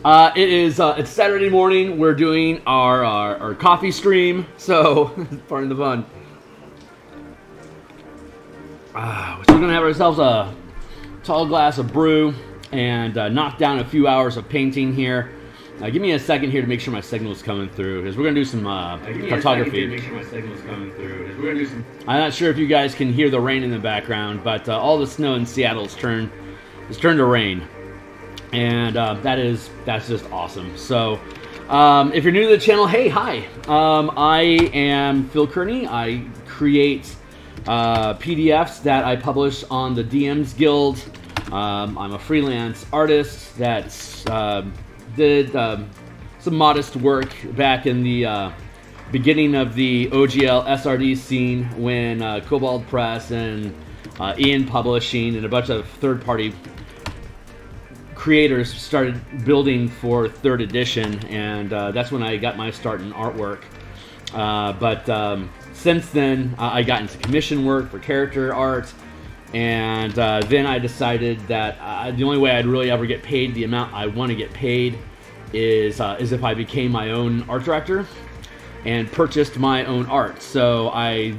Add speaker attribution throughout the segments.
Speaker 1: It's Saturday morning. We're doing our coffee stream, so pardon the fun. So we're gonna have ourselves a tall glass of brew and knock down a few hours of painting here. Give me a second here to make sure my signal's coming through, because we're gonna do some cartography. I'm not sure if you guys can hear the rain in the background, but all the snow in Seattle has turned to rain. And that's just awesome. So if you're new to the channel, hey, hi. I am Phil Kearney. I create PDFs that I publish on the DMsGuild. I'm a freelance artist that did some modest work back in the beginning of the OGL SRD scene when Cobalt Press and Ian Publishing and a bunch of third-party creators started building for 3rd edition, and that's when I got my start in artwork. But since then, I got into commission work for character art, and then I decided that the only way I'd really ever get paid the amount I want to get paid is if I became my own art director and purchased my own art. So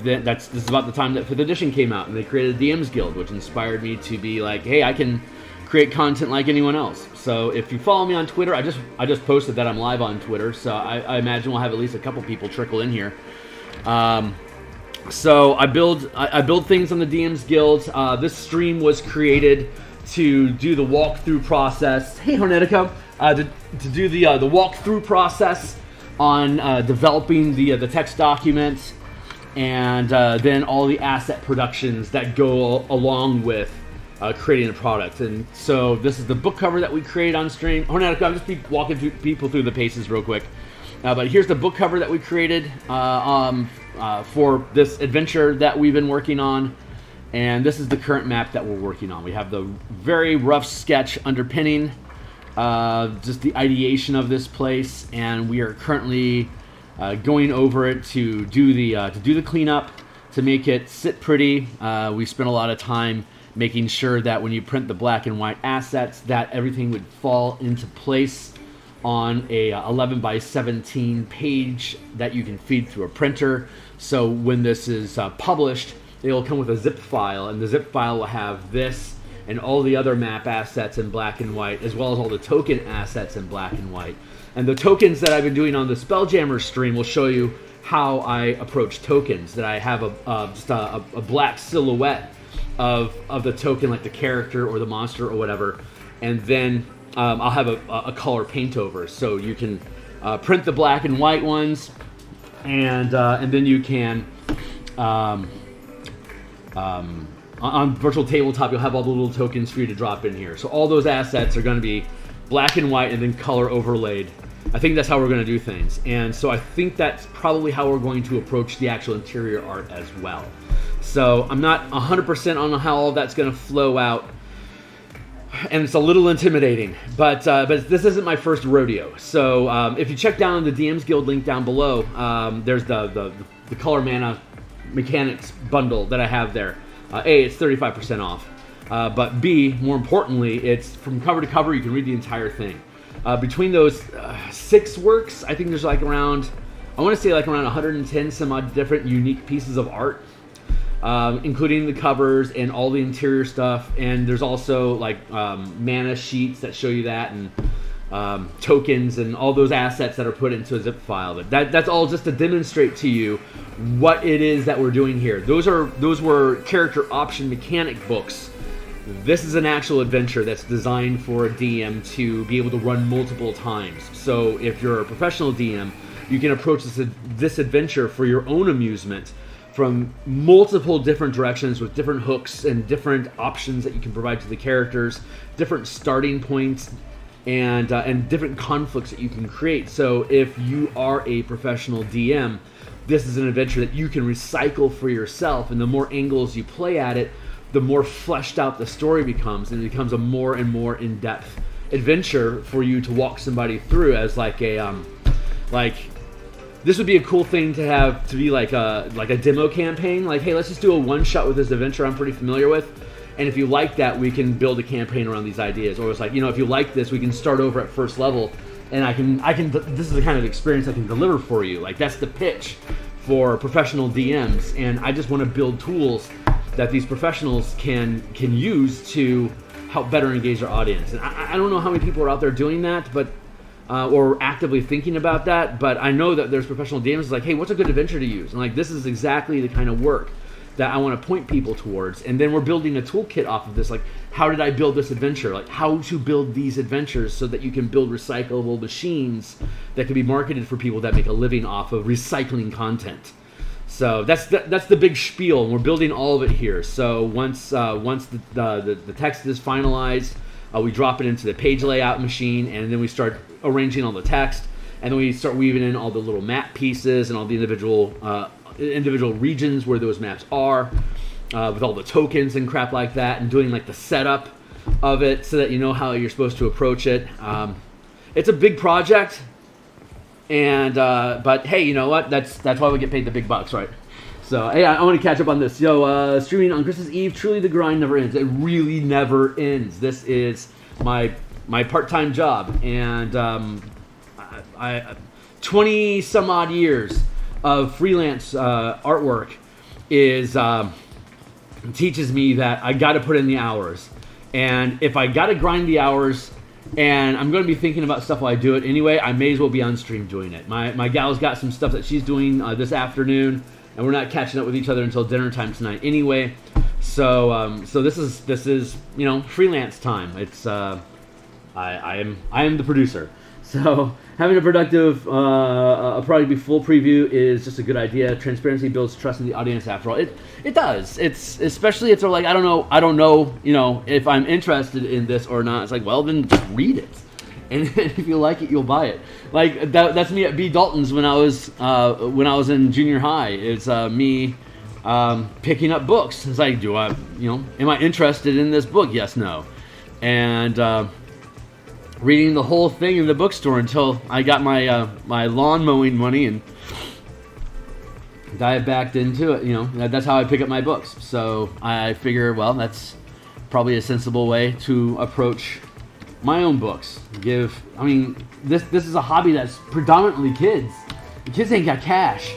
Speaker 1: this is about the time that 5th edition came out, and they created DMsGuild, which inspired me to be like, hey, I can create content like anyone else. So if you follow me on Twitter, I just posted that I'm live on Twitter, so I imagine we'll have at least a couple people trickle in here. So I build things on the DMsGuild. This stream was created to do the walkthrough process. Hey, Hornetico, to do the walkthrough process on developing the text documents, and then all the asset productions that go along with creating a product. And so this is the book cover that we created on stream. Hornetico, I'm just walking people through the paces real quick. But here's the book cover that we created for this adventure that we've been working on. And this is the current map that we're working on. We have the very rough sketch underpinning just the ideation of this place, and we are currently going over it to do the cleanup, to make it sit pretty. We spent a lot of time making sure that when you print the black and white assets, that everything would fall into place on a 11 by 17 page that you can feed through a printer. So when this is published, it'll come with a zip file, and the zip file will have this and all the other map assets in black and white, as well as all the token assets in black and white. And the tokens that I've been doing on the Spelljammer stream will show you how I approach tokens, that I have just a black silhouette of the token, like the character or the monster or whatever, and then I'll have a color paint over, so you can print the black and white ones, and then you can on Virtual Tabletop you'll have all the little tokens for you to drop in here. So all those assets are going to be black and white and then color overlaid. I think that's how we're going to do things, and so I think that's probably how we're going to approach the actual interior art as well. So I'm not 100% on how all that's going to flow out, and it's a little intimidating, but this isn't my first rodeo. So if you check down the DMsGuild link down below, there's the Color Mana Mechanics bundle that I have there. A, it's 35% off, but B, more importantly, it's from cover to cover. You can read the entire thing. Between those 6 works, I think there's like around, I want to say like around 110 some odd different unique pieces of art, including the covers and all the interior stuff. And there's also like mana sheets that show you that, and tokens and all those assets that are put into a zip file. But that's all just to demonstrate to you what it is that we're doing here. Those were character option mechanic books. This is an actual adventure that's designed for a DM to be able to run multiple times. So if you're a professional DM, you can approach this adventure for your own amusement from multiple different directions, with different hooks and different options that you can provide to the characters, different starting points, and different conflicts that you can create. So if you are a professional DM, this is an adventure that you can recycle for yourself, and the more angles you play at it, the more fleshed out the story becomes, and it becomes a more and more in-depth adventure for you to walk somebody through as like a this would be a cool thing to have, to be like a demo campaign. Like, hey, let's just do a one-shot with this adventure I'm pretty familiar with, And if you like that, we can build a campaign around these ideas. Or it's like, if you like this, we can start over at first level, and this is the kind of experience I can deliver for you. Like, that's the pitch for professional DMs, and I just want to build tools that these professionals can use to help better engage their audience. And I don't know how many people are out there doing that, but or actively thinking about that, but I know that there's professional DMs like, hey, what's a good adventure to use? And like, this is exactly the kind of work that I want to point people towards. And then we're building a toolkit off of this. Like, how did I build this adventure? Like, how to build these adventures so that you can build recyclable machines that can be marketed for people that make a living off of recycling content. So that's the big spiel, and we're building all of it here. So once the text is finalized, we drop it into the page layout machine, and then we start arranging all the text, and then we start weaving in all the little map pieces and all the individual regions where those maps are, with all the tokens and crap like that, and doing like the setup of it so that you know how you're supposed to approach it. It's a big project, and but hey, you know what? That's why we get paid the big bucks, right? So hey, I want to catch up on this. Streaming on Christmas Eve, truly the grind never ends. It really never ends. This is my part-time job, and I 20 some odd years of freelance artwork teaches me that I got to put in the hours. And if I got to grind the hours, and I'm going to be thinking about stuff while I do it anyway, I may as well be on stream doing it. My gal's got some stuff that she's doing this afternoon, and we're not catching up with each other until dinner time tonight anyway. So this is freelance time. It's I am the producer. So having a productive product be full preview is just a good idea. Transparency builds trust in the audience. After all, it does. It's especially if they're like, I don't know, if I'm interested in this or not. It's like, well, then just read it, and if you like it, you'll buy it. Like that's me at B. Dalton's when I was in junior high. It's me picking up books. It's like, am I interested in this book? Yes, no, and reading the whole thing in the bookstore until I got my lawn mowing money and dive back into it. That's how I pick up my books. So I figure, well, that's probably a sensible way to approach my own books. This is a hobby that's predominantly kids. The kids ain't got cash,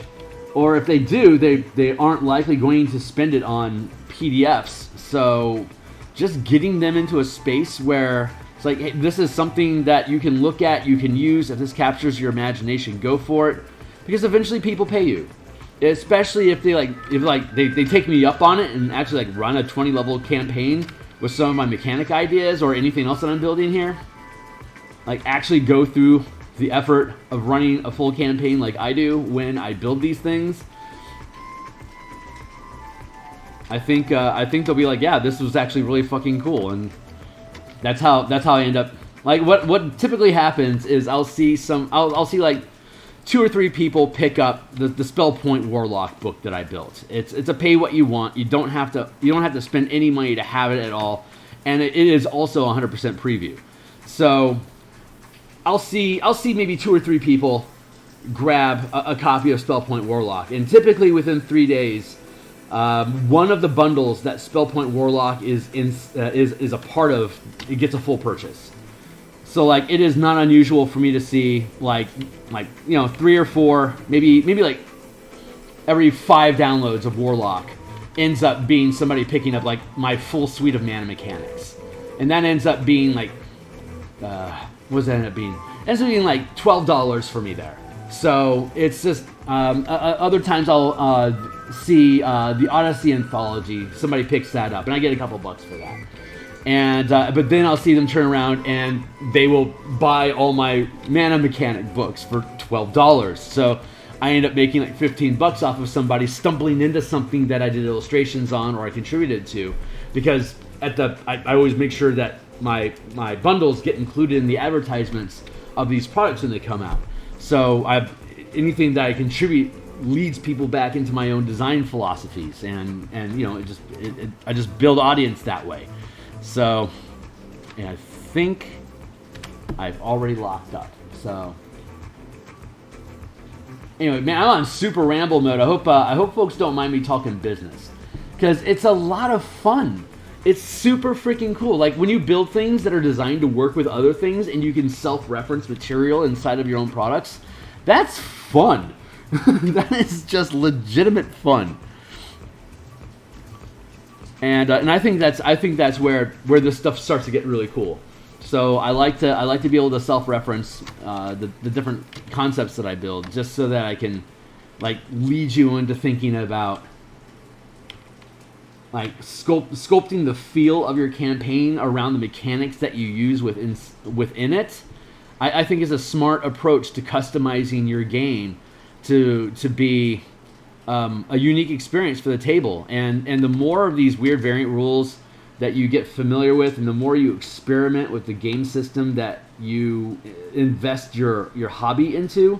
Speaker 1: or if they do, they aren't likely going to spend it on PDFs. So just getting them into a space where it's like, hey, this is something that you can look at, you can use. If this captures your imagination, go for it. Because eventually people pay you. Especially if they take me up on it and actually like run a 20 level campaign with some of my mechanic ideas or anything else that I'm building here. Like actually go through the effort of running a full campaign like I do when I build these things. I think they'll be like, yeah, this was actually really fucking cool. And that's how I end up. Like what typically happens is I'll see like 2 or 3 people pick up the Spell Point Warlock book that I built. It's a pay what you want. You don't have to spend any money to have it at all, and it is also 100% preview. So I'll see maybe 2 or 3 people grab a copy of Spell Point Warlock, and typically within 3 days. One of the bundles that Spellpoint Warlock is a part of, it gets a full purchase. So like it is not unusual for me to see like 3 or 4, maybe like every 5 downloads of Warlock ends up being somebody picking up like my full suite of mana mechanics, and that ends up being like what does that end up being? It ends up being like $12 for me there. So it's just other times I'll see the Odyssey Anthology. Somebody picks that up, and I get a couple bucks for that. And but then I'll see them turn around and they will buy all my mana mechanic books for $12. So I end up making like $15 off of somebody stumbling into something that I did illustrations on or I contributed to, because I always make sure that my bundles get included in the advertisements of these products when they come out. So anything that I contribute leads people back into my own design philosophies, and I just build audience that way. So I think I've already locked up. So anyway, man, I'm on super ramble mode. I hope folks don't mind me talking business, because it's a lot of fun. It's super freaking cool. Like when you build things that are designed to work with other things and you can self-reference material inside of your own products, that's fun. That is just legitimate fun. And I think that's where this stuff starts to get really cool. So I like to be able to self-reference the different concepts that I build, just so that I can like lead you into thinking about like sculpting the feel of your campaign around the mechanics that you use within it. I think is a smart approach to customizing your game to be a unique experience for the table. And the more of these weird variant rules that you get familiar with, and the more you experiment with the game system that you invest your hobby into,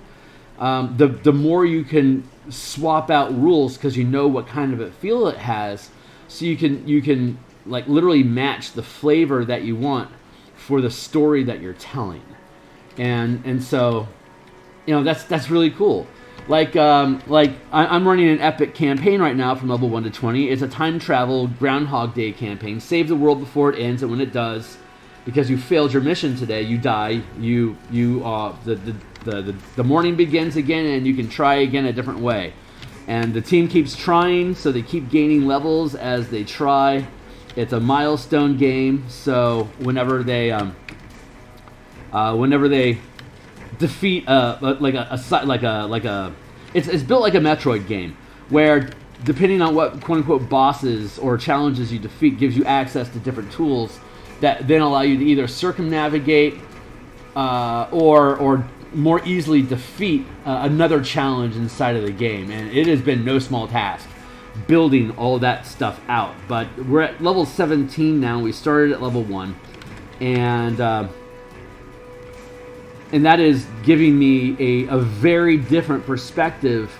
Speaker 1: the more you can swap out rules because you know what kind of a feel it has. So you can like literally match the flavor that you want for the story that you're telling, and so that's really cool. Like I'm running an epic campaign right now from level 1 to 20. It's a time travel Groundhog Day campaign. Save the world before it ends, and when it does, because you failed your mission today, you die. The morning begins again, and you can try again a different way. And the team keeps trying, so they keep gaining levels as they try. It's a milestone game, so whenever they defeat it's built like a Metroid game, where depending on what quote unquote bosses or challenges you defeat gives you access to different tools that then allow you to either circumnavigate or more easily defeat another challenge inside of the game. And it has been no small task building all that stuff out. But we're at level 17 now. We started at level 1, and that is giving me a very different perspective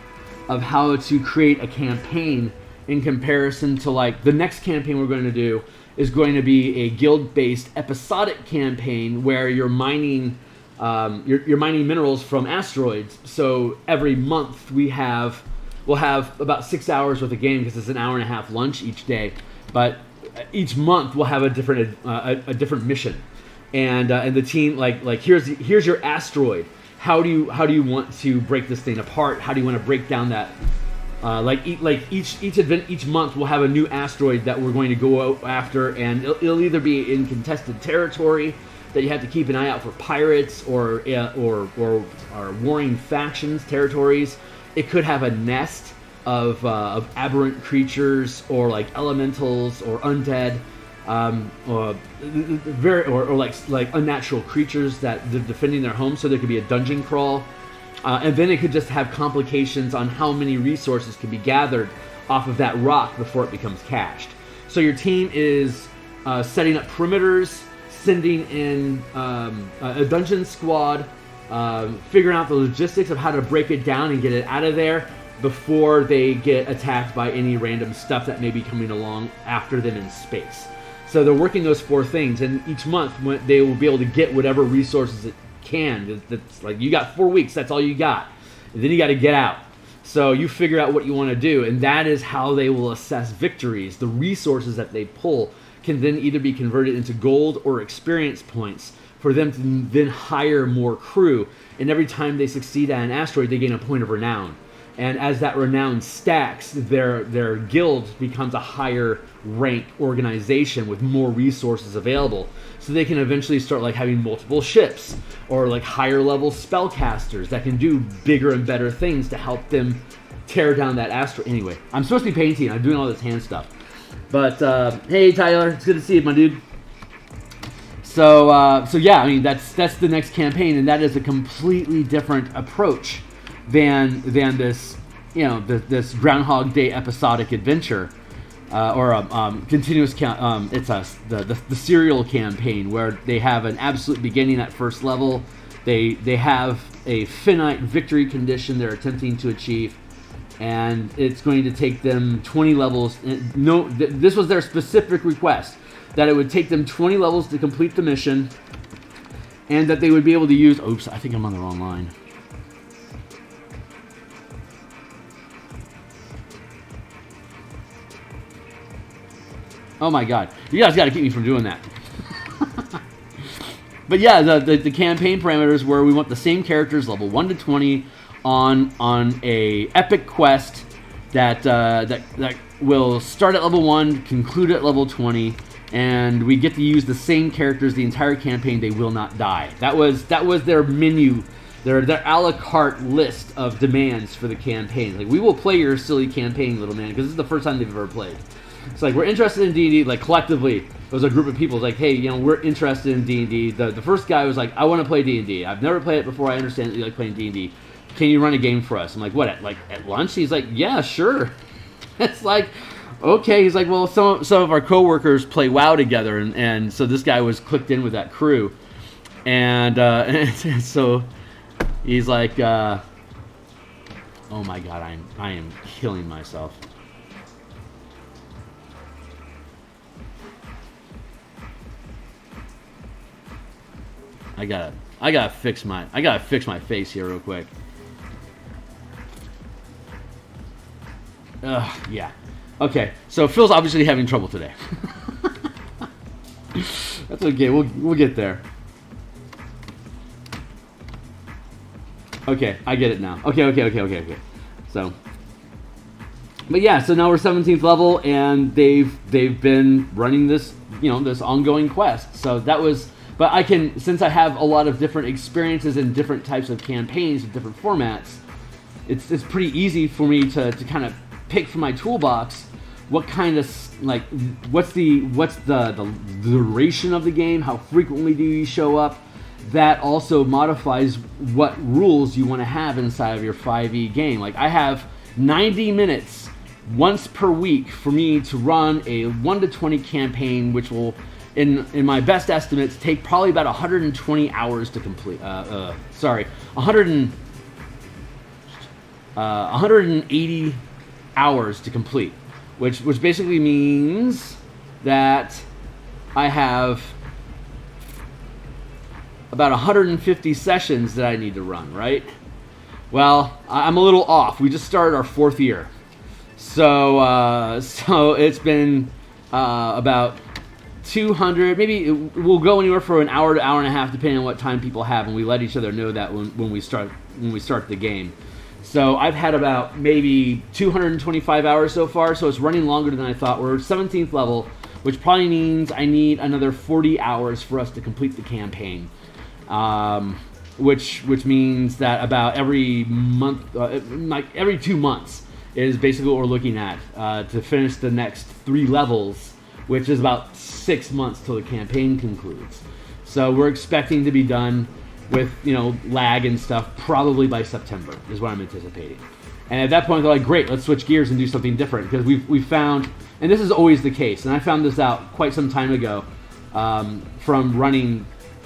Speaker 1: of how to create a campaign in comparison to like the next campaign we're going to do is going to be a guild-based episodic campaign where you're mining you're mining minerals from asteroids. So every month we'll have about 6 hours worth of game because it's an hour and a half lunch each day. But each month we'll have a different mission, and the team like here's your asteroid. How do you want to break this thing apart? How do you want to break down that? Each month we'll have a new asteroid that we're going to go after, and it'll either be in contested territory that you have to keep an eye out for pirates or warring factions territories. It could have a nest of aberrant creatures or like elementals or undead, or like unnatural creatures that they're defending their home. So there could be a dungeon crawl, and then it could just have complications on how many resources can be gathered off of that rock before it becomes cached. So your team is setting up perimeters, sending in a dungeon squad, figuring out the logistics of how to break it down and get it out of there before they get attacked by any random stuff that may be coming along after them in space. So they're working those 4 things, and each month they will be able to get whatever resources it can. That's like, you got 4 weeks, that's all you got. And then you got to get out. So you figure out what you want to do, and that is how they will assess victories. The resources that they pull can then either be converted into gold or experience points for them to then hire more crew. And every time they succeed at an asteroid, they gain a point of renown. And as that renown stacks, their guild becomes a higher rank organization with more resources available. So they can eventually start like having multiple ships or like higher level spellcasters that can do bigger and better things to help them tear down that asteroid. Anyway, I'm supposed to be painting. I'm doing all this hand stuff. But hey, Tyler, it's good to see you, my dude. So yeah, I mean that's the next campaign, and that is a completely different approach than this this Groundhog Day episodic adventure or a continuous. The serial campaign where they have an absolute beginning at first level. They have a finite victory condition they're attempting to achieve. And it's going to take them 20 levels. This was their specific request, that it would take them 20 levels to complete the mission, and that they would be able to use... Oops, I think I'm on the wrong line. Oh my god. You guys got to keep me from doing that. But yeah, the campaign parameters where we want the same characters, level 1 to 20, on a epic quest that will start at level 1, conclude at level 20, and we get to use the same characters the entire campaign. They will not die. That was their menu, their a la carte list of demands for the campaign. Like, we will play your silly campaign, little man, because this is the first time they've ever played. It's like, we're interested in D&D, like, collectively. It was a group of people. It's like, hey, you know, we're interested in D&D. The first guy was like, I want to play D&D. I've never played it before. I understand that you like playing D&D. Can you run a game for us? I'm like, what, at lunch? He's like, yeah, sure. It's like, okay. He's like, well, some of our coworkers play WoW together, and so this guy was clicked in with that crew. And so he's like, oh my God, I am killing myself. I gotta fix my face here real quick. Yeah. Okay. So Phil's obviously having trouble today. That's okay. We'll get there. Okay, I get it now. Okay. So, but yeah. So now we're 17th level, and they've been running this, you know, this ongoing quest. So that was. But I can, since I have a lot of different experiences in different types of campaigns with different formats, it's pretty easy for me to kind of pick from my toolbox what kind of, like, what's the duration of the game, how frequently do you show up. That also modifies what rules you want to have inside of your 5e game. Like, I have 90 minutes once per week for me to run a 1 to 20 campaign, which will, in my best estimates, take probably about 120 hours to complete. 180 hours to complete, which basically means that I have about 150 sessions that I need to run, right? Well, I'm a little off. We just started our 4th year. So it's been about 200, maybe we'll go anywhere for an hour to hour and a half, depending on what time people have, and we let each other know that when we start the game. So I've had about maybe 225 hours so far, so it's running longer than I thought. We're 17th level, which probably means I need another 40 hours for us to complete the campaign, which means that about every month, like every 2 months, is basically what we're looking at to finish the next 3 levels, which is about 6 months till the campaign concludes. So we're expecting to be done with, you know, lag and stuff probably by September is what I'm anticipating. And at that point, they're like, great, let's switch gears and do something different, because we've found, and this is always the case, and I found this out quite some time ago from running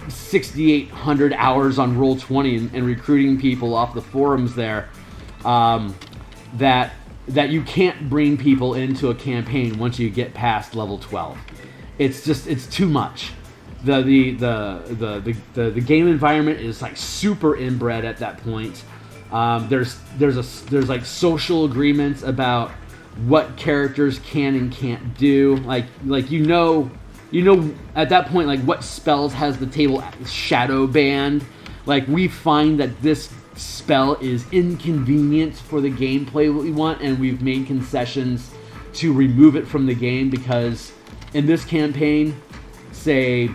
Speaker 1: 6,800 hours on Roll20 and recruiting people off the forums there, that you can't bring people into a campaign once you get past level 12. It's too much. The game environment is like super inbred at that point. There's like social agreements about what characters can and can't do. Like you know at that point, like, what spells has the table shadow banned. Like, we find that this spell is inconvenient for the gameplay we want, and we've made concessions to remove it from the game, because in this campaign, say,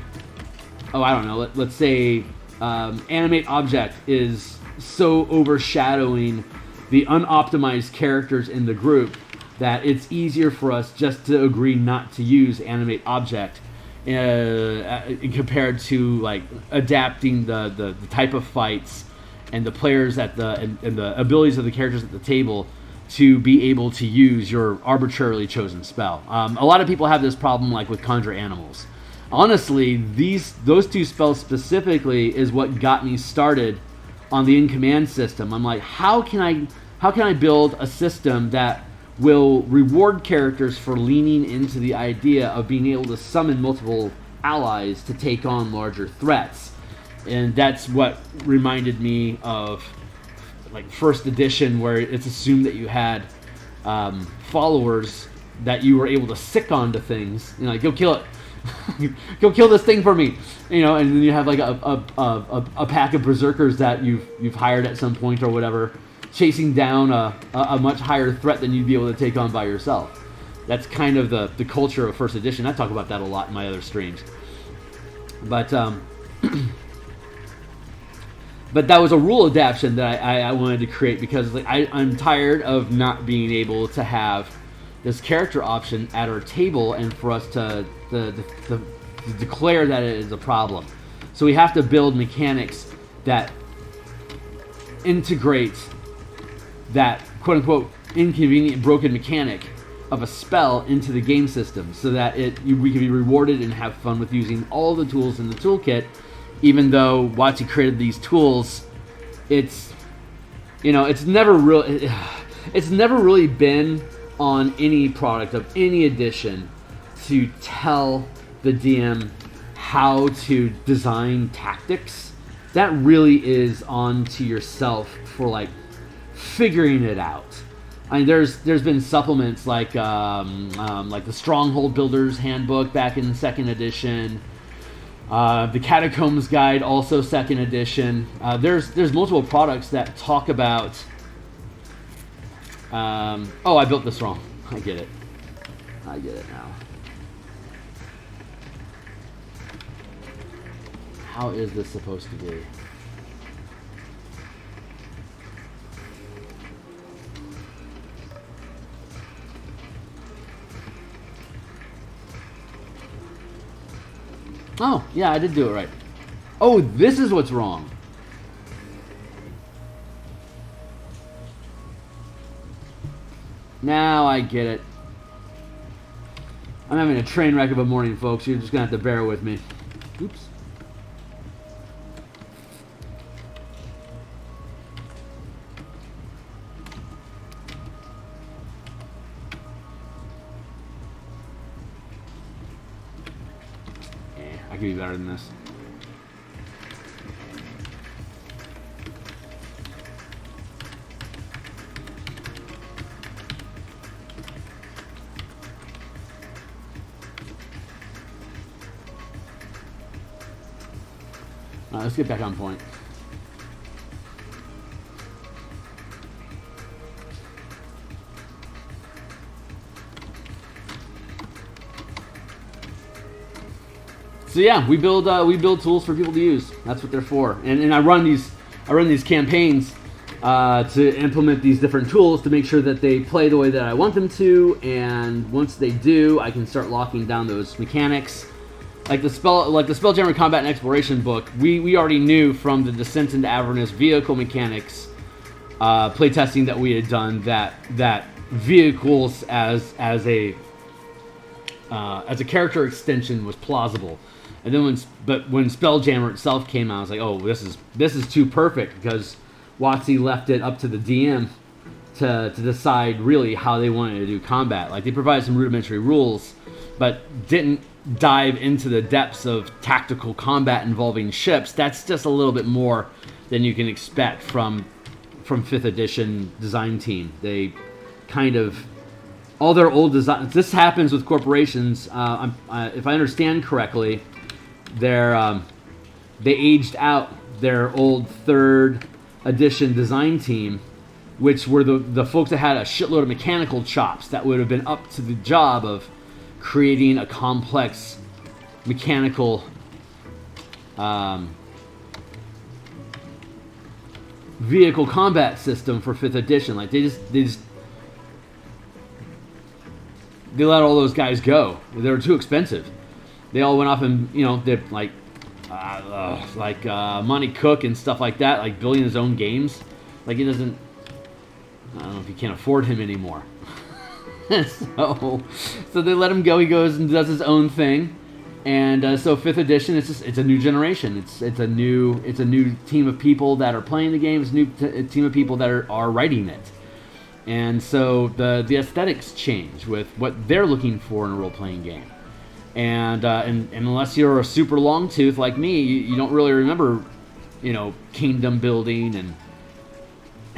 Speaker 1: let's say animate object is so overshadowing the unoptimized characters in the group that it's easier for us just to agree not to use animate object compared to, like, adapting the type of fights and the players and the abilities of the characters at the table to be able to use your arbitrarily chosen spell. A lot of people have this problem, like with Conjure Animals. Honestly, those 2 spells specifically is what got me started on the in-command system. I'm like, how can I build a system that will reward characters for leaning into the idea of being able to summon multiple allies to take on larger threats? And that's what reminded me of, like, 1st edition, where it's assumed that you had followers that you were able to sick onto things. You know, like, go kill it. Go kill this thing for me. You know, and then you have like a pack of berserkers that you've hired at some point or whatever, chasing down a much higher threat than you'd be able to take on by yourself. That's kind of the culture of first edition. I talk about that a lot in my other streams. But but that was a rule adaptation that I wanted to create, because like I'm tired of not being able to have this character option at our table and for us to declare that it is a problem. So we have to build mechanics that integrate that quote-unquote inconvenient broken mechanic of a spell into the game system, so that we can be rewarded and have fun with using all the tools in the toolkit. Even though WotC created these tools, it's never really been on any product of any edition to tell the DM how to design tactics. That really is on to yourself for like figuring it out. I mean, there's been supplements like the Stronghold Builder's Handbook back in 2nd edition, the Catacombs Guide, also 2nd edition. There's multiple products that talk about. Oh, I built this wrong. I get it now. How is this supposed to be? Oh, yeah, I did do it right. Oh, this is what's wrong. Now I get it. I'm having a train wreck of a morning, folks. You're just going to have to bear with me. Oops. I could be better than this. Let's get back on point. So yeah, we build tools for people to use. That's what they're for. And I run these campaigns to implement these different tools to make sure that they play the way that I want them to. And once they do, I can start locking down those mechanics. Like the Spelljammer Combat and Exploration book, we already knew from the Descent into Avernus vehicle mechanics playtesting that we had done that vehicles as a character extension was plausible. And then when Spelljammer itself came out, I was like, oh, this is too perfect, because WotC left it up to the DM to decide really how they wanted to do combat. Like, they provided some rudimentary rules, but didn't dive into the depths of tactical combat involving ships. That's just a little bit more than you can expect from 5th edition design team. They kind of, all their old designs, this happens with corporations. If I understand correctly, they aged out their old 3rd edition design team, which were the folks that had a shitload of mechanical chops that would have been up to the job of creating a complex mechanical vehicle combat system for 5th edition. Like, they let all those guys go. They were too expensive. They all went off and, did like Monty Cook and stuff like that, like building his own games. Like, he doesn't, I don't know if you can't afford him anymore. So they let him go. He goes and does his own thing, and so 5th edition, it's a new generation. It's a new team of people that are playing the game. It's a new team of people that are writing it, and so the aesthetics change with what they're looking for in a role playing game. And unless you're a super long tooth like me, you don't really remember, kingdom building and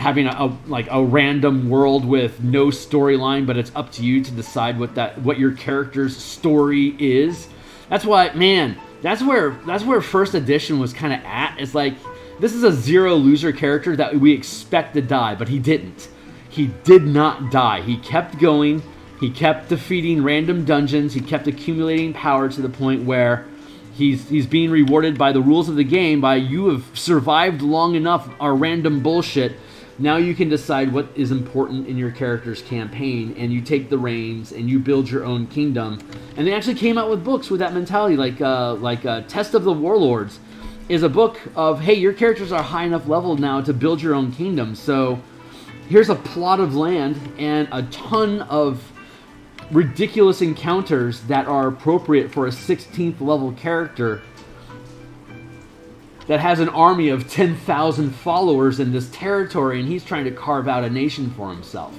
Speaker 1: having a random world with no storyline, but it's up to you to decide what your character's story is. That's why, man, that's where first edition was kind of at. It's like, this is a zero loser character that we expect to die, but he didn't. He did not die. He kept going. He kept defeating random dungeons. He kept accumulating power to the point where he's being rewarded by the rules of the game, by you have survived long enough our random bullshit. Now you can decide what is important in your character's campaign, and you take the reins and you build your own kingdom. And they actually came out with books with that mentality, like Test of the Warlords is a book of, hey, your characters are high enough level now to build your own kingdom. So here's a plot of land and a ton of ridiculous encounters that are appropriate for a 16th level character that has an army of 10,000 followers in this territory, and he's trying to carve out a nation for himself.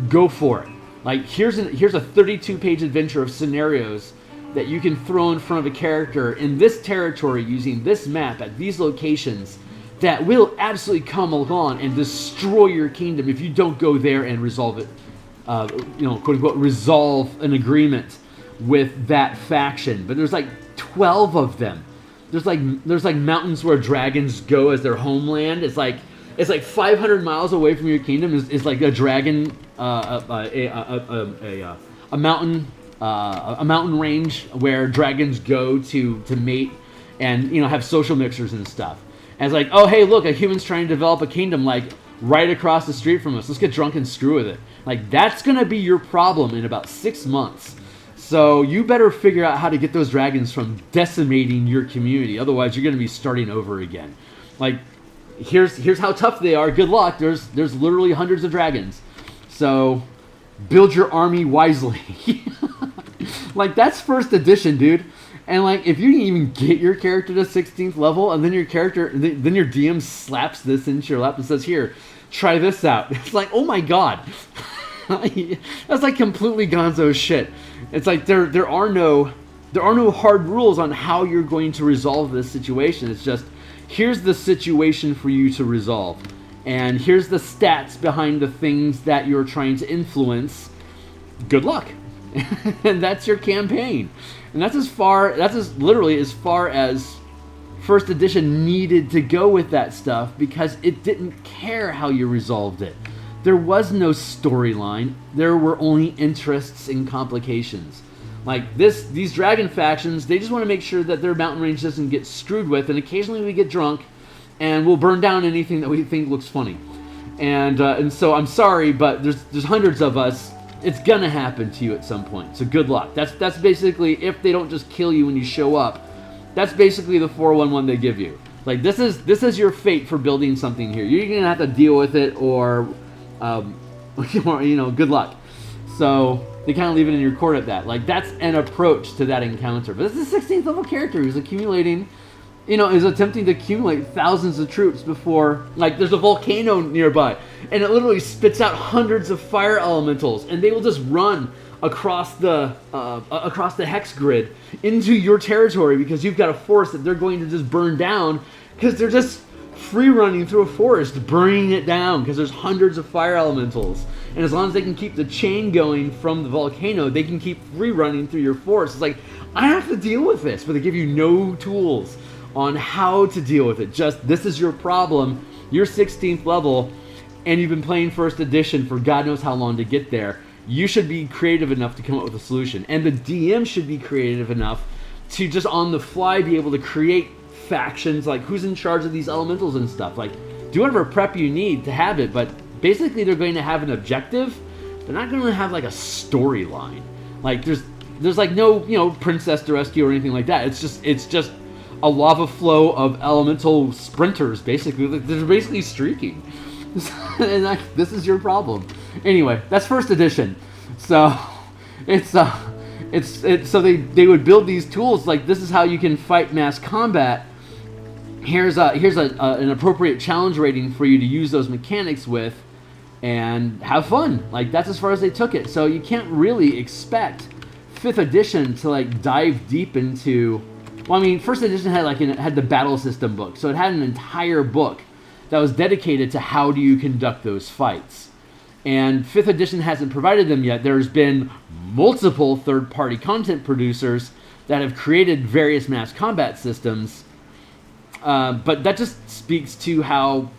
Speaker 1: Go for it. Like, here's a 32-page adventure of scenarios that you can throw in front of a character in this territory using this map at these locations that will absolutely come along and destroy your kingdom if you don't go there and resolve it, quote unquote, resolve an agreement with that faction. But there's like 12 of them. There's like mountains where dragons go as their homeland. It's like 500 miles away from your kingdom is like a dragon, a mountain range where dragons go to mate and have social mixers and stuff. And it's like, oh hey, look, a human's trying to develop a kingdom like right across the street from us. Let's get drunk and screw with it. Like, that's gonna be your problem in about 6 months. So you better figure out how to get those dragons from decimating your community. Otherwise, you're going to be starting over again. Like, here's how tough they are. Good luck. There's literally hundreds of dragons. So build your army wisely. Like, that's first edition, dude. And like, if you can even get your character to 16th level, and then your DM slaps this into your lap and says, "Here, try this out." It's like, oh my god. That's like completely gonzo shit. It's like there are no hard rules on how you're going to resolve this situation. It's just, here's the situation for you to resolve, and here's the stats behind the things that you're trying to influence. Good luck. And that's your campaign. And that's literally as far as first edition needed to go with that stuff, because it didn't care how you resolved it. There was no storyline. There were only interests and complications. Like these dragon factions, they just want to make sure that their mountain range doesn't get screwed with, and occasionally we get drunk and we'll burn down anything that we think looks funny. And so I'm sorry, but there's hundreds of us. It's gonna happen to you at some point. So good luck. That's basically, if they don't just kill you when you show up, that's basically the 411 they give you. Like, this is your fate for building something here. You're gonna have to deal with it, or good luck. So they kind of leave it in your court at that. Like, that's an approach to that encounter. But this is a 16th level character who's accumulating, is attempting to accumulate thousands of troops before, like, there's a volcano nearby, and it literally spits out hundreds of fire elementals, and they will just run across the hex grid into your territory because you've got a forest that they're going to just burn down, because they're just free running through a forest, burning it down because there's hundreds of fire elementals. And as long as they can keep the chain going from the volcano, they can keep free running through your forest. It's like, I have to deal with this, but they give you no tools on how to deal with it. Just, this is your problem. You're 16th level, and you've been playing first edition for God knows how long to get there. You should be creative enough to come up with a solution. And the DM should be creative enough to just on the fly be able to create factions, like who's in charge of these elementals and stuff. Like, do whatever prep you need to have it, but basically they're going to have an objective. They're not going to have like a storyline. Like, there's like no princess to rescue or anything like that. It's just a lava flow of elemental sprinters, basically. They're basically streaking. And this is your problem. Anyway, that's first edition. So so they would build these tools, like, this is how you can fight mass combat. Here's an appropriate challenge rating for you to use those mechanics with and have fun. Like, that's as far as they took it. So you can't really expect 5th edition to like dive deep into, well, I mean, first edition had had the battle system book, so it had an entire book that was dedicated to how do you conduct those fights. And 5th edition hasn't provided them yet. There's been multiple third-party content producers that have created various mass combat systems, but that just speaks to how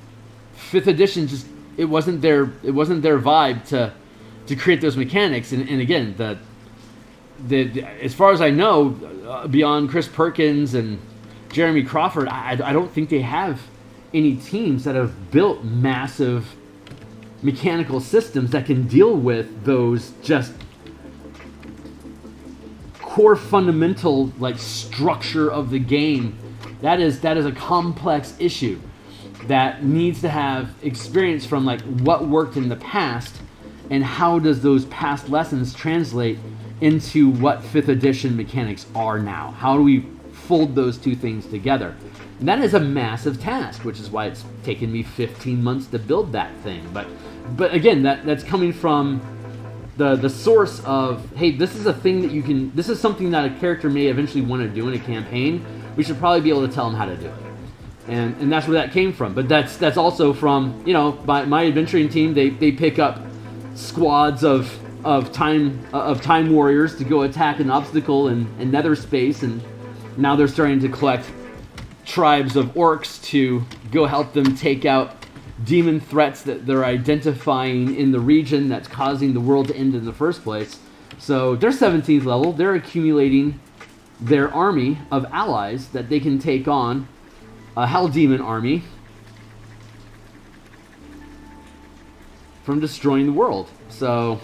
Speaker 1: 5th edition it wasn't their vibe to create those mechanics. And again, as far as I know, beyond Chris Perkins and Jeremy Crawford, I don't think they have any teams that have built massive mechanical systems that can deal with those just core fundamental structure of the game. That is a complex issue that needs to have experience from what worked in the past and how does those past lessons translate into what 5th edition mechanics are now. How do we fold those two things together? And that is a massive task, which is why it's taken me 15 months to build that thing. But again, that's coming from the source of, hey, this is a thing that this is something that a character may eventually want to do in a campaign. We should probably be able to tell them how to do it. And that's where that came from. But that's also from, my adventuring team, they pick up squads of time warriors to go attack an obstacle in nether space, and now they're starting to collect tribes of orcs to go help them take out demon threats that they're identifying in the region that's causing the world to end in the first place. So they're 17th level. They're accumulating their army of allies that they can take on a hell demon army from destroying the world. So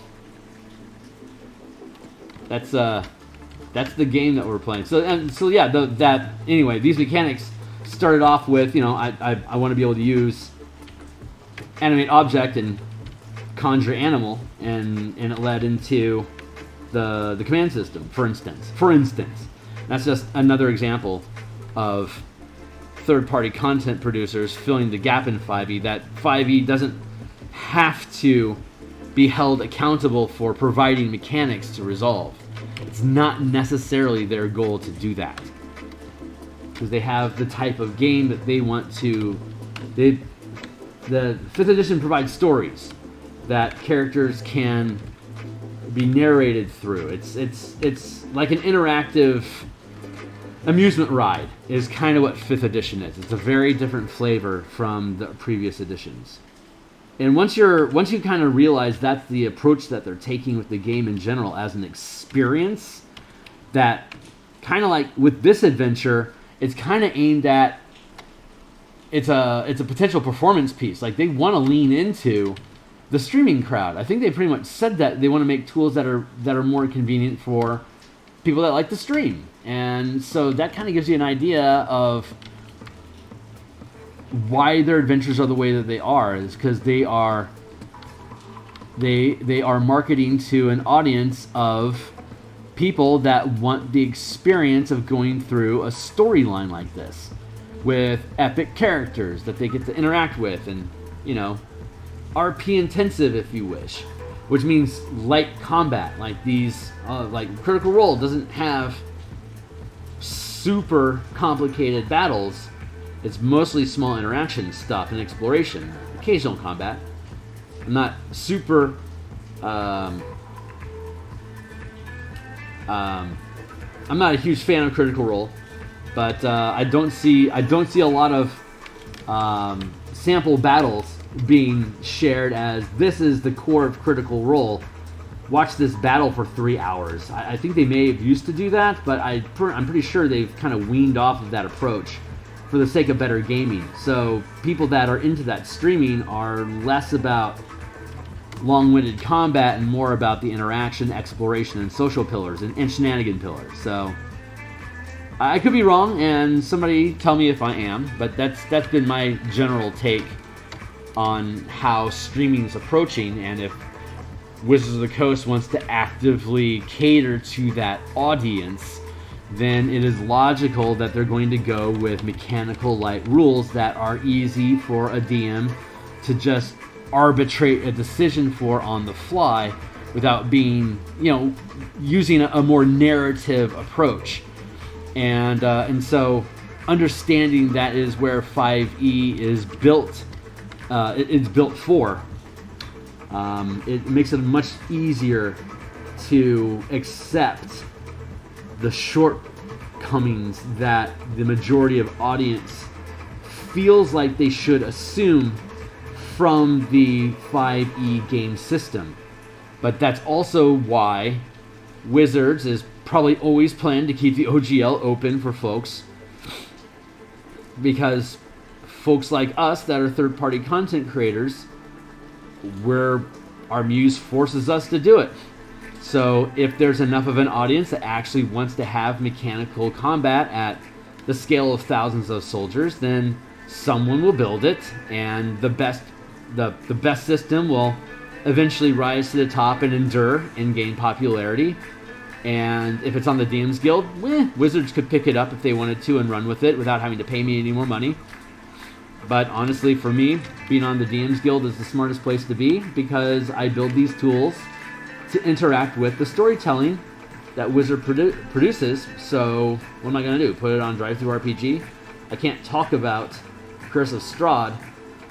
Speaker 1: that's the game that we're playing. So yeah, anyway, these mechanics started off with, I want to be able to use animate object and conjure animal, and it led into the command system, for instance. That's just another example of third-party content producers filling the gap in 5e, that 5e doesn't have to be held accountable for providing mechanics to resolve. It's not necessarily their goal to do that, because they have the type of game that they want to. The 5th edition provides stories that characters can be narrated through. It's like an interactive amusement ride is kind of what 5th edition is. It's a very different flavor from the previous editions. And once you kind of realize that's the approach that they're taking with the game in general as an experience, that kind of like with this adventure, it's kind of aimed at, it's a potential performance piece. Like, they want to lean into the streaming crowd. I think they pretty much said that they want to make tools that are more convenient for people that like to stream. And so that kind of gives you an idea of why their adventures are the way that they are, is because they are marketing to an audience of people that want the experience of going through a storyline like this with epic characters that they get to interact with, and RP intensive, if you wish, which means light combat. Like these, like Critical Role doesn't have super complicated battles. It's mostly small interaction stuff and exploration, occasional combat. I'm not super. I'm not a huge fan of Critical Role, but I don't see a lot of sample battles being shared as this is the core of Critical Role. Watch this battle for 3 hours. I think they may have used to do that, but I'm pretty sure they've kind of weaned off of that approach for the sake of better gaming. So people that are into that streaming are less about long-winded combat and more about the interaction, exploration, and social pillars and shenanigan pillars. So I could be wrong, and somebody tell me if I am, but that's been my general take on how streaming is approaching, and if Wizards of the Coast wants to actively cater to that audience, then it is logical that they're going to go with mechanical light rules that are easy for a DM to just arbitrate a decision for on the fly without being, using a more narrative approach. And so understanding that is where 5e is built it's built for. It makes it much easier to accept the shortcomings that the majority of audience feels like they should assume from the 5e game system. But that's also why Wizards is probably always planned to keep the OGL open for folks, because folks like us that are third-party content creators, our muse forces us to do it. So if there's enough of an audience that actually wants to have mechanical combat at the scale of thousands of soldiers, then someone will build it, and the best system will eventually rise to the top and endure and gain popularity. And if it's on the DMs Guild, Wizards could pick it up if they wanted to and run with it without having to pay me any more money. But honestly, for me, being on the DMs Guild is the smartest place to be, because I build these tools to interact with the storytelling that Wizard produces. So what am I going to do? Put it on Drive-Thru-RPG? I can't talk about Curse of Strahd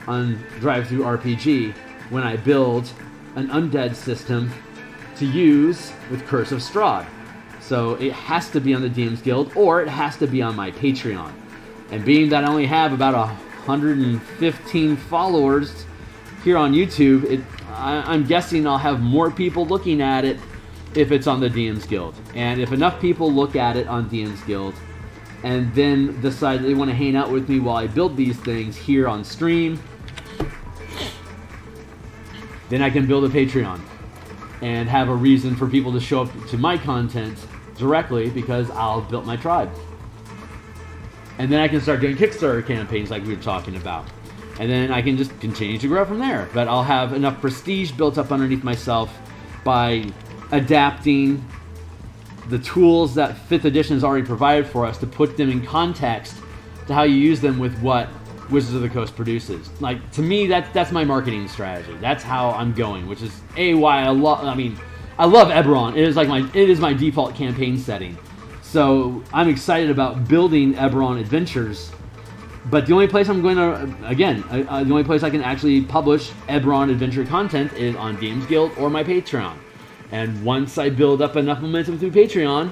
Speaker 1: on Drive-Thru-RPG when I build an undead system to use with Curse of Strahd. So it has to be on the DMs Guild, or it has to be on my Patreon. And being that I only have about 115 followers here on YouTube, I'm guessing I'll have more people looking at it if it's on the DMs Guild. And if enough people look at it on DMs Guild and then decide they want to hang out with me while I build these things here on stream, then I can build a Patreon and have a reason for people to show up to my content directly, because I'll build my tribe. And then I can start doing Kickstarter campaigns like we were talking about. And then I can just continue to grow from there. But I'll have enough prestige built up underneath myself by adapting the tools that 5th edition has already provided for us to put them in context to how you use them with what Wizards of the Coast produces. Like, to me, that's my marketing strategy. That's how I'm going, which is why I love Eberron. It is my default campaign setting. So I'm excited about building Eberron adventures. But the only place I'm going to, the only place I can actually publish Eberron adventure content is on DMs Guild or my Patreon. And once I build up enough momentum through Patreon,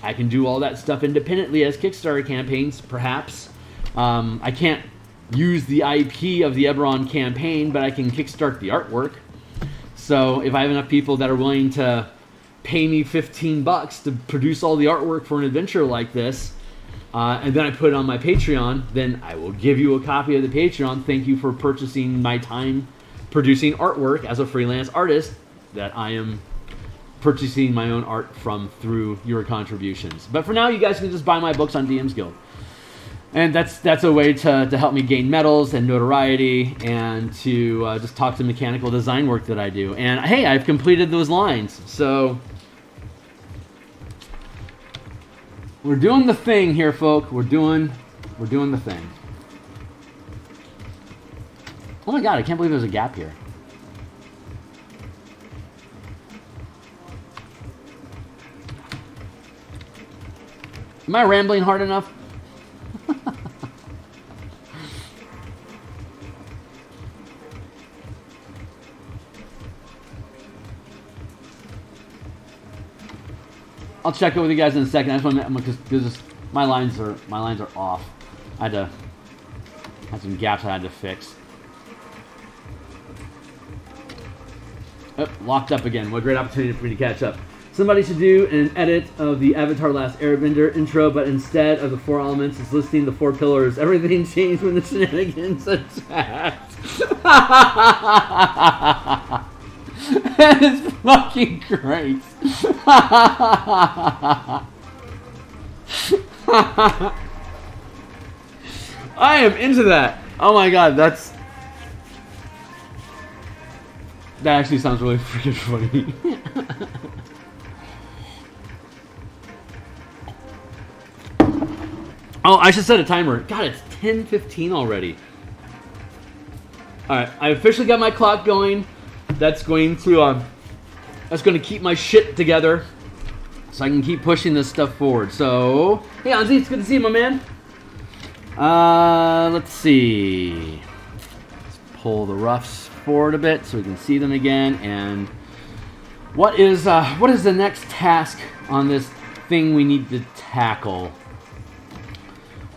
Speaker 1: I can do all that stuff independently as Kickstarter campaigns, perhaps. I can't use the IP of the Eberron campaign, but I can kickstart the artwork. So if I have enough people that are willing to pay me $15 to produce all the artwork for an adventure like this, and then I put it on my Patreon, then I will give you a copy of the Patreon. Thank you for purchasing my time producing artwork as a freelance artist that I am purchasing my own art from through your contributions. But for now, you guys can just buy my books on DMs Guild. And that's a way to help me gain medals and notoriety, and to just talk to mechanical design work that I do. And hey, I've completed those lines. So we're doing the thing here, folk. We're doing the thing. Oh my god, I can't believe there's a gap here. Am I rambling hard enough? I'll check it with you guys in a second. I just want to, because my lines are off. I had some gaps I had to fix. Oh, locked up again. What a great opportunity for me to catch up. Somebody should do an edit of the Avatar Last Airbender intro, but instead of the 4 elements, it's listing the 4 pillars. Everything changed when the shenanigans attacked. That is fucking great. I am into that. Oh my god, that actually sounds really freaking funny. Oh, I should set a timer. God, it's 10:15 already. Alright, I officially got my clock going. That's going to keep my shit together so I can keep pushing this stuff forward. So, hey Anzi, it's good to see you, my man. Let's see. Let's pull the roughs forward a bit so we can see them again. And what is the next task on this thing we need to tackle?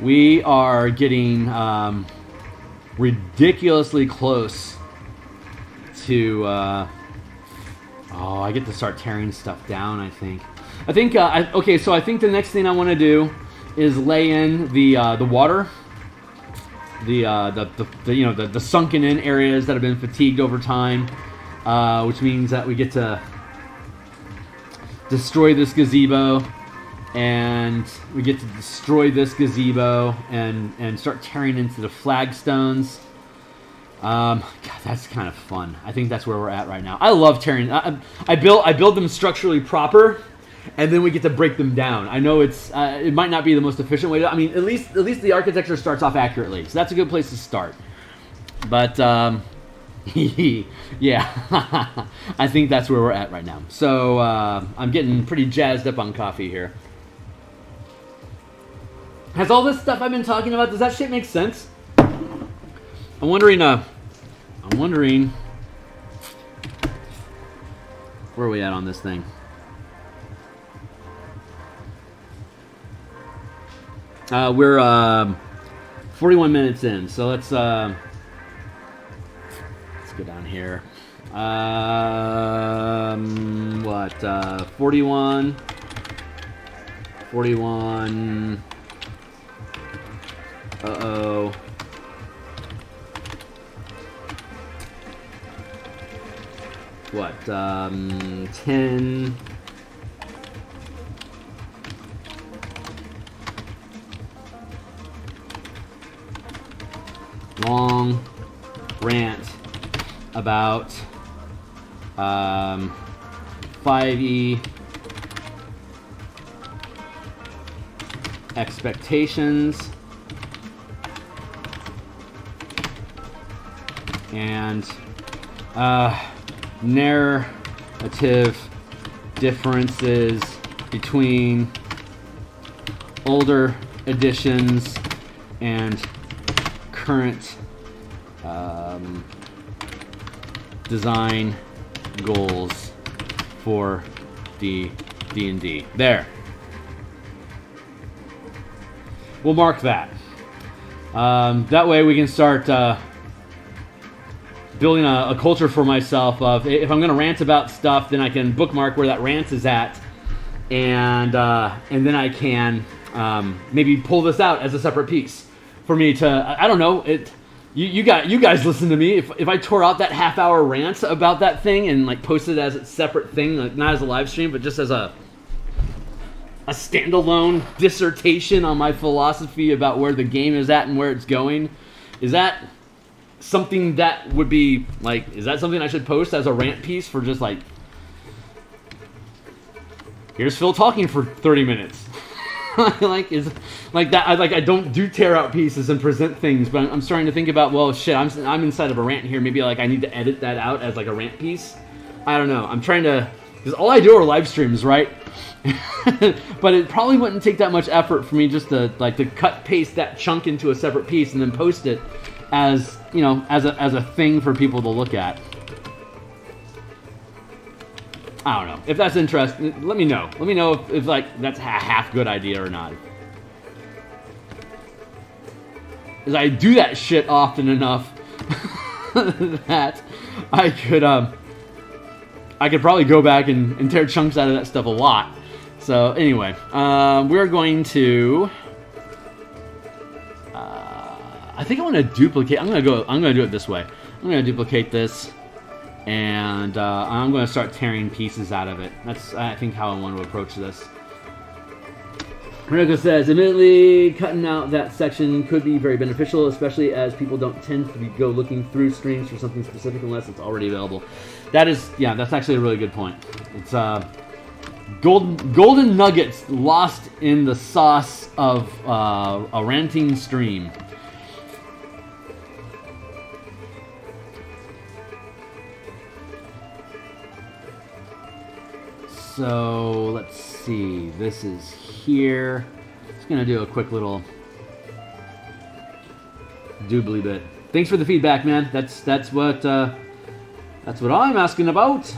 Speaker 1: We are getting ridiculously close to. I get to start tearing stuff down. I think. Okay. So I think the next thing I want to do is lay in the water. The sunken in areas that have been fatigued over time, which means that we get to destroy this gazebo, and we get to destroy this gazebo and start tearing into the flagstones. God, that's kind of fun. I think that's where we're at right now. I love tearing. I build them structurally proper, and then we get to break them down. I know it might not be the most efficient way to. I mean, at least the architecture starts off accurately, so that's a good place to start. But yeah, I think that's where we're at right now. So I'm getting pretty jazzed up on coffee here. Has all this stuff I've been talking about, does that shit make sense? I'm wondering. Where are we at on this thing? We're 41 minutes in, so let's go down here. 41. Uh-oh. What, 10. Long rant about 5e expectations and narrative differences between older editions and current design goals for D&D. There. We'll mark that. That way we can start building a culture for myself of, if I'm going to rant about stuff, then I can bookmark where that rant is at, and then I can maybe pull this out as a separate piece for me to, I don't know, you guys listen to me. If I tore out that half-hour rant about that thing and like posted it as a separate thing, like not as a live stream, but just as a standalone dissertation on my philosophy about where the game is at and where it's going, is that something that would be like, is that something I should post as a rant piece for just like, here's Phil talking for 30 minutes. Like, is like that. I don't do tear out pieces and present things, but I'm starting to think about, well, shit, I'm inside of a rant here. Maybe like I need to edit that out as like a rant piece. I don't know. I'm trying to, because all I do are live streams, right? But it probably wouldn't take that much effort for me just to cut paste that chunk into a separate piece and then post it as, you know, as a thing for people to look at. I don't know. If that's interesting, let me know. Let me know if like that's a half good idea or not. Because I do that shit often enough that I could probably go back and tear chunks out of that stuff a lot. So anyway, we're going to. I think I want to duplicate. I'm gonna do it this way. I'm gonna duplicate this, and I'm gonna start tearing pieces out of it. That's, I think, how I want to approach this. Renoko says, admittedly, cutting out that section could be very beneficial, especially as people don't tend to go looking through streams for something specific unless it's already available. That is, yeah, that's actually a really good point. It's golden nuggets lost in the sauce of a ranting stream. So let's see. This is here. Just gonna do a quick little doobly bit. thanks for the feedback, man. That's what I'm asking about.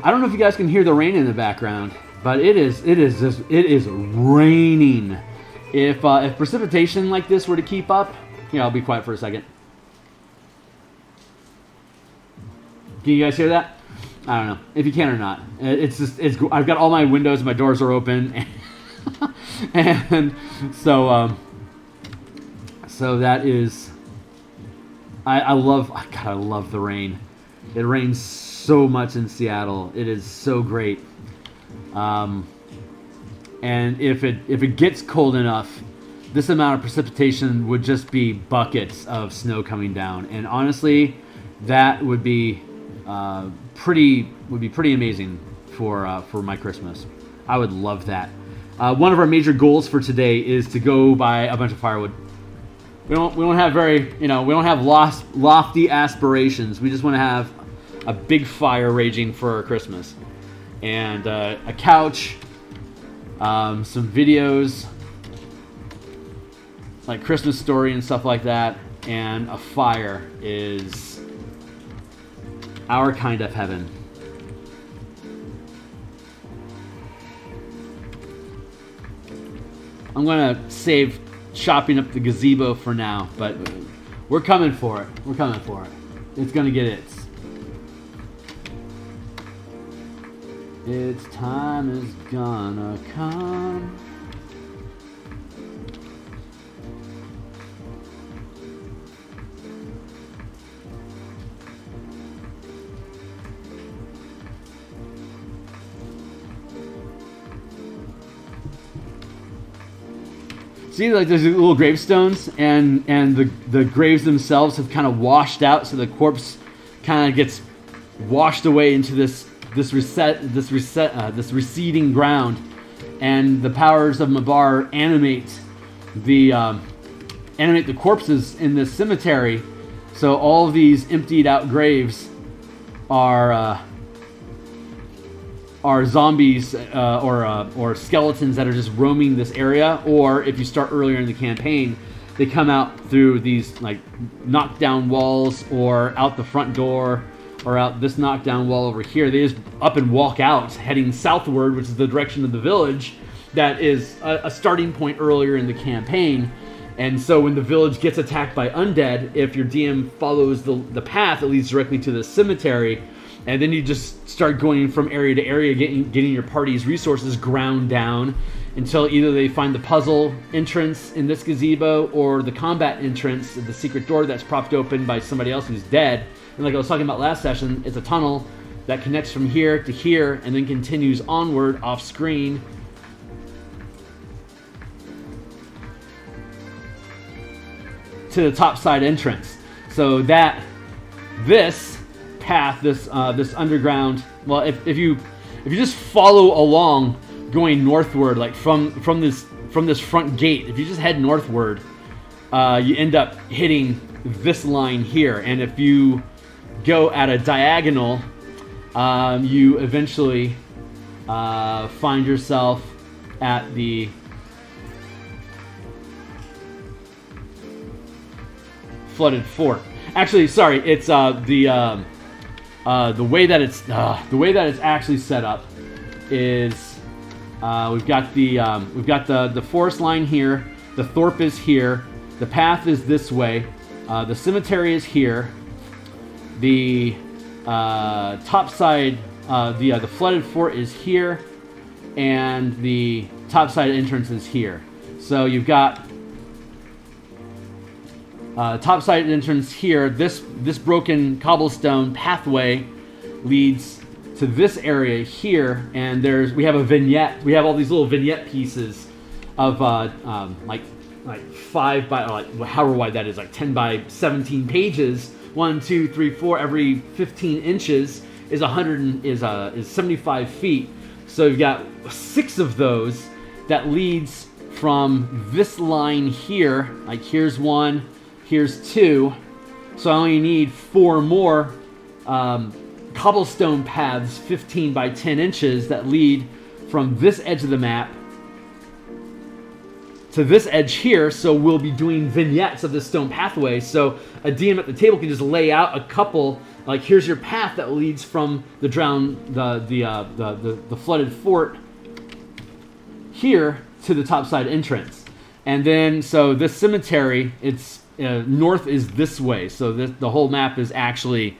Speaker 1: I don't know if you guys can hear the rain in the background, but it is raining. If precipitation like this were to keep up, here, I'll be quiet for a second. Can you guys hear that? I don't know if you can or not. I've got all my windows, my doors are open, and so that is. I love the rain. It rains so much in Seattle. It is so great. And if it gets cold enough, this amount of precipitation would just be buckets of snow coming down. And honestly, that would be pretty amazing for my Christmas. I would love that. One of our major goals for today is to go buy a bunch of firewood. We don't have lofty aspirations. We just want to have a big fire raging for our Christmas, and a couch, some videos like Christmas Story and stuff like that, and a fire is our kind of heaven. I'm gonna save chopping up the gazebo for now, but we're coming for it. It's gonna get it. Its time is gonna come. See, like there's little gravestones, and the graves themselves have kind of washed out, so the corpse kind of gets washed away into this receding ground, and the powers of Mabar animate the corpses in this cemetery. So all of these emptied out graves are zombies or skeletons that are just roaming this area. Or if you start earlier in the campaign, they come out through these like knockdown walls, or out the front door, or out this knockdown wall over here. They just up and walk out, heading southward, which is the direction of the village that is a starting point earlier in the campaign. And so when the village gets attacked by undead, if your DM follows the path, it leads directly to the cemetery, and then you just start going from area to area, getting your party's resources ground down until either they find the puzzle entrance in this gazebo, or the combat entrance, the secret door that's propped open by somebody else who's dead. And like I was talking about last session, it's a tunnel that connects from here to here and then continues onward off screen to the top side entrance. So that this path, this underground, well, if you just follow along going northward, like from this front gate, if you just head northward, you end up hitting this line here. And if you go at a diagonal, you eventually find yourself at the flooded fort. Actually, sorry, it's the way that it's actually set up is we've got the forest line here, the thorp is here, the path is this way, the cemetery is here, the top side, the flooded fort is here, and the top side entrance is here. So you've got top side entrance here. This broken cobblestone pathway leads to this area here, and we have a vignette. We have all these little vignette pieces of like 5 by however wide that is, like 10 by 17 pages. 1, 2, 3, 4. Every 15 inches is 75 feet. So you've got 6 of those that leads from this line here. Like here's 1, here's 2. So I only need 4 more cobblestone paths, 15 by 10 inches, that lead from this edge of the map to this edge here. So we'll be doing vignettes of this stone pathway. So a DM at the table can just lay out a couple. Like here's your path that leads from the flooded fort here to the topside entrance, and then so this cemetery, it's north is this way. So the whole map is actually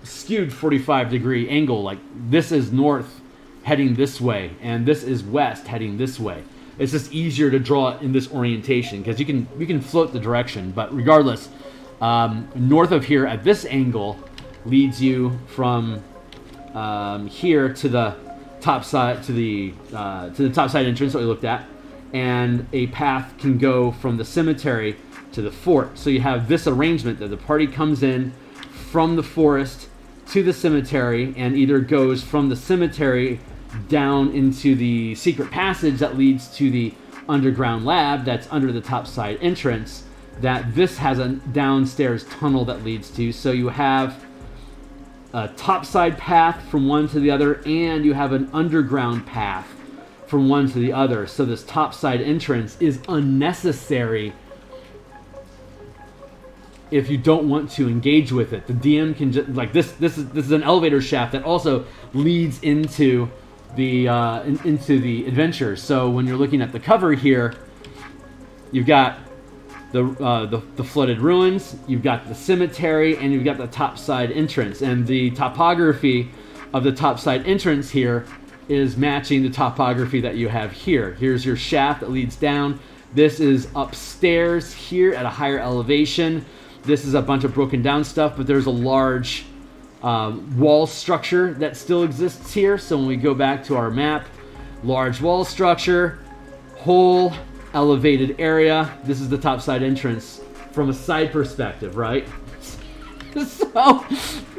Speaker 1: skewed 45-degree angle. Like this is north heading this way, and this is west heading this way. It's just easier to draw it in this orientation because you can float the direction. But regardless, north of here at this angle leads you from here to the top side to the top side entrance that we looked at, and a path can go from the cemetery to the fort. So you have this arrangement that the party comes in from the forest to the cemetery and either goes from the cemetery down into the secret passage that leads to the underground lab that's under the topside entrance, that this has a downstairs tunnel that leads to. So you have a topside path from one to the other, and you have an underground path from one to the other. So this topside entrance is unnecessary if you don't want to engage with it. The DM can just, like this is an elevator shaft that also leads into the adventure. So when you're looking at the cover here, you've got the flooded ruins, you've got the cemetery, and you've got the topside entrance. And the topography of the topside entrance here is matching the topography that you have here. Here's your shaft that leads down. This is upstairs here at a higher elevation. This is a bunch of broken down stuff, but there's a large wall structure that still exists here. So when we go back to our map, large wall structure, whole elevated area. This is the topside entrance from a side perspective, right? So,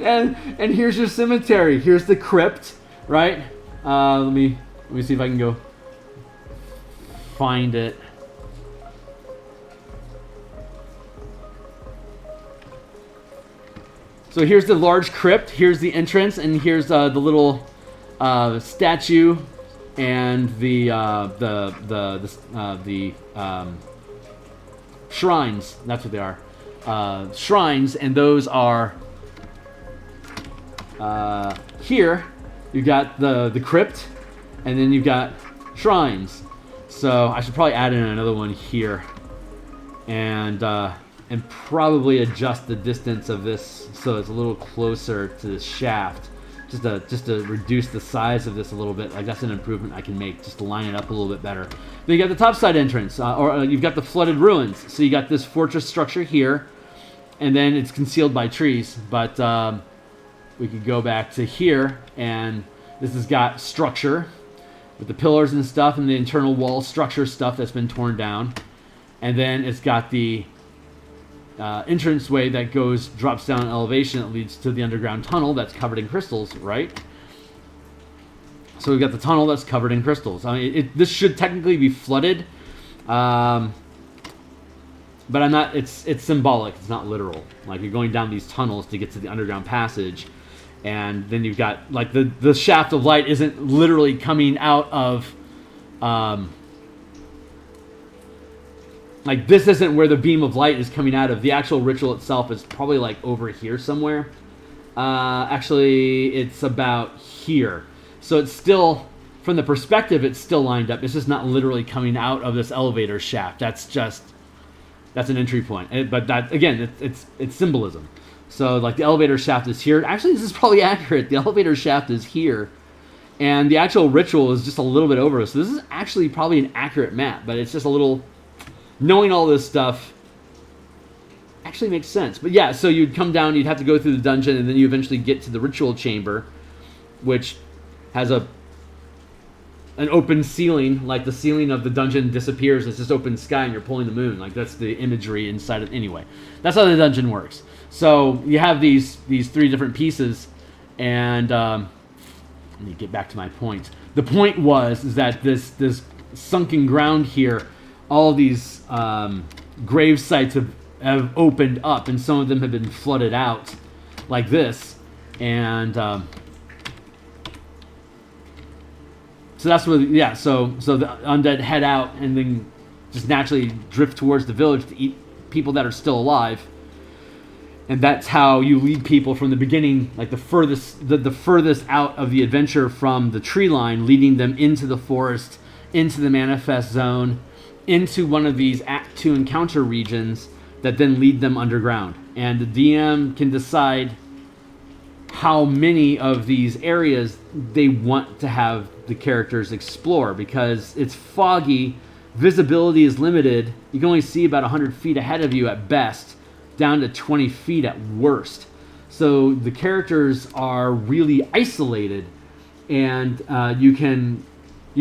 Speaker 1: and here's your cemetery. Here's the crypt, right? Let me see if I can go find it. So here's the large crypt. Here's the entrance, and here's the little statue and the shrines. That's what they are. Shrines, and those are here. You've got the crypt, and then you've got shrines. So I should probably add in another one here, and probably adjust the distance of this so it's a little closer to the shaft, just to reduce the size of this a little bit. Like that's an improvement I can make, just to line it up a little bit better. Then you got the topside entrance, or you've got the flooded ruins. So you got this fortress structure here, and then it's concealed by trees. But we could go back to here, and this has got structure with the pillars and stuff, and the internal wall structure stuff that's been torn down. And then it's got the entranceway that drops down an elevation that leads to the underground tunnel that's covered in crystals, right? So we've got the tunnel that's covered in crystals. I mean, this should technically be flooded, but I'm not. It's symbolic. It's not literal. Like you're going down these tunnels to get to the underground passage, and then you've got like the shaft of light isn't literally coming out of. Like this isn't where the beam of light is coming out of. The actual ritual itself is probably like over here somewhere. Actually, it's about here. So it's still, from the perspective, it's still lined up. It's just not literally coming out of this elevator shaft. That's an entry point. But that, again, it's symbolism. So like the elevator shaft is here. Actually, this is probably accurate. The elevator shaft is here. And the actual ritual is just a little bit over. So this is actually probably an accurate map, but it's just a little... Knowing all this stuff actually makes sense. But yeah, so you'd come down, you'd have to go through the dungeon, and then you eventually get to the ritual chamber, which has an open ceiling. Like the ceiling of the dungeon disappears, it's just open sky, and you're pulling the moon. Like that's the imagery inside of... Anyway, that's how the dungeon works. So you have these three different pieces, and let me get back to my point. The point is that this sunken ground here, all of these grave sites have opened up, and some of them have been flooded out like this. And so that's what, yeah, so the undead head out and then just naturally drift towards the village to eat people that are still alive. And that's how you lead people from the beginning, like the furthest out of the adventure from the tree line, leading them into the forest, into the manifest zone, into one of these Act 2 encounter regions that then lead them underground. And the DM can decide how many of these areas they want to have the characters explore, because it's foggy, visibility is limited, you can only see about 100 feet ahead of you at best, down to 20 feet at worst. So the characters are really isolated, and you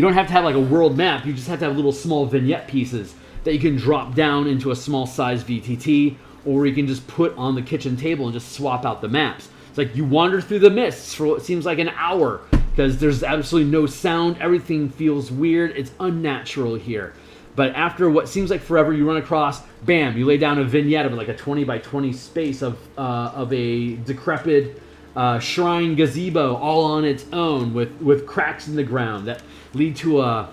Speaker 1: don't have to have like a world map, you just have to have little small vignette pieces that you can drop down into a small size VTT, or you can just put on the kitchen table and just swap out the maps. It's like you wander through the mists for what seems like an hour, because there's absolutely no sound, everything feels weird, it's unnatural here. But after what seems like forever, you run across, bam, you lay down a vignette of like a 20 by 20 space of a decrepit shrine gazebo all on its own, with cracks in the ground that lead to a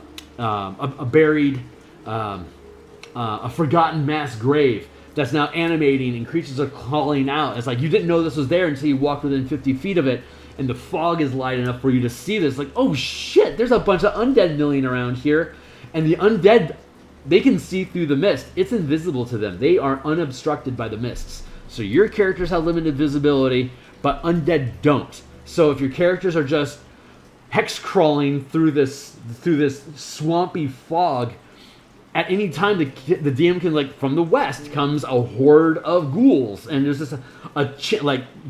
Speaker 1: buried, a forgotten mass grave that's now animating, and creatures are calling out. It's like you didn't know this was there until you walked within 50 feet of it, and the fog is light enough for you to see this. Like, oh shit, there's a bunch of undead milling around here, and the undead, they can see through the mist. It's invisible to them. They are unobstructed by the mists. So your characters have limited visibility, but undead don't. So if your characters are just hex crawling through this swampy fog, at any time the DM can, like, from the west comes a horde of ghouls, and there's just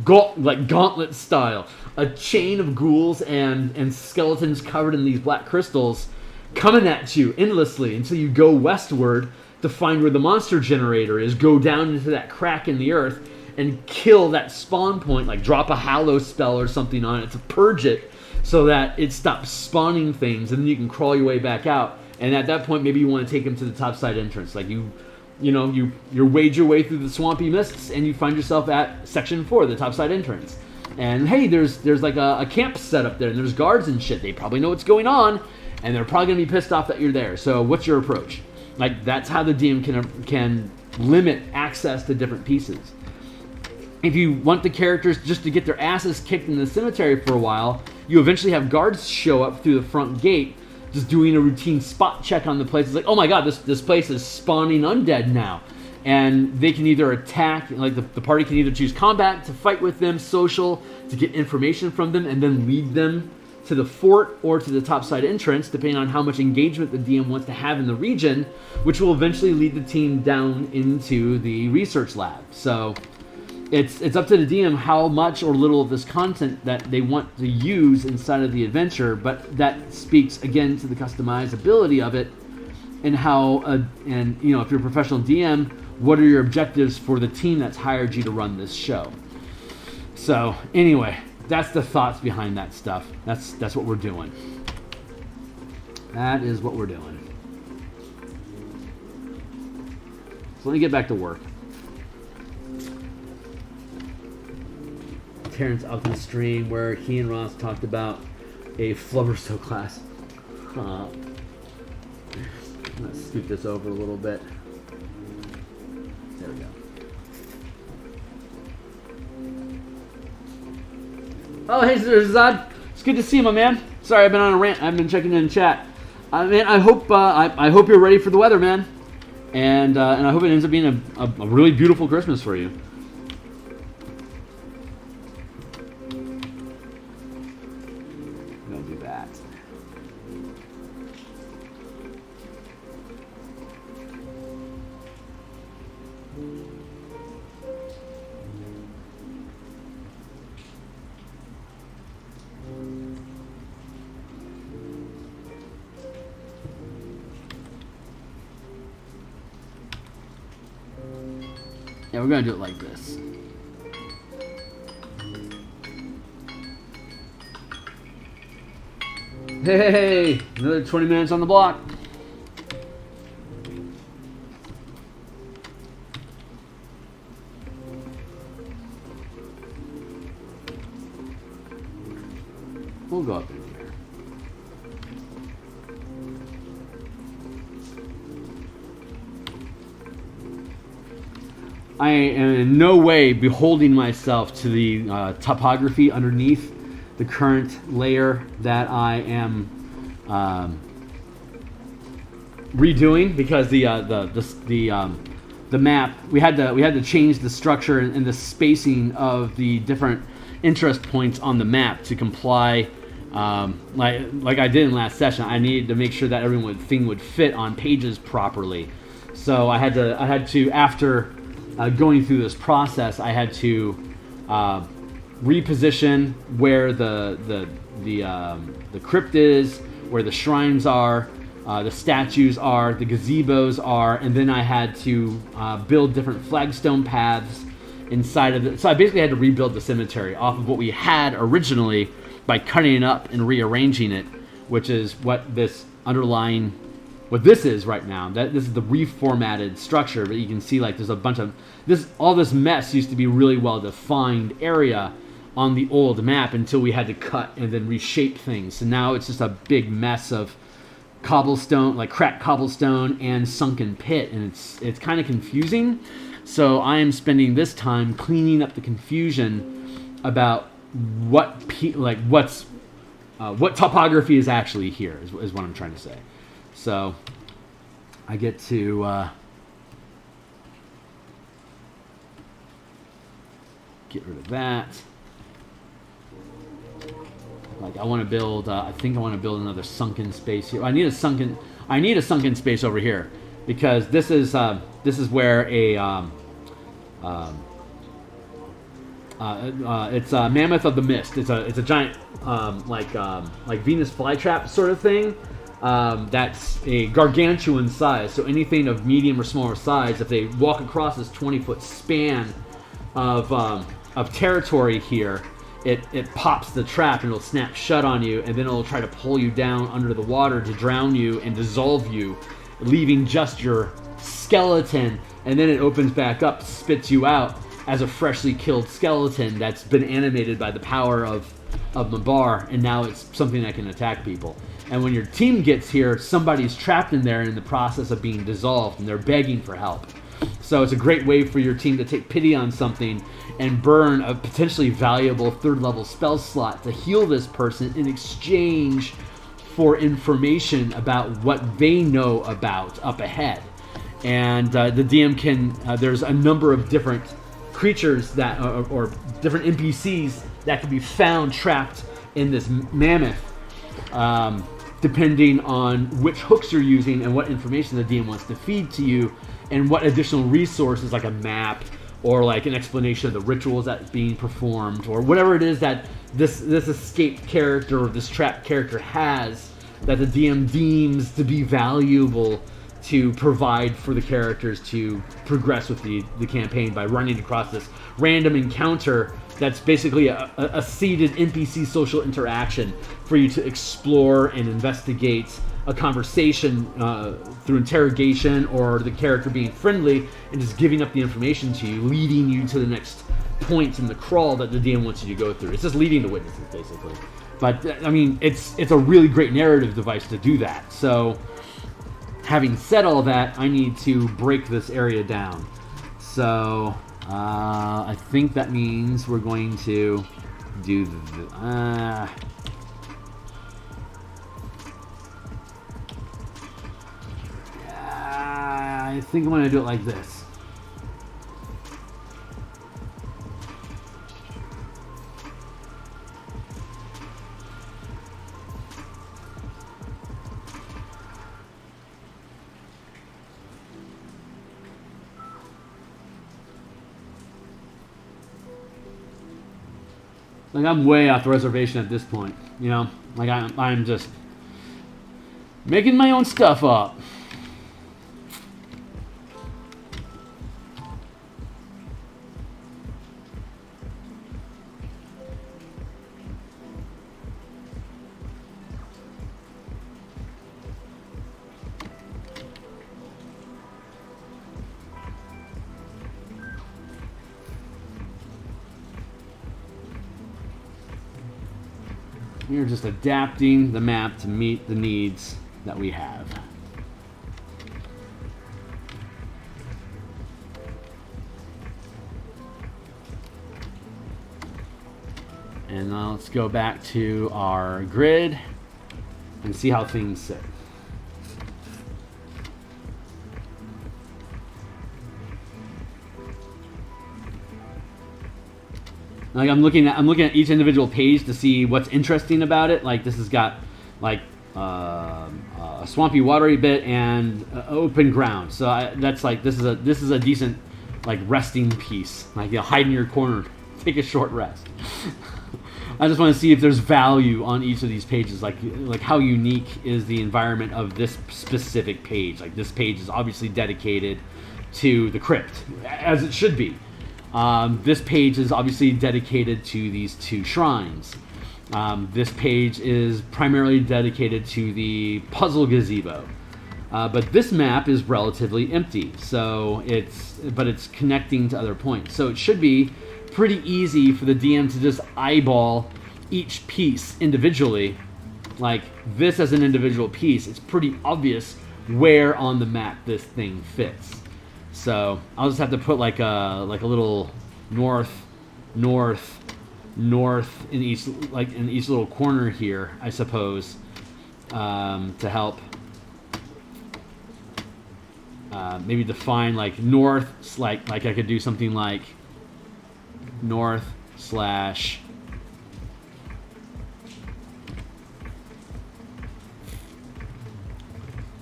Speaker 1: gauntlet style, a chain of ghouls and skeletons covered in these black crystals coming at you endlessly until you go westward to find where the monster generator is, go down into that crack in the earth and kill that spawn point, like drop a hallow spell or something on it to purge it so that it stops spawning things, and then you can crawl your way back out. And at that point, maybe you want to take them to the topside entrance. Like you wade your way through the swampy mists, and you find yourself at section 4, the topside entrance. And hey, there's like a camp set up there, and there's guards and shit. They probably know what's going on, and they're probably gonna be pissed off that you're there. So what's your approach? Like, that's how the DM can limit access to different pieces. If you want the characters just to get their asses kicked in the cemetery for a while, you eventually have guards show up through the front gate, just doing a routine spot check on the place. It's like, oh my god, this place is spawning undead now. And they can either attack, like the party can either choose combat to fight with them, social, to get information from them, and then lead them to the fort or to the topside entrance, depending on how much engagement the DM wants to have in the region, which will eventually lead the team down into the research lab. So it's up to the DM how much or little of this content that they want to use inside of the adventure, but that speaks again to the customizability of it, and how and you know, if you're a professional DM, what are your objectives for the team that's hired you to run this show? So anyway, that's the thoughts behind that stuff. That's what we're doing. That is what we're doing. So let me get back to work. Terrence up in the stream where he and Ross talked about a Flubberso class. I'm gonna scoot this over a little bit. There we go. Oh, hey, Zad. It's good to see you, my man. Sorry, I've been on a rant. I've been checking in chat. Man, I hope you're ready for the weather, man. And I hope it ends up being a really beautiful Christmas for you. Don't do that. Yeah, we're gonna do it like this. Hey, another 20 minutes on the block. We'll go up in here. I am in no way beholding myself to the topography underneath the current layer that I am redoing, because the map, we had to change the structure and the spacing of the different interest points on the map to comply, like I did in last session. I needed to make sure that everything would fit on pages properly. So I had to after going through this process, I had to reposition where the crypt is, where the shrines are, the statues are, the gazebos are, and then I had to build different flagstone paths inside of it. So I basically had to rebuild the cemetery off of what we had originally by cutting it up and rearranging it, which is what this is right now. This is the reformatted structure, but you can see like there's a bunch of all this mess used to be really well defined area on the old map until we had to cut and then reshape things. So now it's just a big mess of cobblestone, like cracked cobblestone and sunken pit, and it's kind of confusing. So I am spending this time cleaning up the confusion about what topography is actually here is what I'm trying to say. So I get to get rid of that. Like I want to build. I think I want to build another sunken space here. I need a sunken space over here, because this is where it's a mammoth of the mist. It's a giant like Venus flytrap sort of thing. That's a gargantuan size. So anything of medium or smaller size, if they walk across this 20-foot span of territory here, it pops the trap and it'll snap shut on you, and then it'll try to pull you down under the water to drown you and dissolve you, leaving just your skeleton, and then it opens back up, spits you out as a freshly killed skeleton that's been animated by the power of Mabar, and now it's something that can attack people. And when your team gets here, somebody's trapped in there in the process of being dissolved, and they're begging for help. So it's a great way for your team to take pity on something and burn a potentially valuable third-level spell slot to heal this person in exchange for information about what they know about up ahead. And the DM can, there's a number of different creatures that, or different NPCs that can be found trapped in this mammoth, depending on which hooks you're using and what information the DM wants to feed to you, and what additional resources, like a map or like an explanation of the rituals that's being performed, or whatever it is that this escaped character or this trapped character has that the DM deems to be valuable to provide for the characters to progress with the campaign by running across this random encounter that's basically a seeded NPC social interaction for you to explore and investigate a conversation through interrogation, or the character being friendly and just giving up the information to you, leading you to the next point in the crawl that the DM wants you to go through. It's just leading the witnesses, basically. But, I mean, it's a really great narrative device to do that. So, having said all that, I need to break this area down. So, I think that means we're going to do I think I'm going to do it like this. Like, I'm way off the reservation at this point, you know? Like, I'm just making my own stuff up. We're just adapting the map to meet the needs that we have. And now let's go back to our grid and see how things sit. Like I'm looking at each individual page to see what's interesting about it. Like this has got like a swampy, watery bit and open ground. So that's like this is a decent like resting piece. Like you know, hide in your corner, take a short rest. I just want to see if there's value on each of these pages. Like how unique is the environment of this specific page? Like this page is obviously dedicated to the crypt, as it should be. This page is obviously dedicated to these two shrines. This page is primarily dedicated to the puzzle gazebo. But this map is relatively empty, so it's connecting to other points. So it should be pretty easy for the DM to just eyeball each piece individually. Like this as an individual piece, it's pretty obvious where on the map this thing fits. So I'll just have to put like a little north in each little corner here, I suppose, to help maybe define like north. Like I could do something like north slash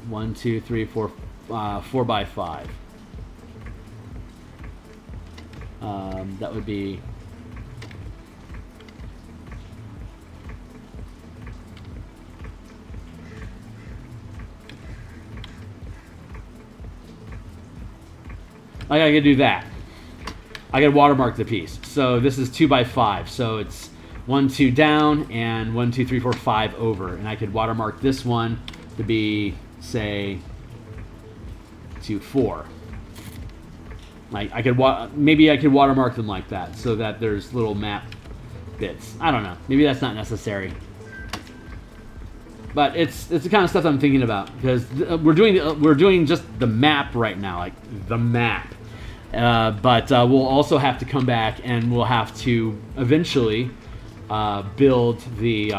Speaker 1: one, two, three, four, 4 by 5. That would be like I could do that. I could watermark the piece. So this is 2 by 5. So it's 1, 2 down and 1, 2, 3, 4, 5 over. And I could watermark this one to be, say, 2, 4. Like I could maybe I could watermark them like that so that there's little map bits. I don't know. Maybe that's not necessary. But it's the kind of stuff I'm thinking about because we're doing just the map right now, like the map. But we'll also have to come back and we'll have to eventually build the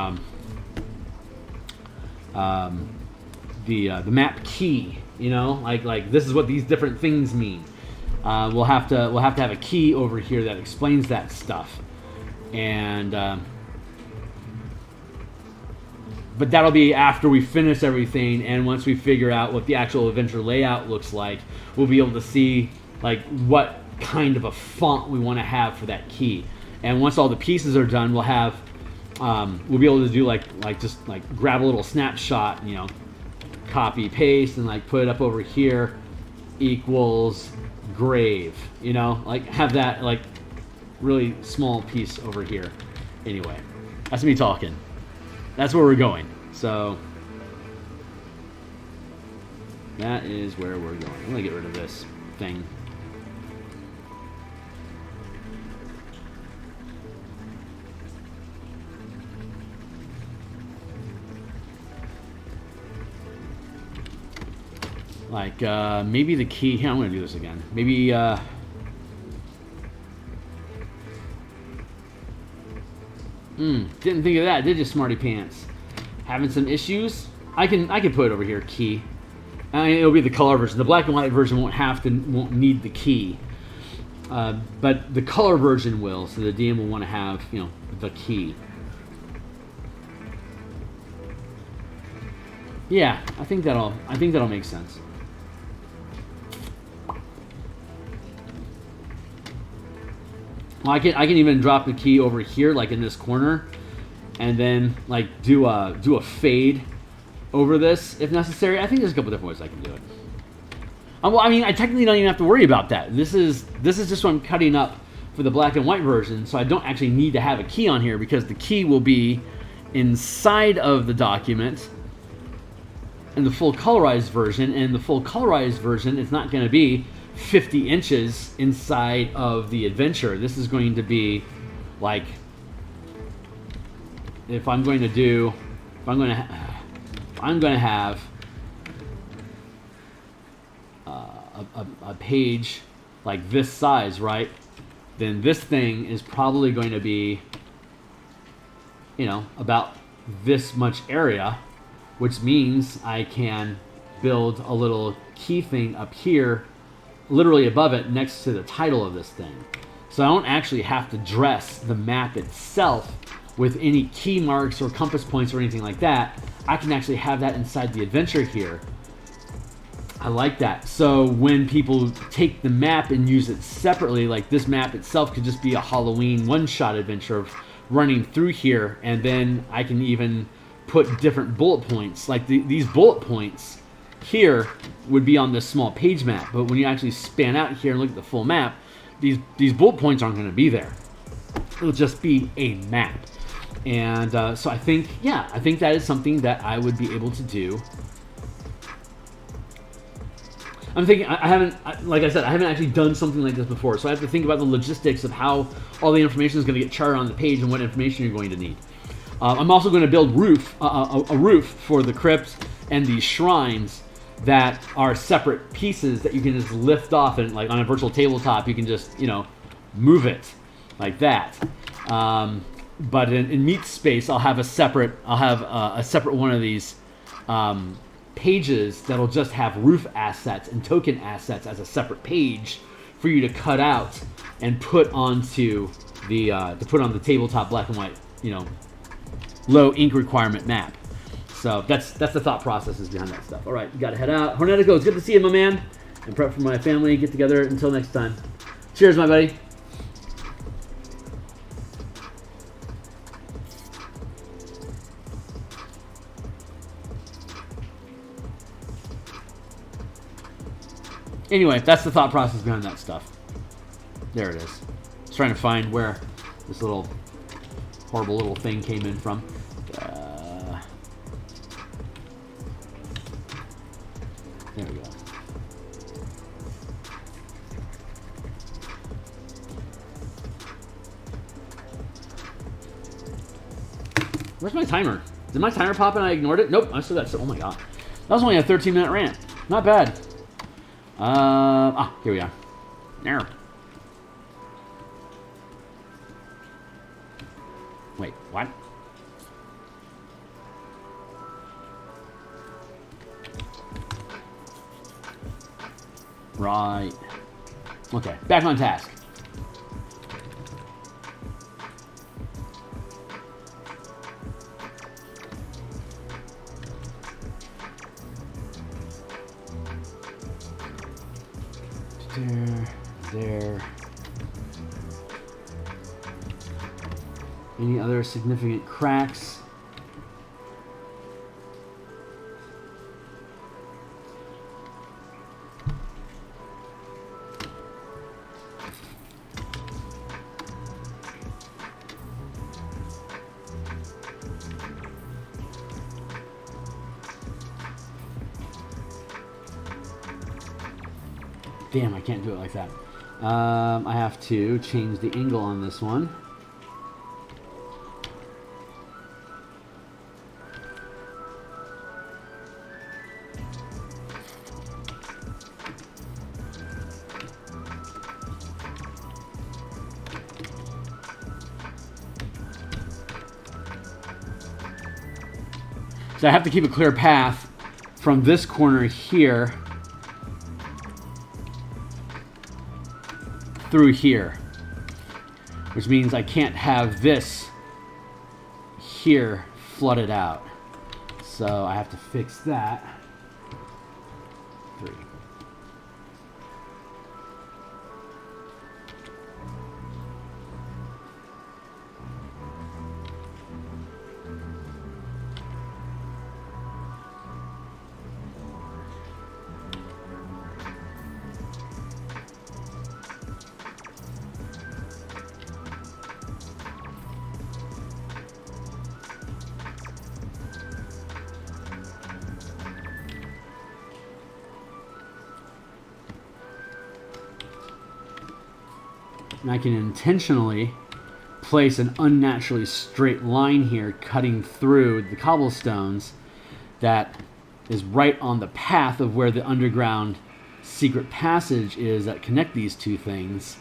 Speaker 1: map key. You know, like this is what these different things mean. We'll have to have a key over here that explains that stuff, and but that'll be after we finish everything. And once we figure out what the actual adventure layout looks like, we'll be able to see like what kind of a font we want to have for that key. And once all the pieces are done, we'll have we'll be able to do just grab a little snapshot, you know, copy paste and like put it up over here equals grave, you know, like have that like really small piece over here. Anyway, that's me talking. That's where we're going. So that is where we're going. I'm gonna get rid of this thing. Like, maybe the key... Here, I'm going to do this again. Maybe, didn't think of that, did you, smarty pants? Having some issues? I can put it over here, key. I mean, it'll be the color version. The black and white version won't need the key. But the color version will, so the DM will want to have, you know, the key. Yeah, I think that'll make sense. Well, I can even drop the key over here, like in this corner, and then like do a fade over this if necessary. I think there's a couple different ways I can do it. Well, I mean, I technically don't even have to worry about that. This is just what I'm cutting up for the black and white version, so I don't actually need to have a key on here because the key will be inside of the document in the full colorized version. And the full colorized version is not going to be 50 inches inside of the adventure. This is going to be like if I'm going to do, if I'm going to have a page like this size, right? Then this thing is probably going to be, you know, about this much area, which means I can build a little key thing up here, literally above it, next to the title of this thing. So I don't actually have to dress the map itself with any key marks or compass points or anything like that. I can actually have that inside the adventure here. I like that. So when people take the map and use it separately, like this map itself could just be a Halloween one-shot adventure of running through here, and then I can even put different bullet points. Like these bullet points here would be on this small page map, but when you actually span out here and look at the full map, these bullet points aren't going to be there. It'll just be a map. And so I think, yeah, I think that is something that I would be able to do. I'm thinking, I haven't, like I said, I haven't actually done something like this before, so I have to think about the logistics of how all the information is going to get charted on the page and what information you're going to need. I'm also going to build a roof for the crypt and these shrines that are separate pieces that you can just lift off, and like on a virtual tabletop, you can just, you know, move it like that. But in Meat Space, I'll have a separate one of these pages that'll just have roof assets and token assets as a separate page for you to cut out and put onto the on the tabletop black and white, you know, low ink requirement map. So that's the thought processes behind that stuff. All right, you gotta head out. Hornetico, it's good to see you, my man. And prep for my family. Get together. Until next time. Cheers, my buddy. Anyway, that's the thought process behind that stuff. There it is. I was trying to find where this little horrible little thing came in from. There we go. Where's my timer? Did my timer pop and I ignored it? Nope, I still got. Oh my god, that was only a 13-minute rant. Not bad. Here we are. There. Wait, what? Right. Okay, back on task. There. Any other significant cracks? Damn, I can't do it like that. I have to change the angle on this one. So I have to keep a clear path from this corner here through here, which means I can't have this here flooded out. So I have to fix that. 3. And I can intentionally place an unnaturally straight line here cutting through the cobblestones that is right on the path of where the underground secret passage is that connect these two things,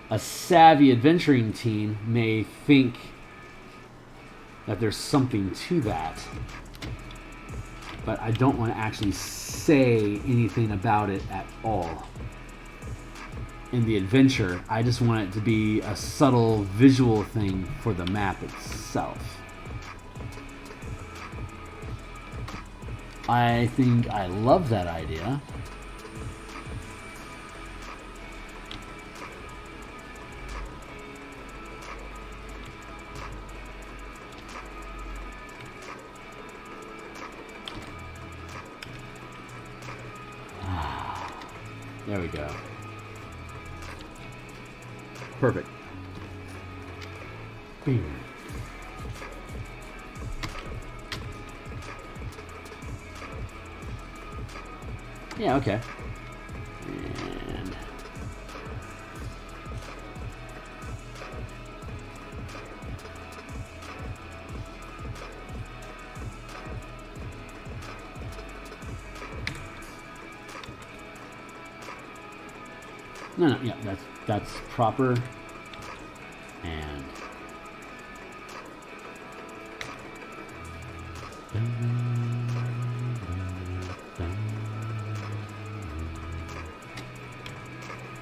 Speaker 1: a savvy adventuring team may think that there's something to that. But I don't want to actually say anything about it at all in the adventure. I just want it to be a subtle visual thing for the map itself. I think I love that idea. There we go. Perfect. Bing. Yeah, okay. And no, yeah, that's proper. And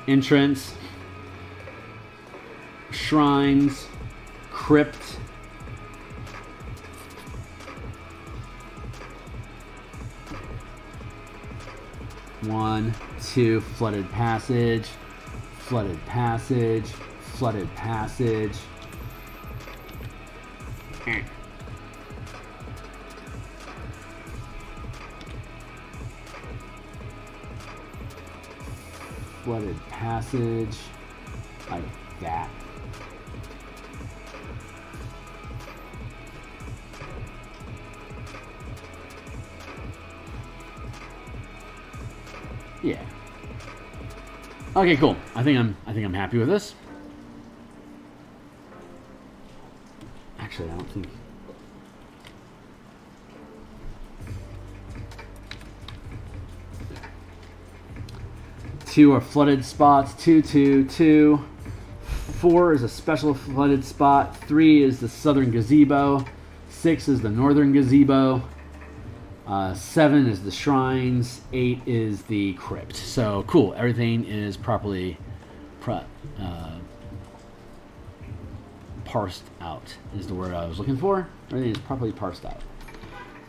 Speaker 1: entrance, shrines, crypt, one, two, flooded passage, flooded passage, flooded passage. Flooded passage, like that. Yeah. Okay, cool. I think I'm happy with this. Actually, I don't think. Two are flooded spots. 2, 2, 2. 4 is a special flooded spot. 3 is the southern gazebo. 6 is the northern gazebo. 7 is the shrines. 8 is the crypt. So cool. Everything is properly parsed out is the word I was looking for. Everything is properly parsed out.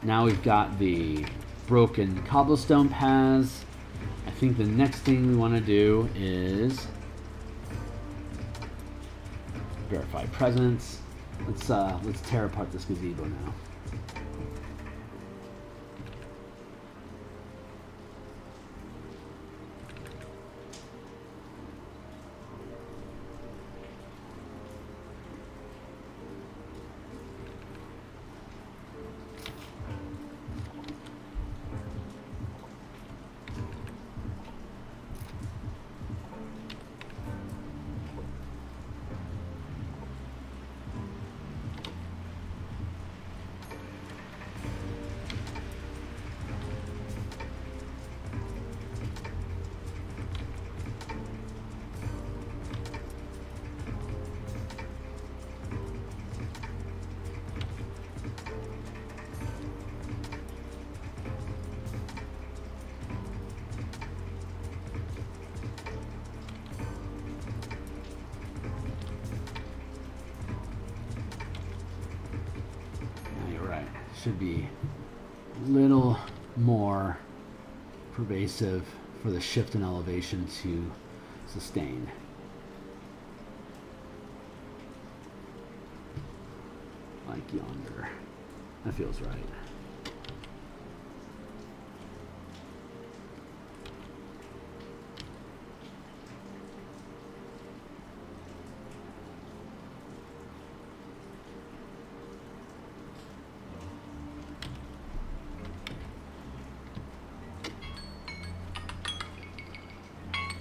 Speaker 1: Now we've got the broken cobblestone paths. I think the next thing we want to do is verify presence. Let's tear apart this gazebo now. Should be a little more pervasive for the shift in elevation to sustain. Like yonder. That feels right.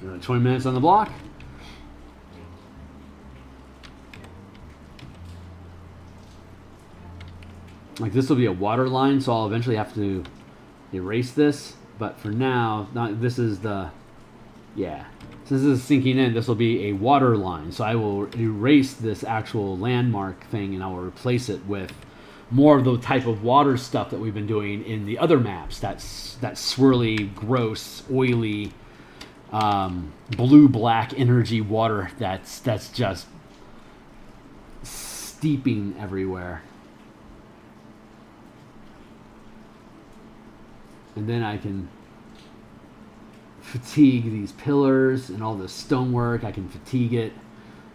Speaker 1: Another 20 minutes on the block. like this will be a water line, so I'll eventually have to erase this. But for now, this is the, yeah. Since this is sinking in, this will be a water line. So I will erase this actual landmark thing and I will replace it with more of the type of water stuff that we've been doing in the other maps. That swirly, gross, oily, blue-black energy water that's just steeping everywhere. And then I can fatigue these pillars and all the stonework. I can fatigue it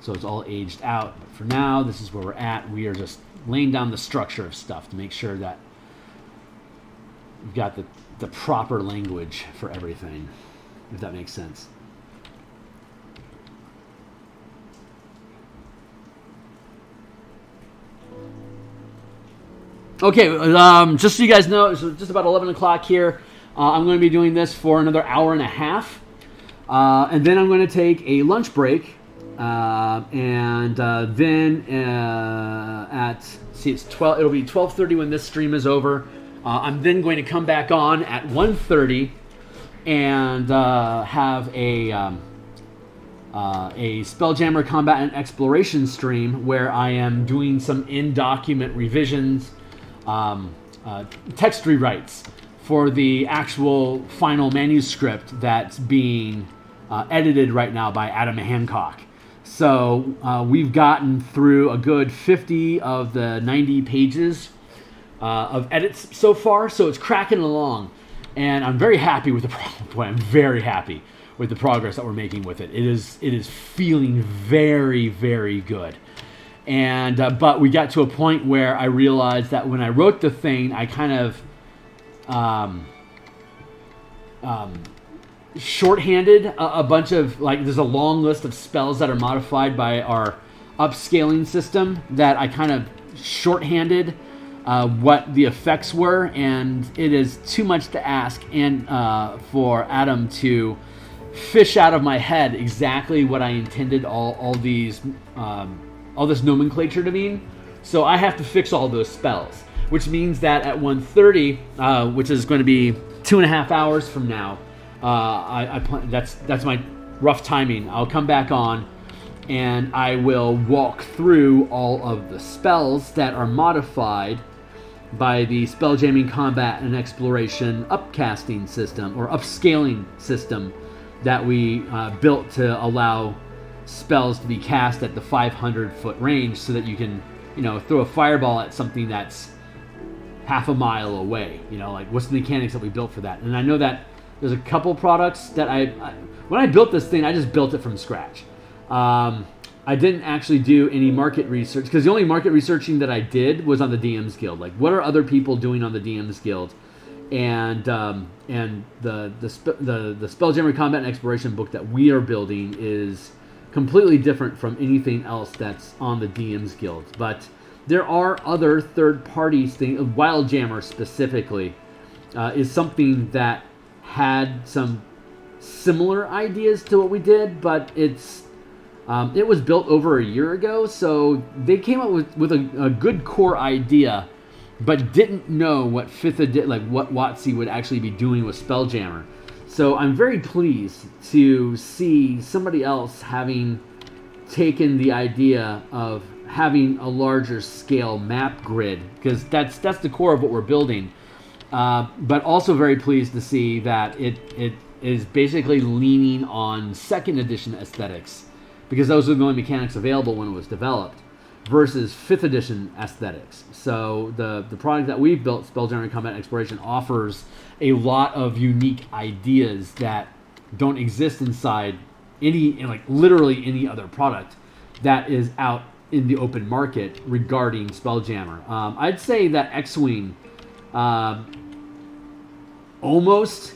Speaker 1: so it's all aged out. But for now, this is where we're at. We are just laying down the structure of stuff to make sure that we've got the proper language for everything, if that makes sense. Okay, just so you guys know, it's just about 11 o'clock here. I'm going to be doing this for another hour and a half. And then I'm going to take a lunch break. Then it's 12, it'll be 12:30 when this stream is over. I'm then going to come back on at 1:30 and have a Spelljammer combat and exploration stream where I am doing some in-document revisions, text rewrites for the actual final manuscript that's being edited right now by Adam Hancock. So we've gotten through a good 50 of the 90 pages of edits so far, so it's cracking along, and I'm very happy with the progress that we're making with it. It is feeling very, very good. And but we got to a point where I realized that when I wrote the thing, I kind of shorthanded a bunch of, like, there's a long list of spells that are modified by our upscaling system that I kind of shorthanded what the effects were, and it is too much to ask and for Adam to fish out of my head exactly what I intended all this nomenclature to mean. So I have to fix all those spells, which means that at 1:30, which is going to be 2.5 hours from now, that's my rough timing. I'll come back on and I will walk through all of the spells that are modified by the Spelljamming Combat and Exploration upcasting system or upscaling system that we built to allow spells to be cast at the 500-foot range, so that you can, throw a fireball at something that's half a mile away. Like, what's the mechanics that we built for that? And I know that there's a couple products that when I built this thing, I just built it from scratch. I didn't actually do any market research, because the only market researching that I did was on the DMsGuild. Like, what are other people doing on the DMsGuild? And the Spelljammer Combat and Exploration book that we are building is completely different from anything else that's on the DMsGuild. But there are other third-party things. Wildjammer specifically is something that had some similar ideas to what we did, but it was built over a year ago, so they came up with a good core idea, but didn't know what what WotC would actually be doing with Spelljammer. So I'm very pleased to see somebody else having taken the idea of having a larger scale map grid, because that's the core of what we're building. But also very pleased to see that it is basically leaning on second edition aesthetics, because those are the only mechanics available when it was developed, versus 5th edition aesthetics. So the product that we've built, Spelljammer Combat and Exploration, offers a lot of unique ideas that don't exist inside literally any other product that is out in the open market regarding Spelljammer. I'd say that X-Wing almost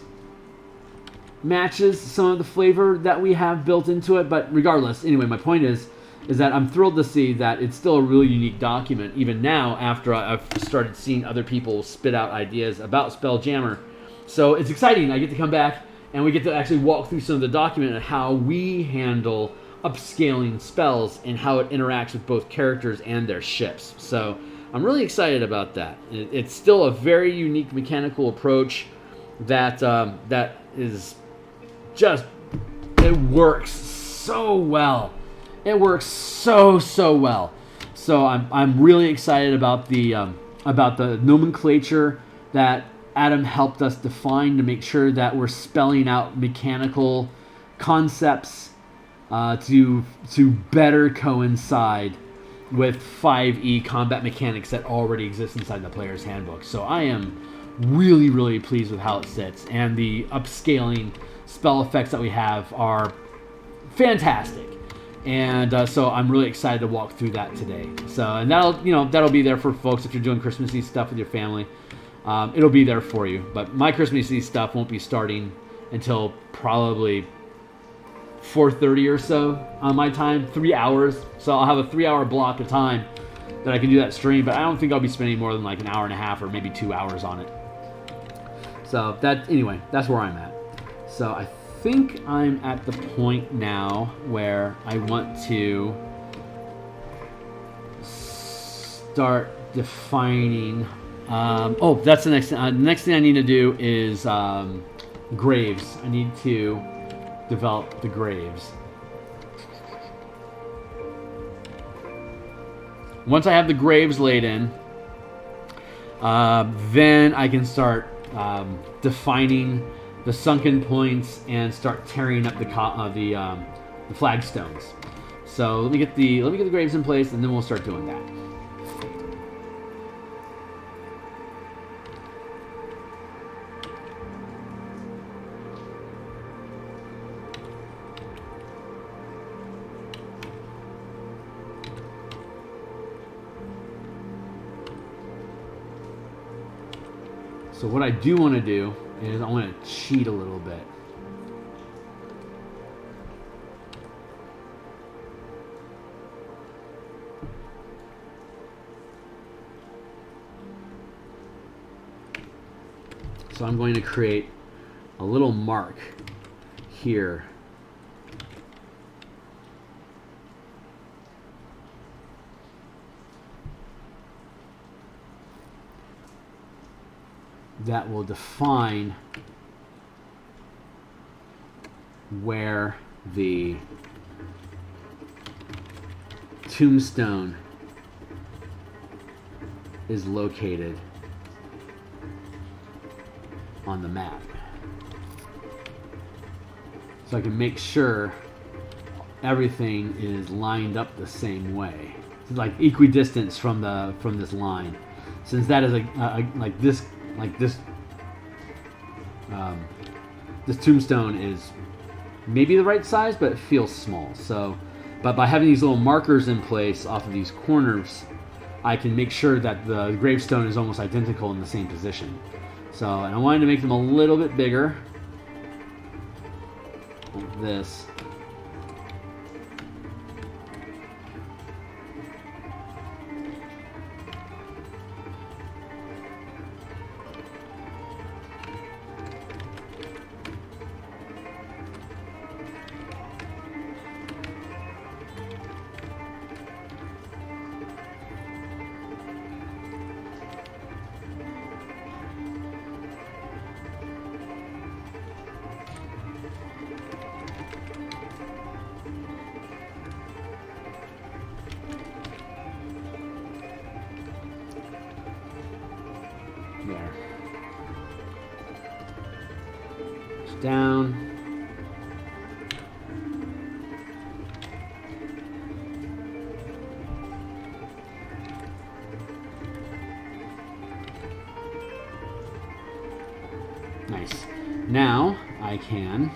Speaker 1: matches some of the flavor that we have built into it, but regardless, anyway, my point is that I'm thrilled to see that it's still a really unique document, even now after I've started seeing other people spit out ideas about Spelljammer. So it's exciting. I get to come back and we get to actually walk through some of the document and how we handle upscaling spells and how it interacts with both characters and their ships. So I'm really excited about that. It's still a very unique mechanical approach that that is just, it works so well. It works so well. So I'm really excited about the nomenclature that Adam helped us define to make sure that we're spelling out mechanical concepts to better coincide with 5e combat mechanics that already exist inside the player's handbook. So I am really pleased with how it sits, and the upscaling spell effects that we have are fantastic. And so I'm really excited to walk through that today. So, and that'll be there for folks if you're doing Christmassy stuff with your family. It'll be there for you. But my Christmassy stuff won't be starting until probably 4:30 or so on my time, 3 hours. So I'll have a 3-hour block of time that I can do that stream, but I don't think I'll be spending more than like an hour and a half or maybe 2 hours on it. So anyway, that's where I'm at. So I think I'm at the point now where I want to start defining. That's the next thing. The next thing I need to do is graves. I need to develop the graves. Once I have the graves laid in, then I can start defining the sunken points and start tearing up the flagstones. So let me get the graves in place, and then we'll start doing that. So what I do want to do is I want to cheat a little bit. So I'm going to create a little mark here. That will define where the tombstone is located on the map. So I can make sure everything is lined up the same way. It's like equidistance from this line. Since that is this tombstone is maybe the right size, but it feels small. So, but by having these little markers in place off of these corners, I can make sure that the gravestone is almost identical in the same position. So, and I wanted to make them a little bit bigger, like this. There. Down. Nice. Now I can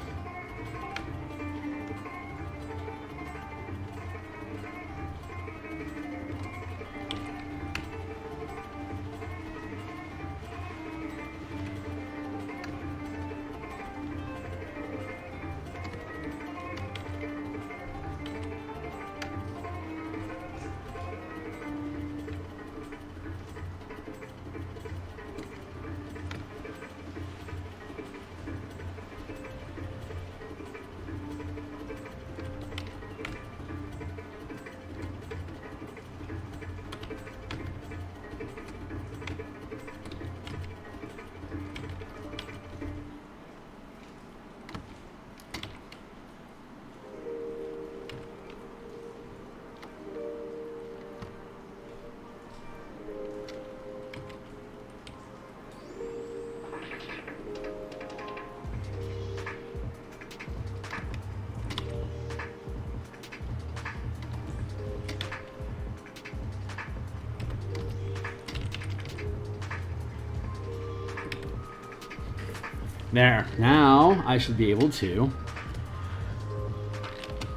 Speaker 1: There. Now I should be able to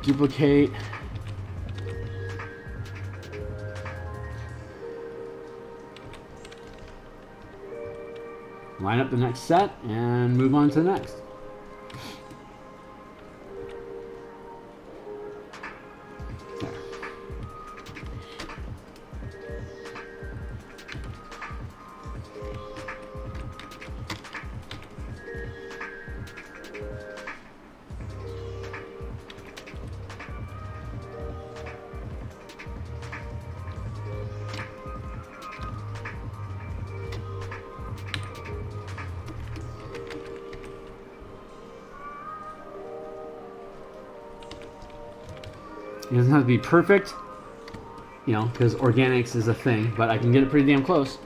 Speaker 1: duplicate. Line up the next set and move on to the next. There. It doesn't have to be perfect, you know, because organics is a thing, but I can get it pretty damn close.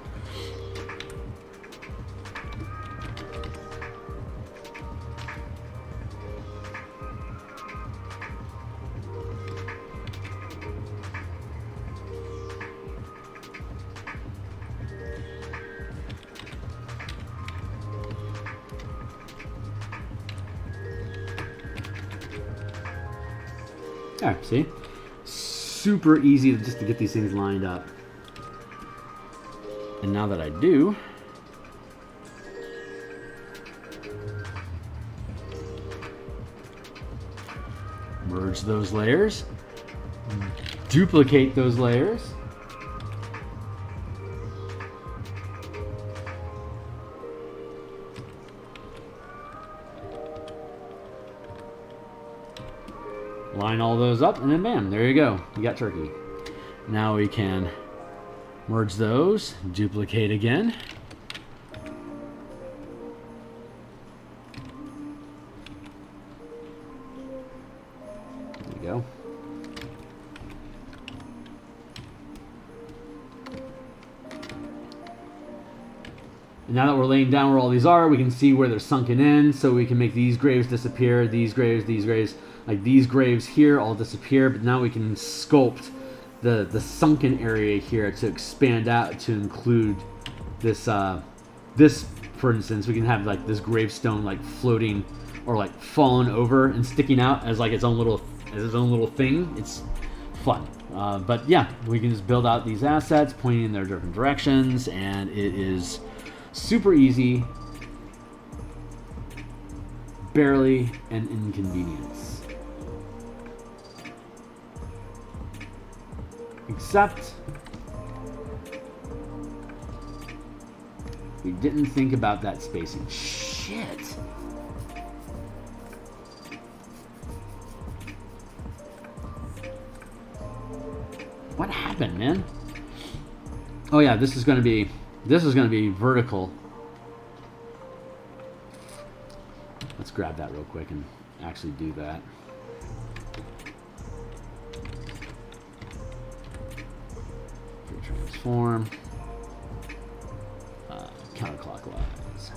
Speaker 1: There, see? Super easy just to get these things lined up. And now that I do, merge those layers, duplicate those layers, line all those up, and then bam, there you go. You got turkey. Now we can merge those, duplicate again. There you go. And now that we're laying down where all these are, we can see where they're sunken in, so we can make these graves disappear, these graves, like these graves here all disappear, but now we can sculpt the sunken area here to expand out to include this, this, for instance, we can have like this gravestone like floating or like fallen over and sticking out as like its own little thing. It's fun. But yeah, we can just build out these assets pointing in their different directions, and it is super easy, barely an inconvenience. Except we didn't think about that spacing. Shit. What happened, man? Oh yeah, this is gonna be vertical. Let's grab that real quick and actually do that. Transform. Counterclockwise.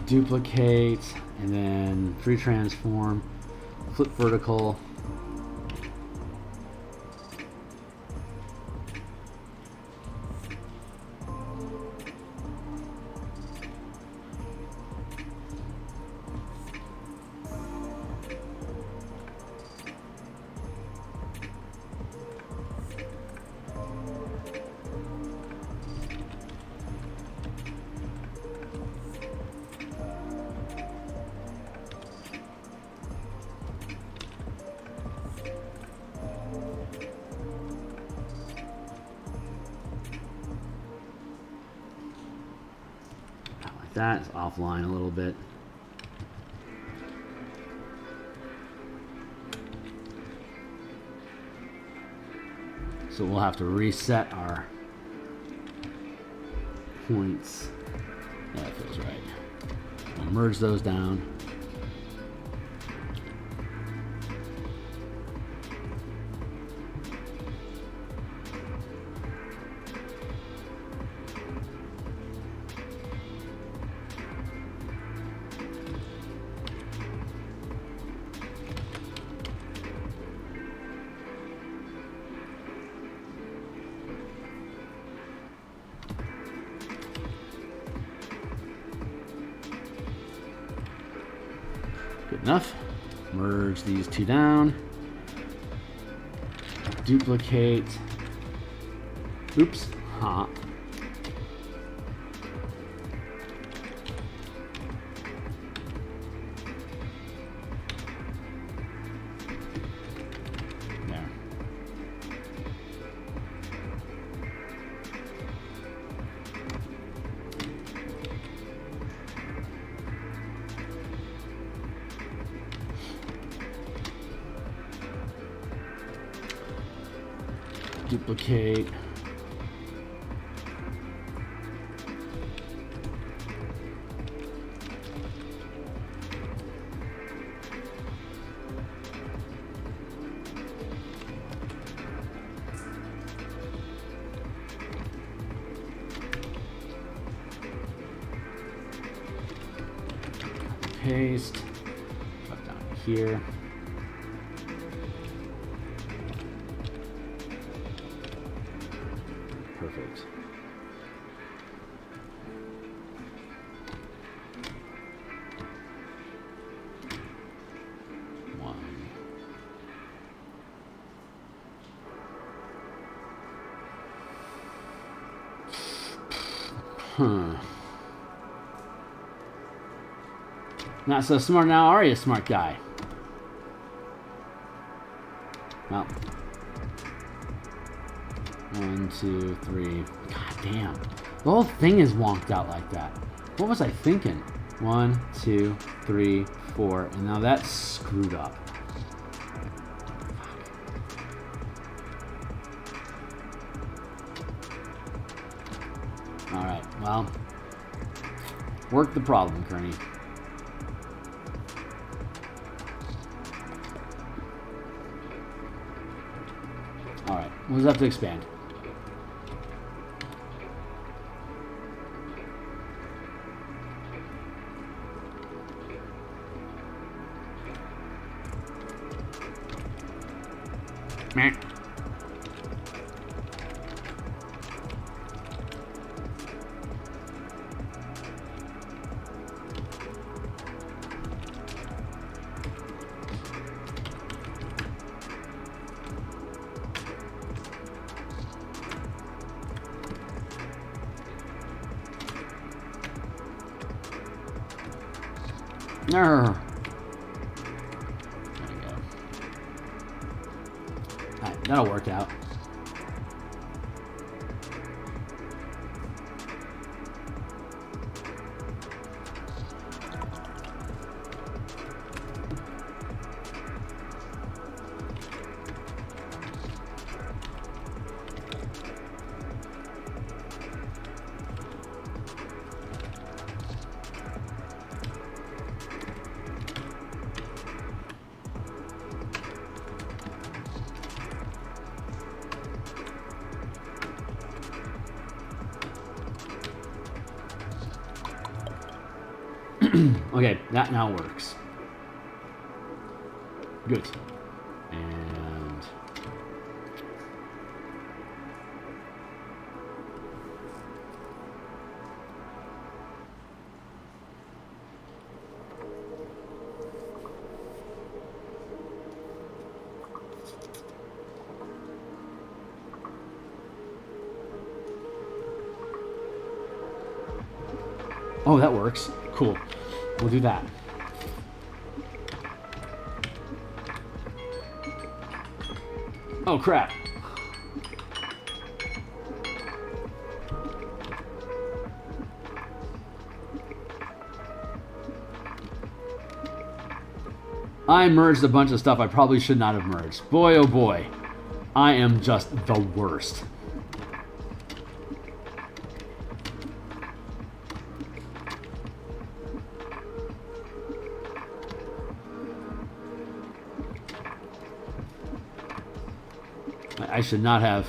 Speaker 1: Duplicate, and then free transform, flip vertical. That's offline a little bit. So we'll have to reset our points. That feels right. We'll merge those down. enough. Merge these two down. Duplicate. Oops. Huh. There. Duplicate. Paste. Drop down here. Perfect. One. Huh. Not so smart now, are you, smart guy? Well. 1, 2, 3. God damn. The whole thing is wonked out like that. What was I thinking? 1, 2, 3, 4. And now that's screwed up. Alright, well. Work the problem, Kearney. Alright, we'll just have to expand. Meh. There we go. Alright, that'll work out. Okay, that now works. Good. And oh, that works. Cool. We'll do that. Oh, crap. I merged a bunch of stuff I probably should not have merged. Boy, oh boy. I am just the worst. I should not have.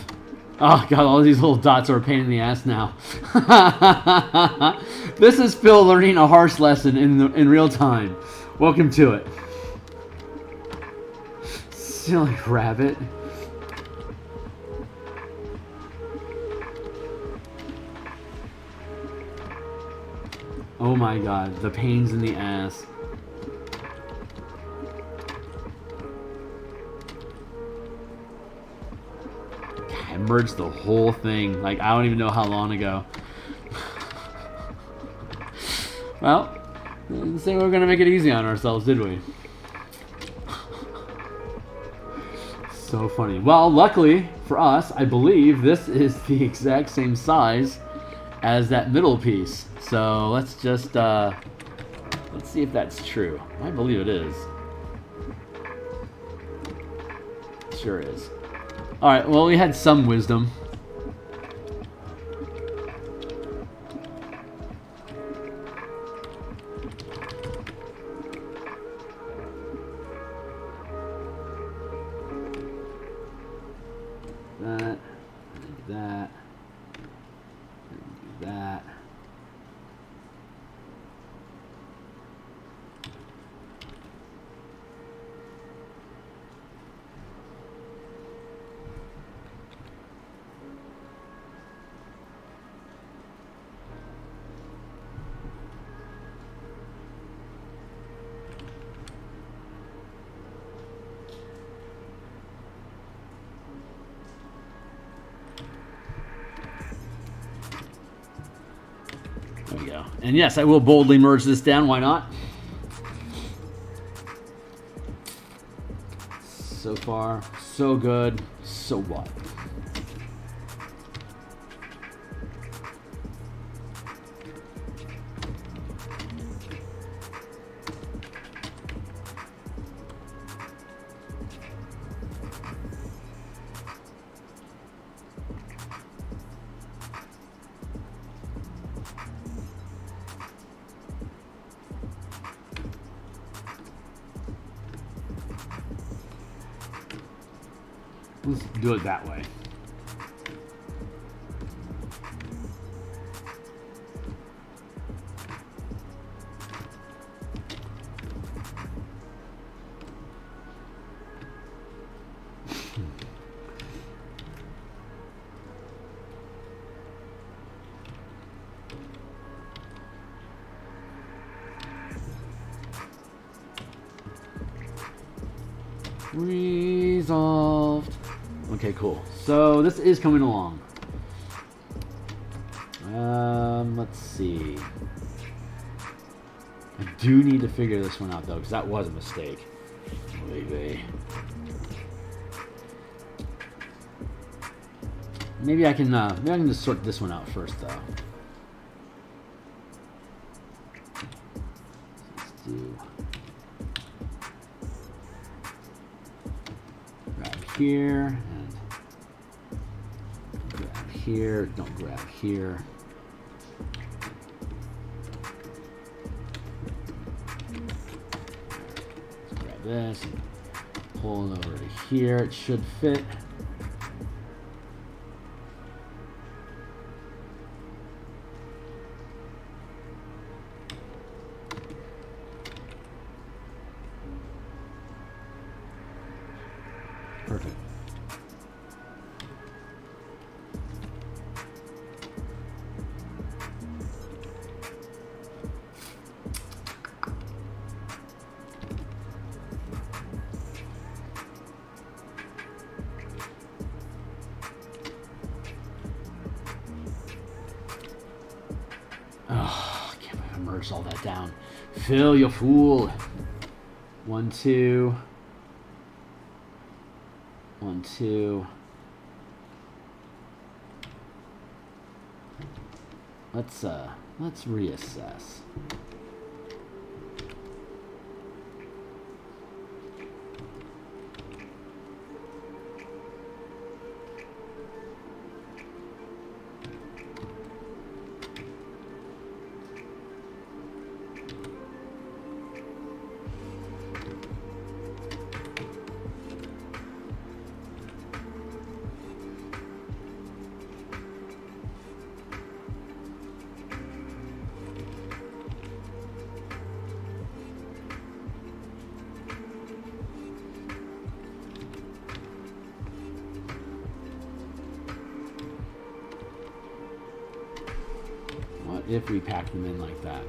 Speaker 1: Oh god, all these little dots are a pain in the ass now. This is Phil learning a harsh lesson in real time. Welcome to it. Silly rabbit. Oh my god, the pains in the ass. I merged the whole thing. Like, I don't even know how long ago. Well, didn't say we were going to make it easy on ourselves, did we? So funny. Well, luckily for us, I believe this is the exact same size as that middle piece. So let's just, let's see if that's true. I believe it is. Sure is. All right, well, we had some wisdom. That, and that, and that. There we go. And yes, I will boldly merge this down. Why not? So far, so good. So what? Let's do it that way. Resolved. Okay, cool. So this is coming along. Let's see. I do need to figure this one out though, because that was a mistake. Maybe I can just sort this one out first though. Let's do grab here and grab here. Don't grab here. Let's grab this. Pull it over to here. It should fit. Perfect. Oh, I can't believe I merged all that down. Phil, you fool. 1, 2. 1, 2. Let's reassess. What if we pack them in like that?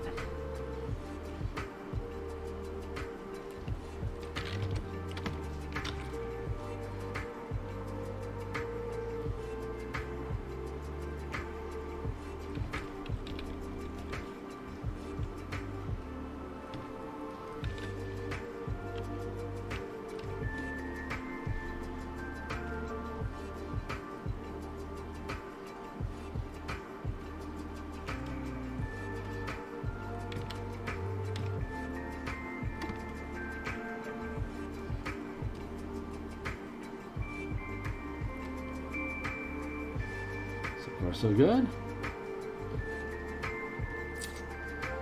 Speaker 1: far, so good.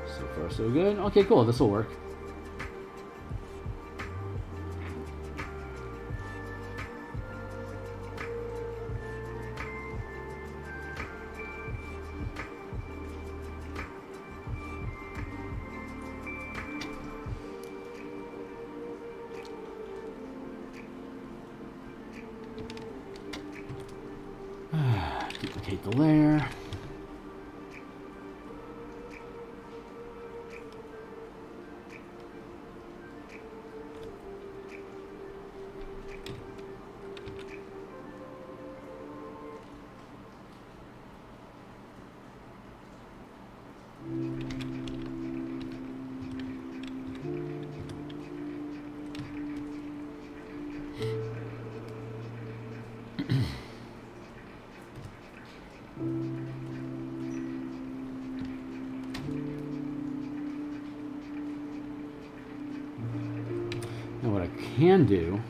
Speaker 1: So far, so good. Okay, cool. This will work. Duplicate the layer. Now what I can do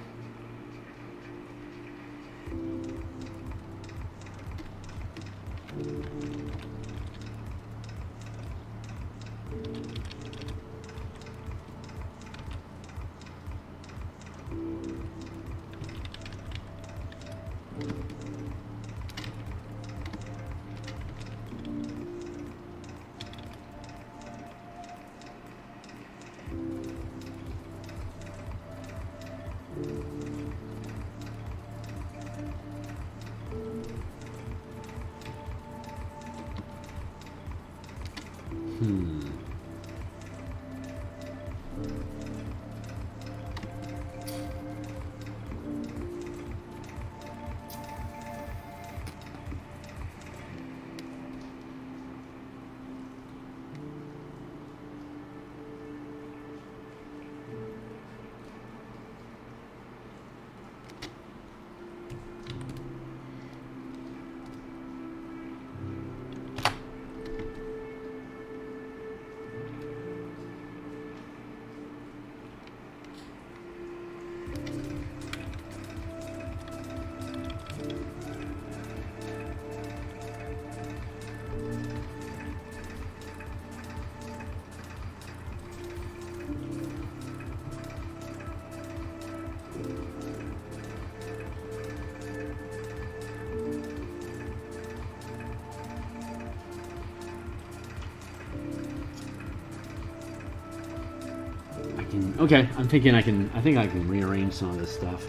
Speaker 1: okay, I'm thinking I think I can rearrange some of this stuff.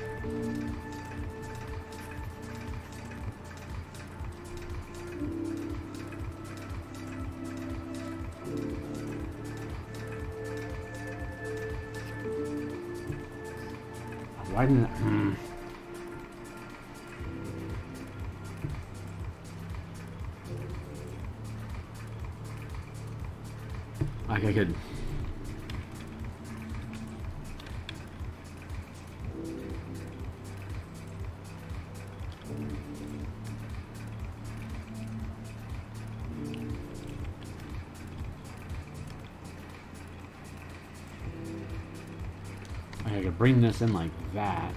Speaker 1: Why didn't I, Like I could. I could bring this in like that.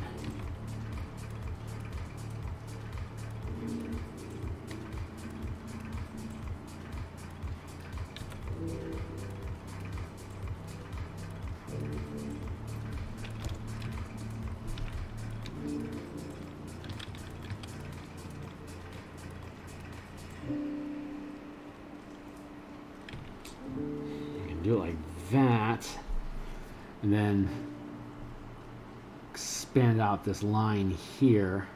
Speaker 1: Do it like that, and then expand out this line here.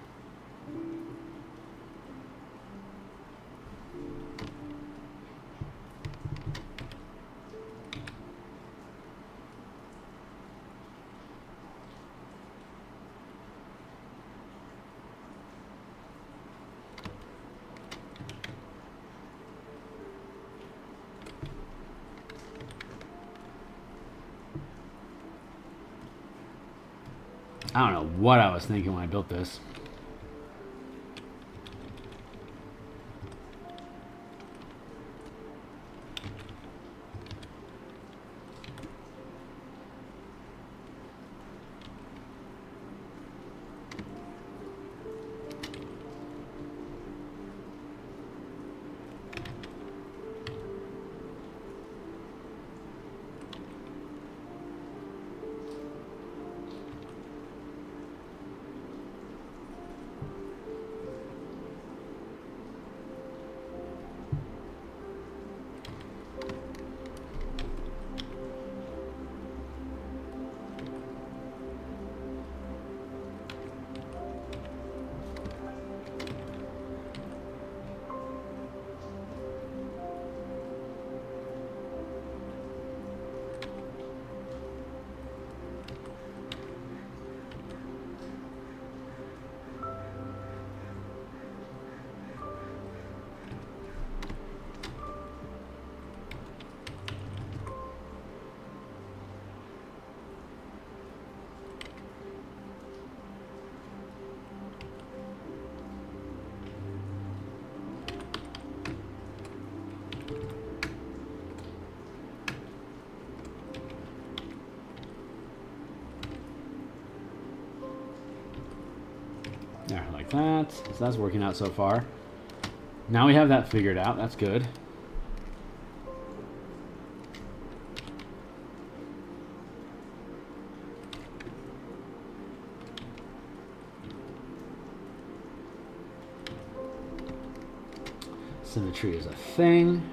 Speaker 1: I don't know what I was thinking when I built this. There, like that. So that's working out so far. Now we have that figured out. That's good. Symmetry is a thing.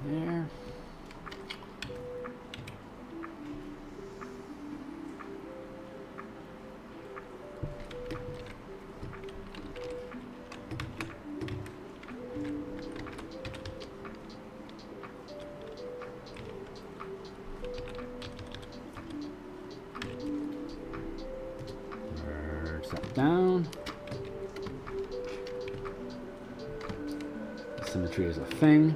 Speaker 1: There. Merge that down. Symmetry is a thing.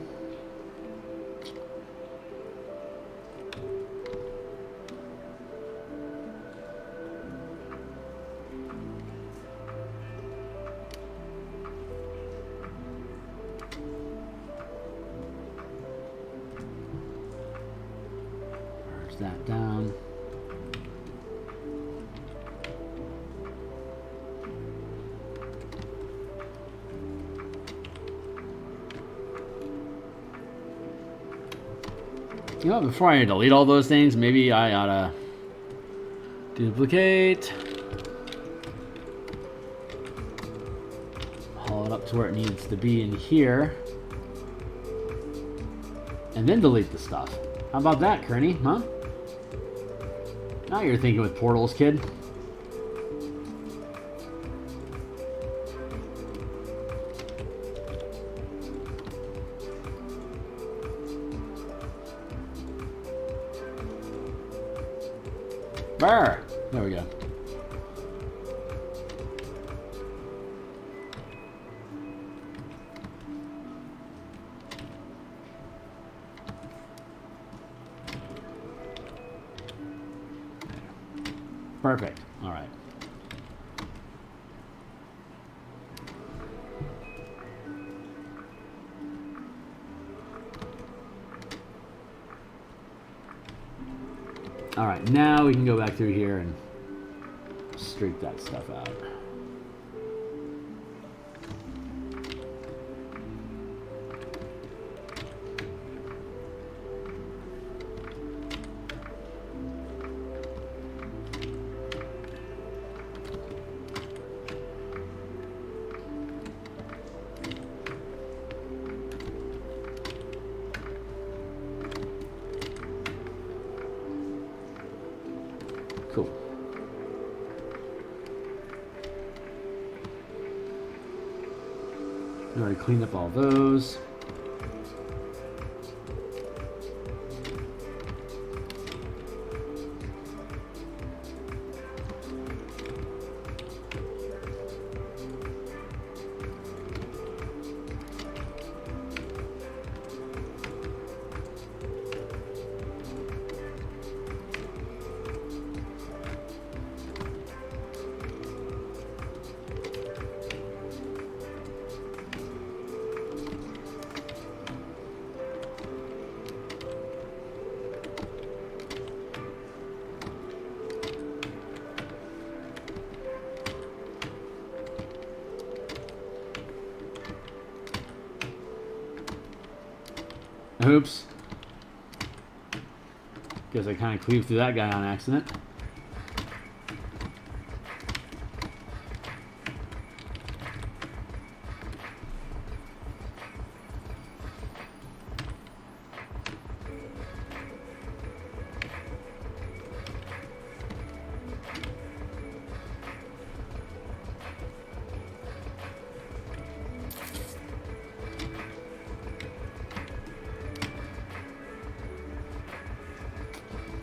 Speaker 1: That down. You know, before I delete all those things, maybe I oughta duplicate, haul it up to where it needs to be in here, and then delete the stuff. How about that, Kearney? Huh? Now you're thinking with portals, kid. Brr! There we go. Perfect. All right. All right, now we can go back through here and streak that stuff out. Cool. I already cleaned up all those. Oops. Guess I kind of cleaved through that guy on accident.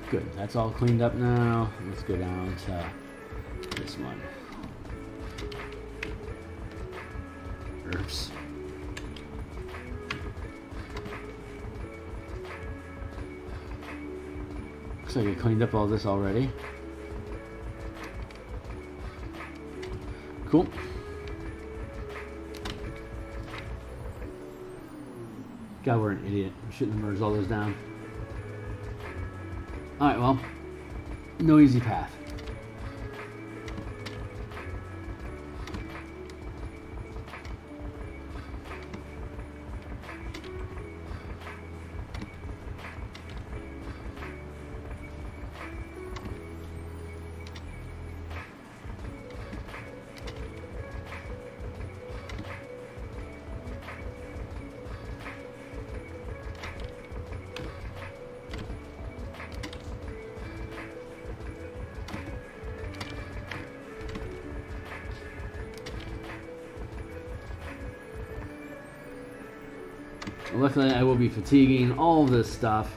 Speaker 1: Good, that's all cleaned up now. Let's go down to this one. Oops. Looks like I cleaned up all this already. Cool. God, we're an idiot. We shouldn't have merged all those down. Alright, well, no easy path. Luckily, I will be fatiguing all of this stuff.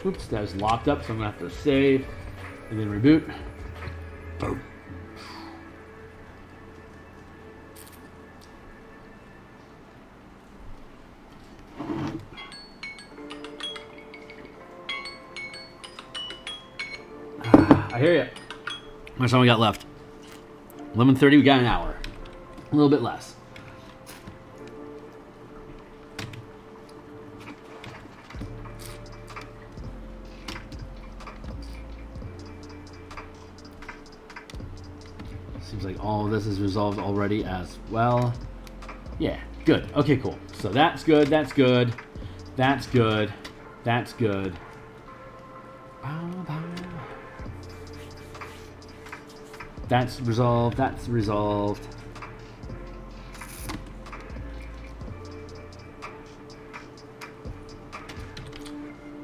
Speaker 1: Oops, that was locked up, so I'm gonna have to save and then reboot. Boom. I hear you. How much time we got left? 11:30. We got an hour. A little bit less. Seems like all of this is resolved already as well. Yeah, good. Okay, cool. So that's good. That's good. That's good. That's good. That's resolved. That's resolved.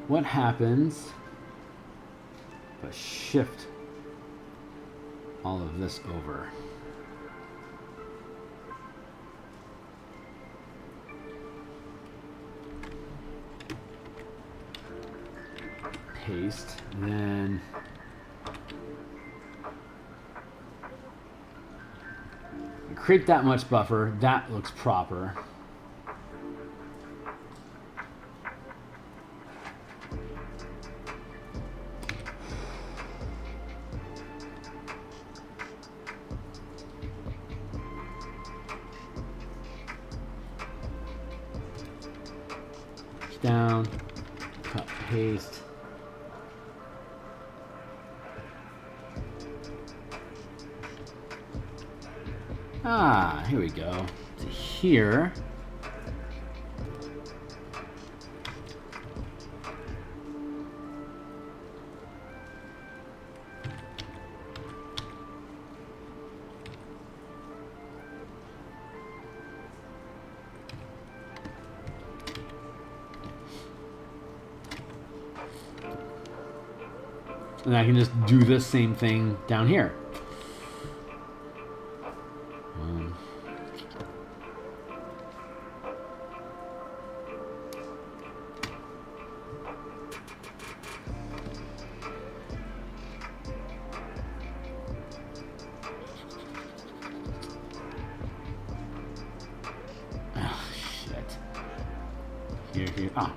Speaker 1: What happens if I shift all of this over? Paste, and then create that much buffer. That looks proper. Down, cut, paste. Ah, here we go. To here. And I can just do this same thing down here. Oh, shit. Here. Ah.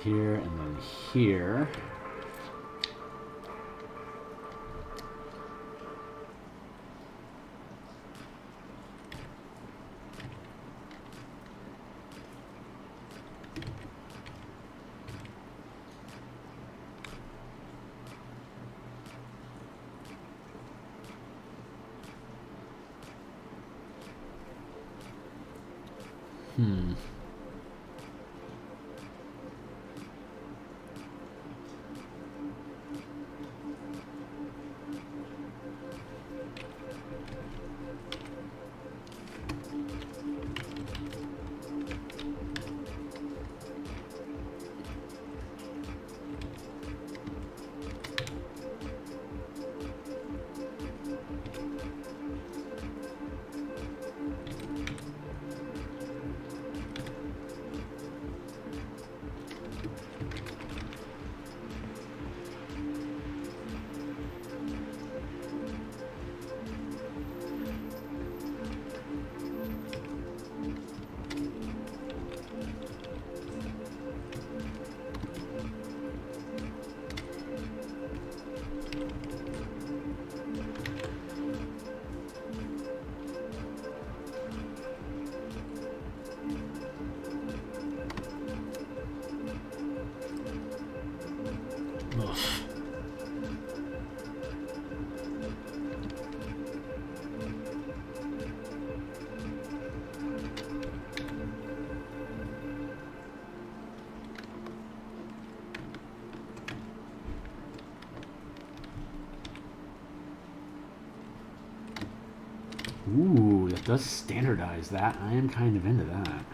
Speaker 1: here and then here. Ooh, that does standardize that. I am kind of into that.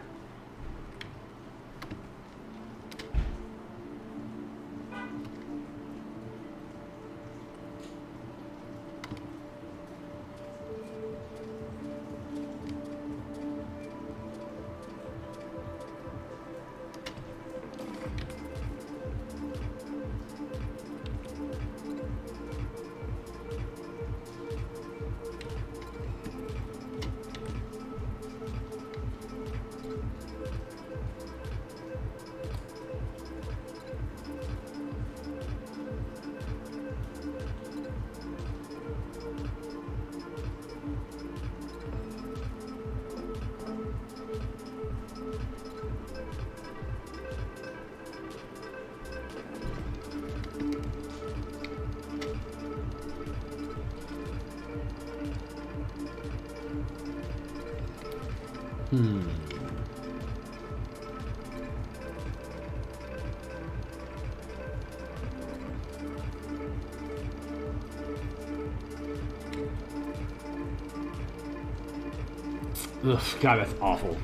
Speaker 1: Ugh, God, that's awful.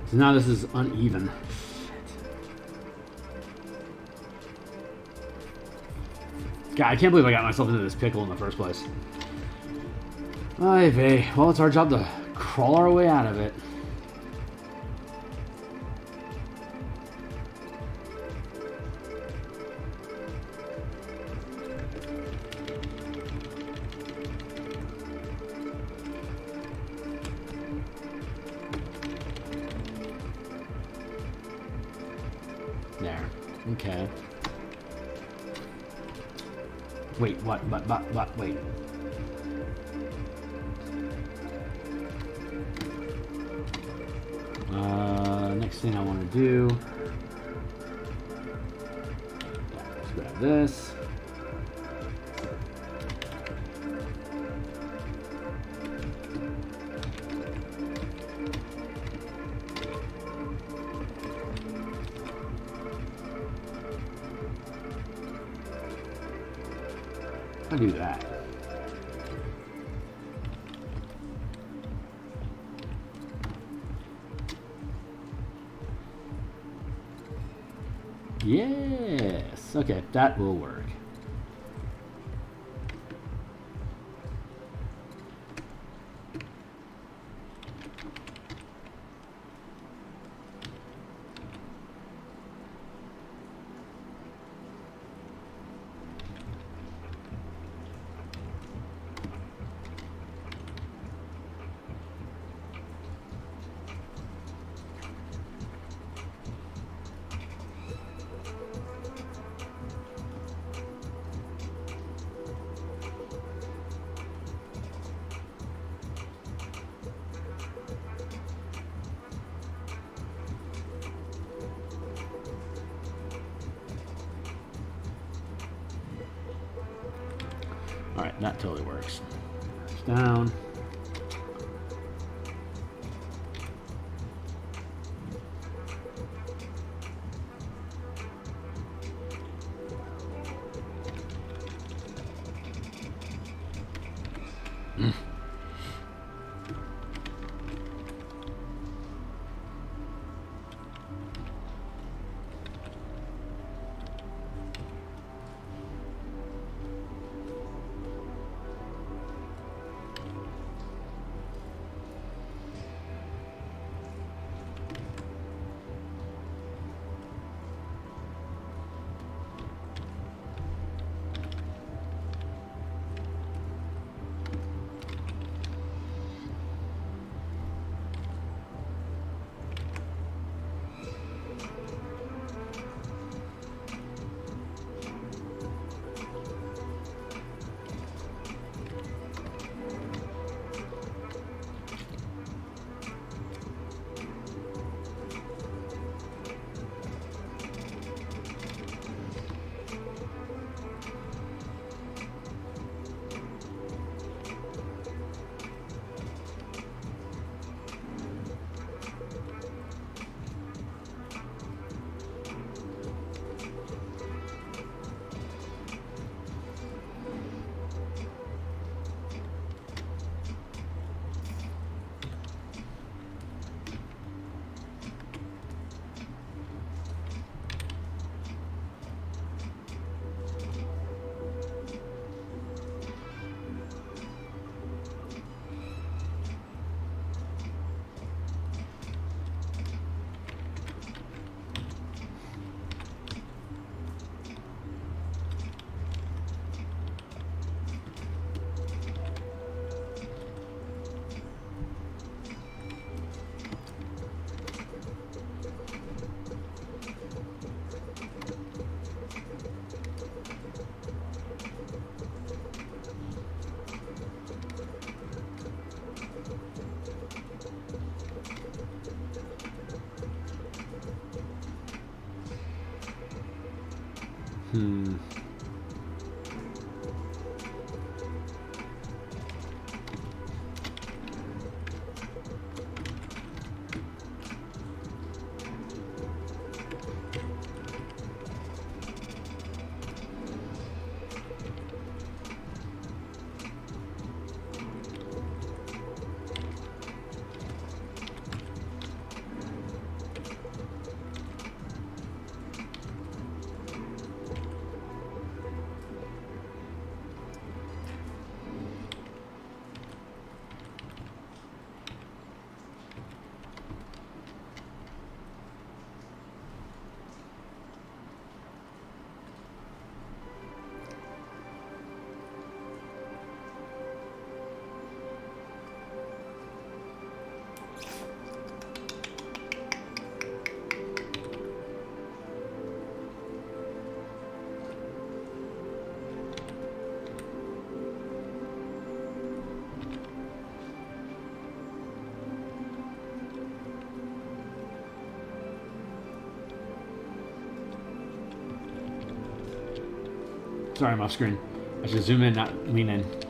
Speaker 1: So now this is uneven. God, I can't believe I got myself into this pickle in the first place. Ay vey. Well, it's our job to crawl our way out of it. There. Okay. Wait, what? Wait. Next thing I want to do. Let's grab this. I'll do that. Yes. Okay, that will work. All right, that totally works. Down. Sorry, I'm off screen. I should zoom in, not lean in.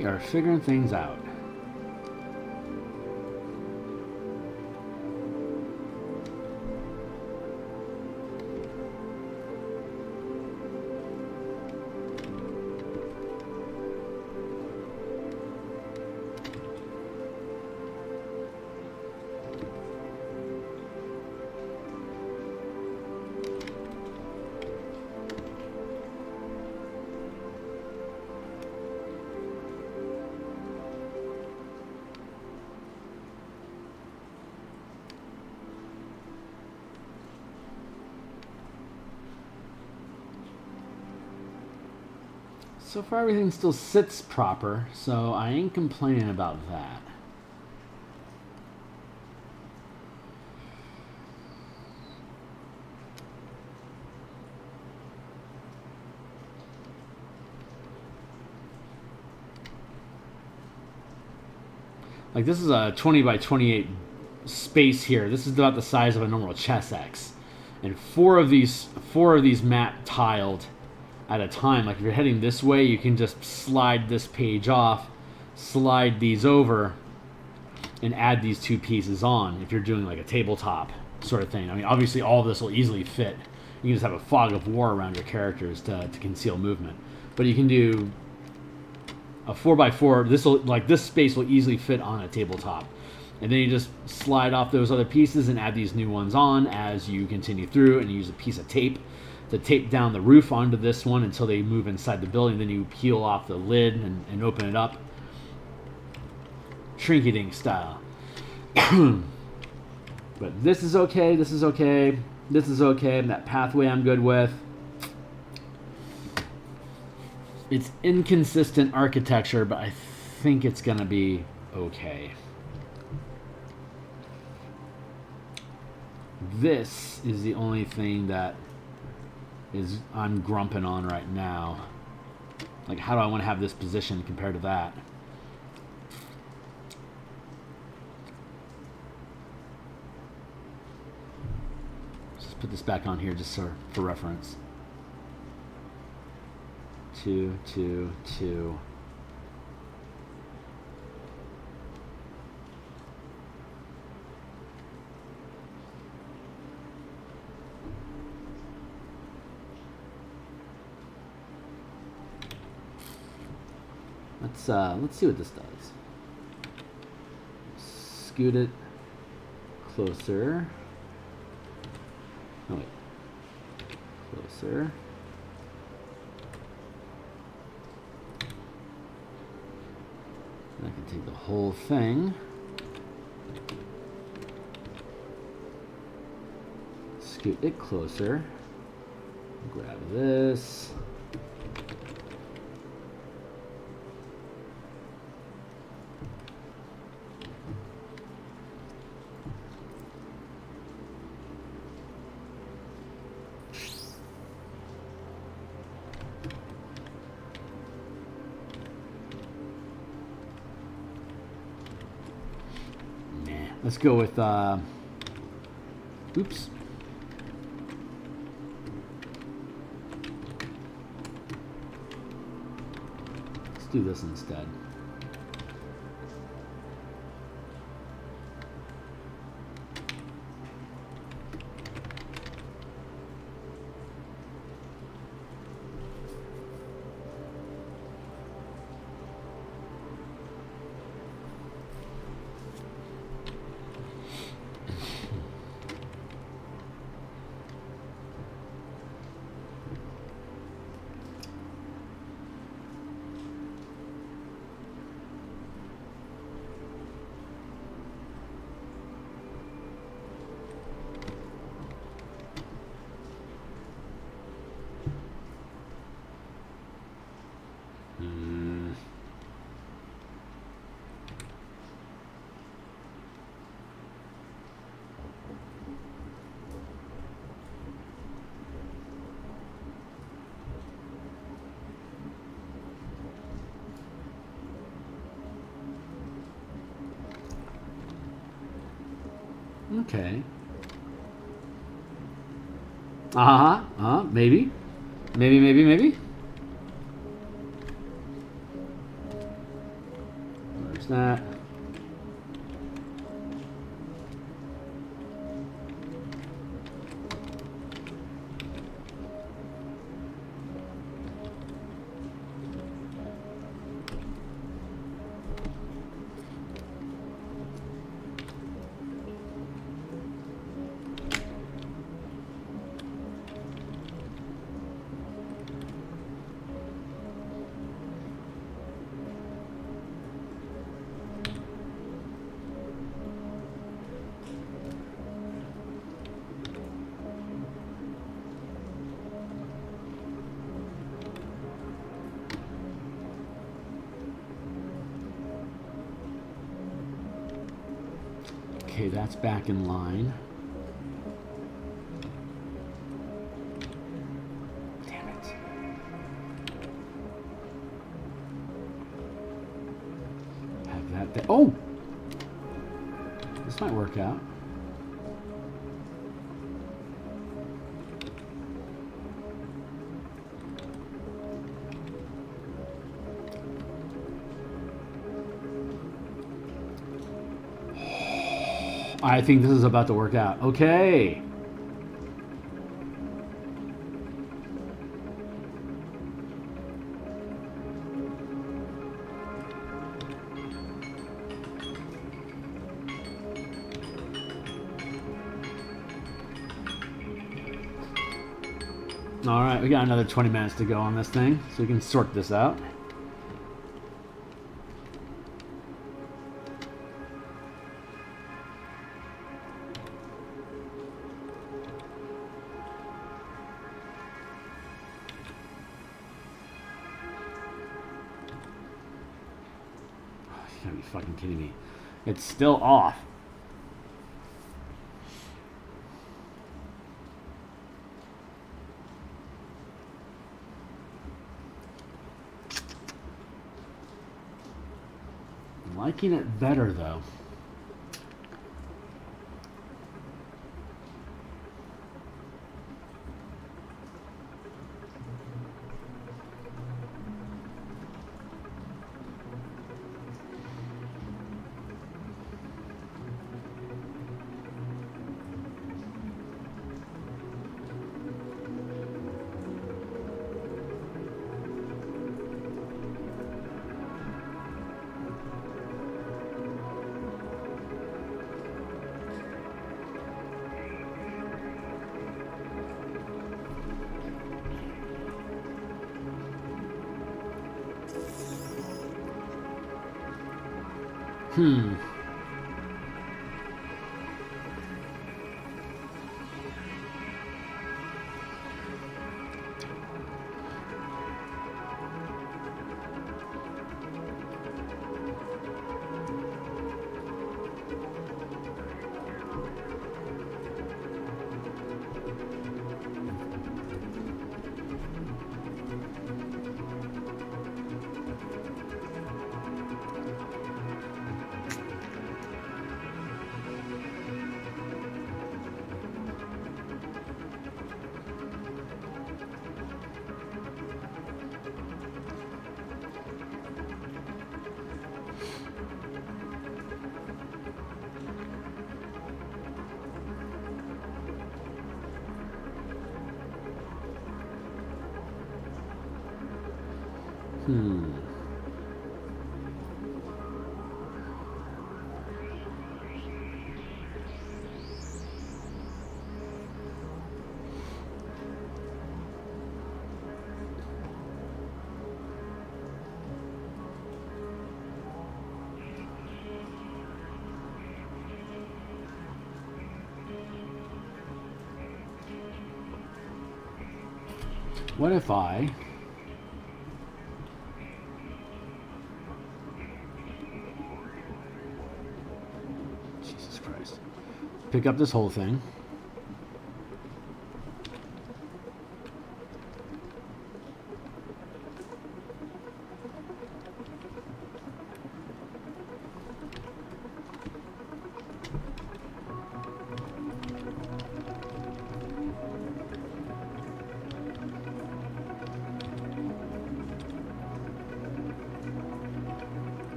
Speaker 1: We are figuring things out. So far everything still sits proper, so I ain't complaining about that. Like this is a 20 by 28 space here. This is about the size of a normal chess X. And four of these map tiled at a time. Like if you're heading this way, you can just slide this page off, slide these over, and add these two pieces on if you're doing like a tabletop sort of thing. I mean, obviously all of this will easily fit. You can just have a fog of war around your characters to conceal movement. But you can do a 4x4. This space will easily fit on a tabletop. And then you just slide off those other pieces and add these new ones on as you continue through, and you use a piece of tape to tape down the roof onto this one until they move inside the building. Then you peel off the lid and open it up. Trinketing style. But this is okay, this is okay, this is okay. That pathway I'm good with. It's inconsistent architecture, but I think it's going to be okay. This is the only thing that I'm grumping on right now. Like, how do I want to have this position compared to that? Let's just put this back on here just for reference. 2, 2, 2. Let's see what this does. Scoot it closer. Oh wait, closer. And I can take the whole thing, scoot it closer, grab this. Let's go with, oops. Let's do this instead. Okay. Maybe. Maybe. that. Okay, that's back in line. Damn it. Have that there. Oh! This might work out. I think this is about to work out. Okay. All right, we got another 20 minutes to go on this thing, so we can sort this out. You gotta be fucking kidding me. It's still off. I'm liking it better though. What if I Jesus Christ, pick up this whole thing,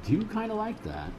Speaker 1: do kind of like that.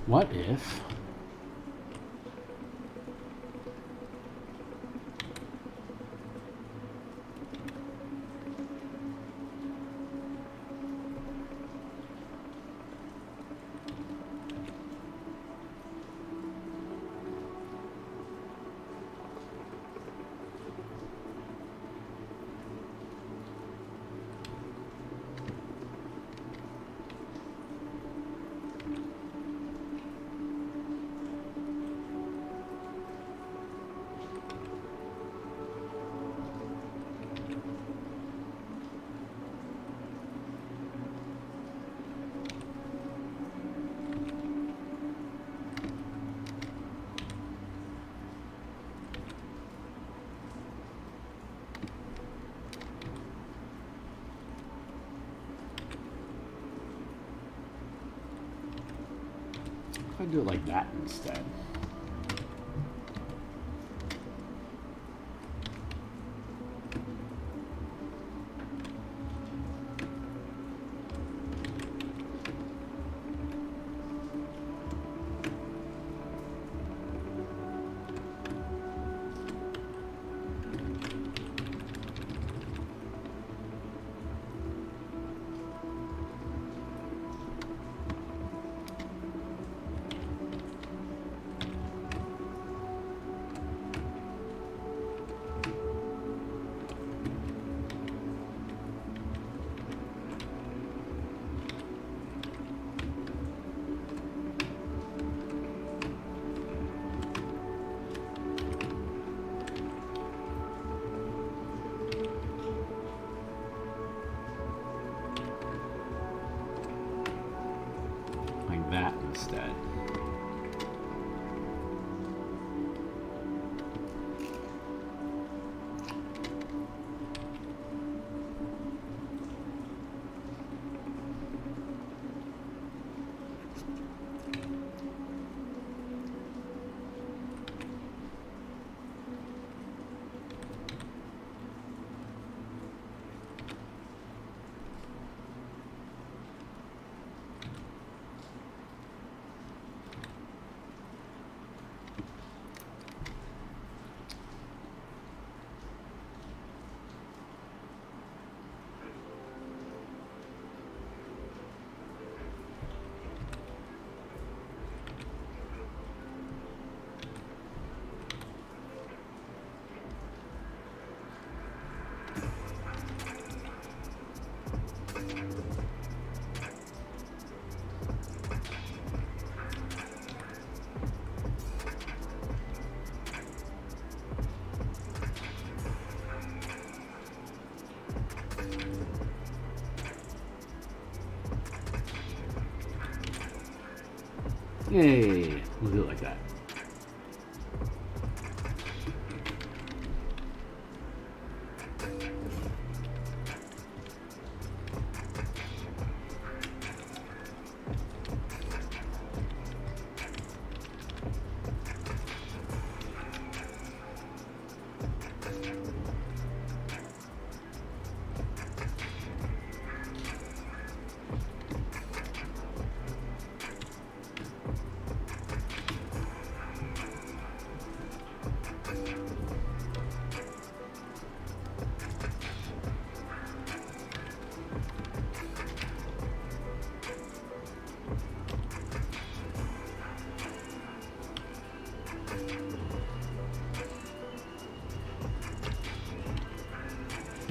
Speaker 1: What if if I do it like that instead? That instead. Yay, we'll do it like that.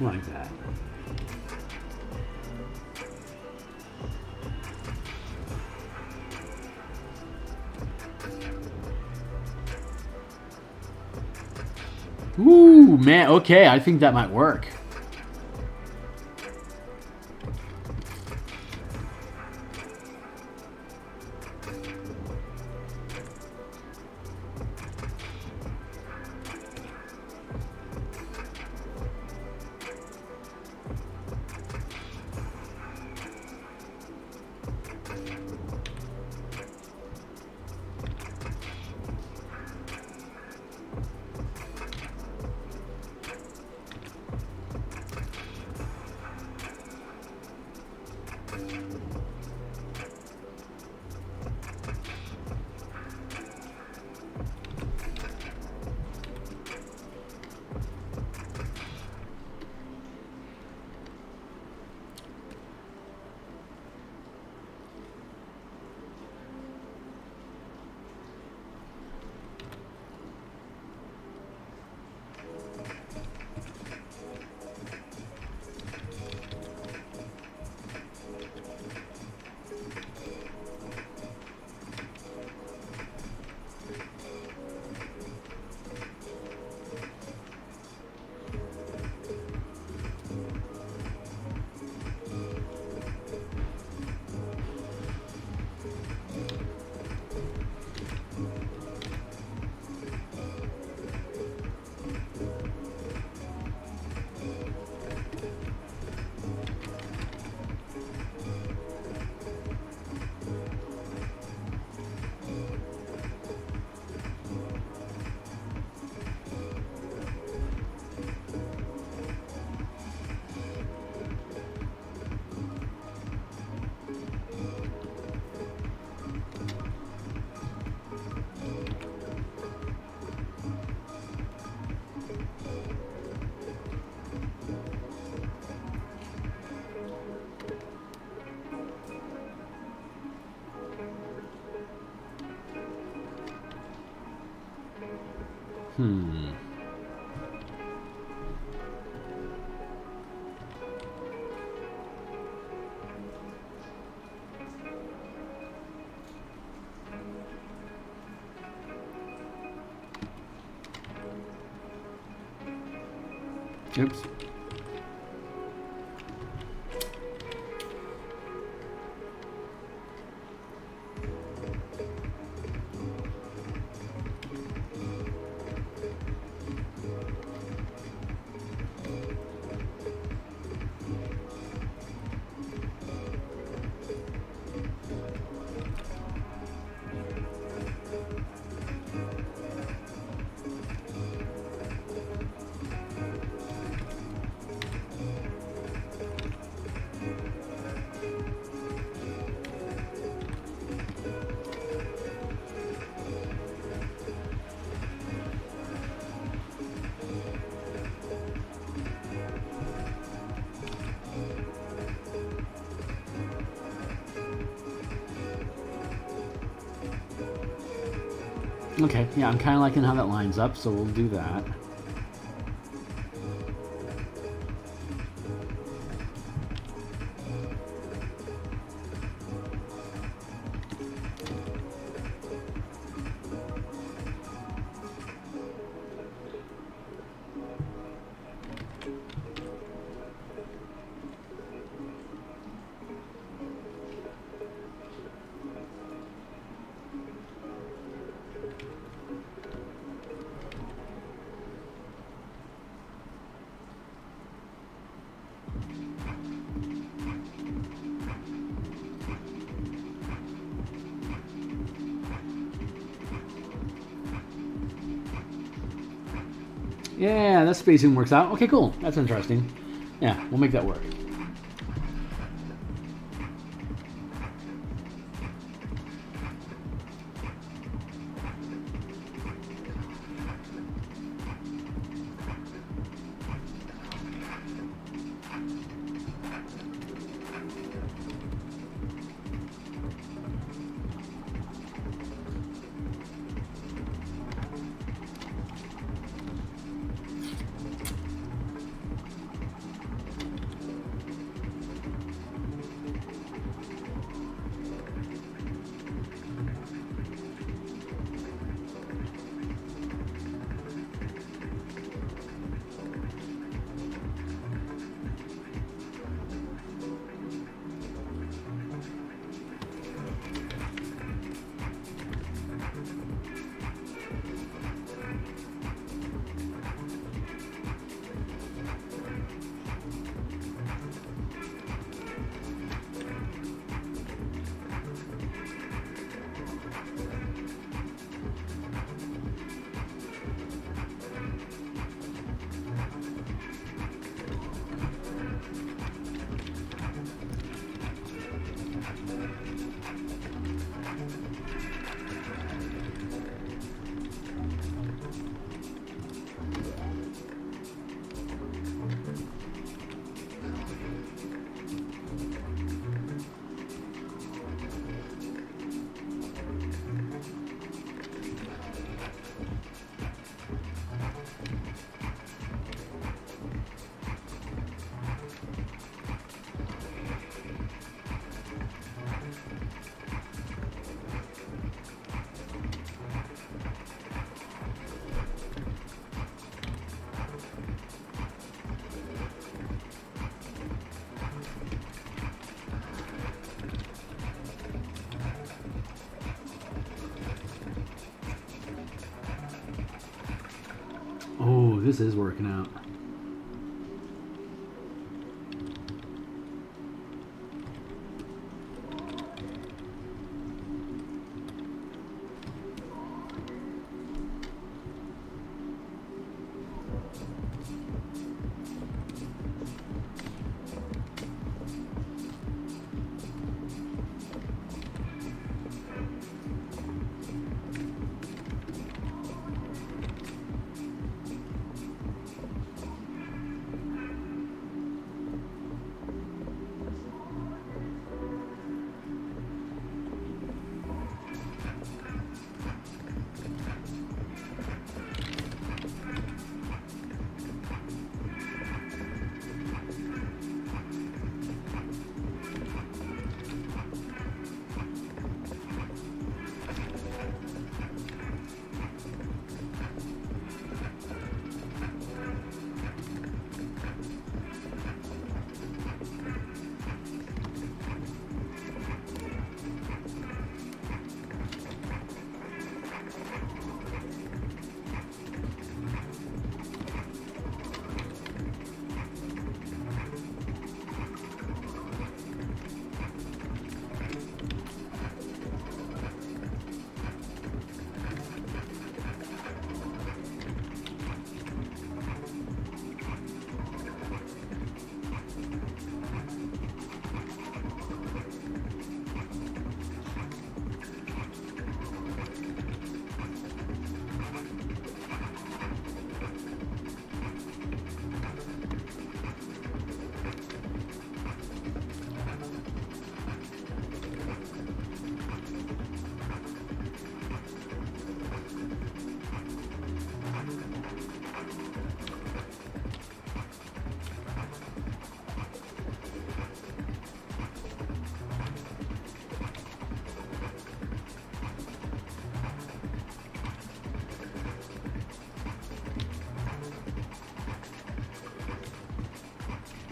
Speaker 2: like that. Ooh, man, okay, I think that might work. Oops. Okay, yeah, I'm kind of liking how that lines up, so we'll do that. Yeah, that spacing works out. Okay, cool. That's interesting. Yeah, we'll make that work. Oh, this is working out.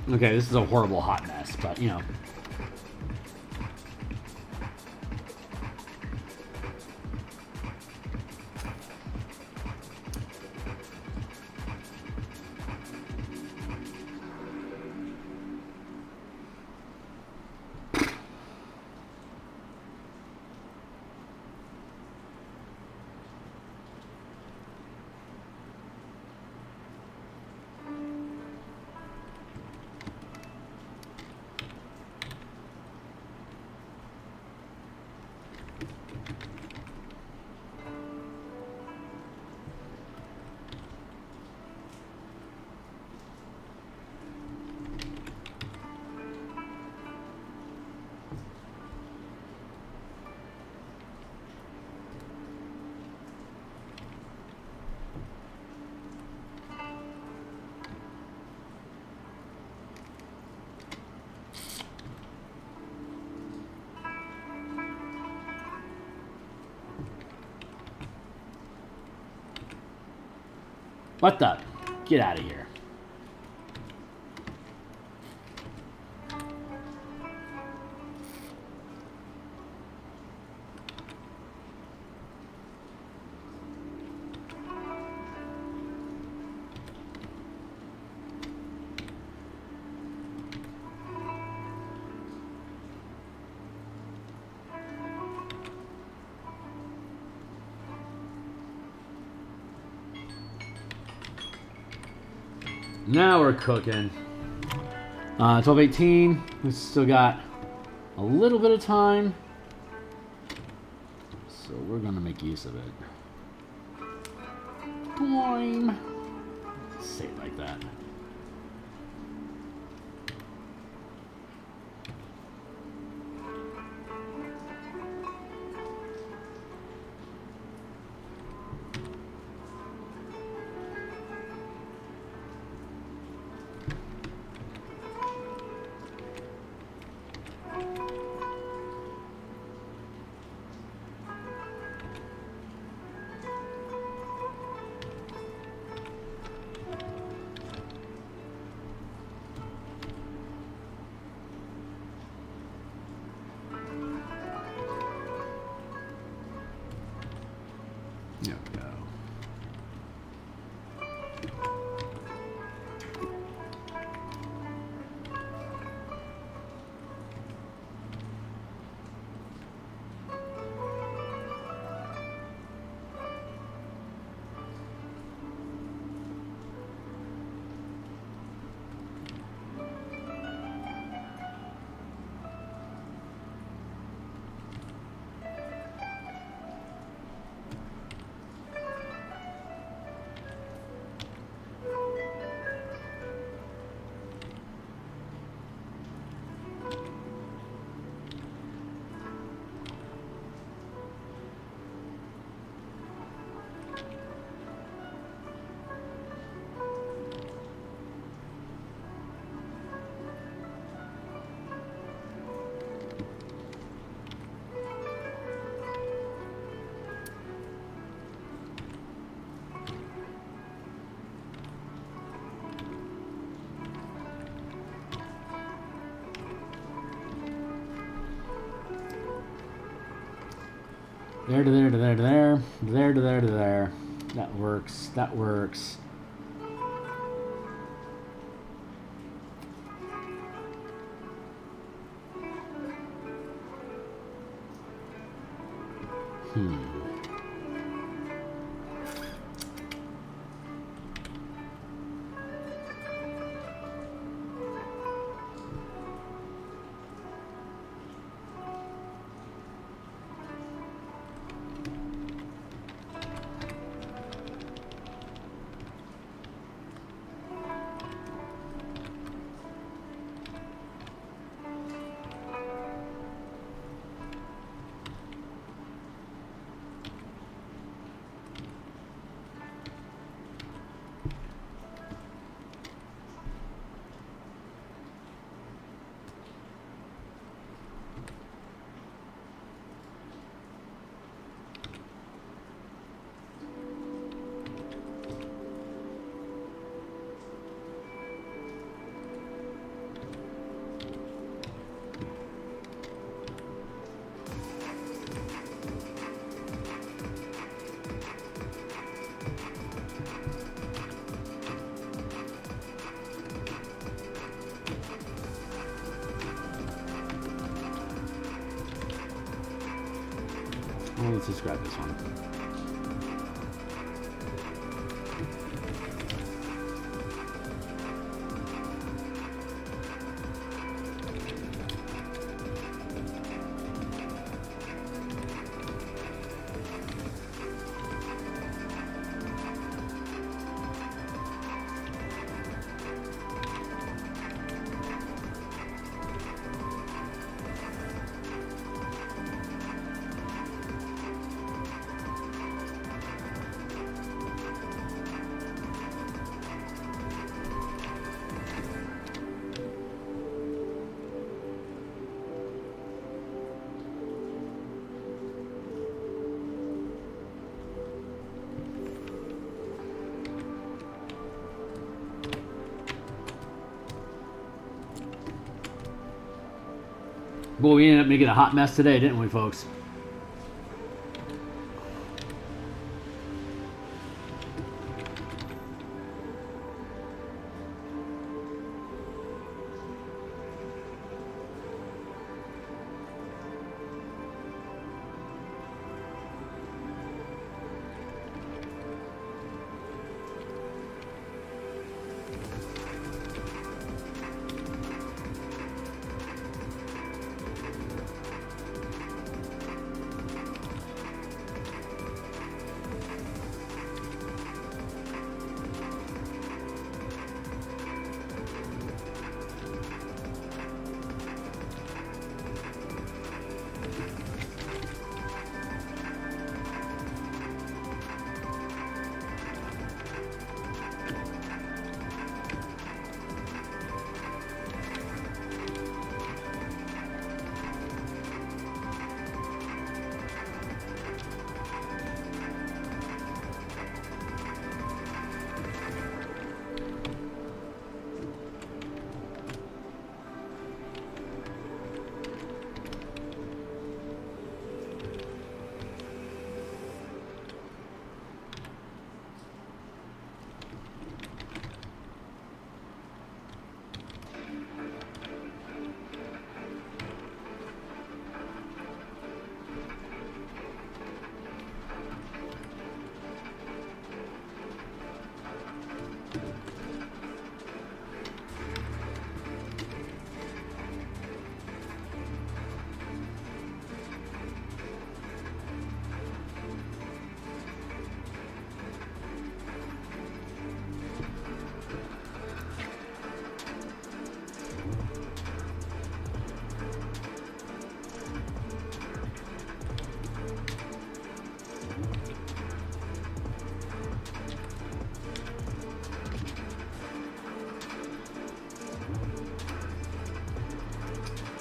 Speaker 2: Okay, this is a horrible hot mess, but you know. What the? Get out of here. Now we're cooking. 12:18. We still got a little bit of time, so we're gonna make use of it. Time. Say it like that. There we go. There to there to there to there. There to there to there. That works. That works. Well, let's just grab this one. Boy, we ended up making a hot mess today, didn't we, folks?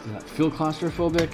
Speaker 2: Does that feel claustrophobic?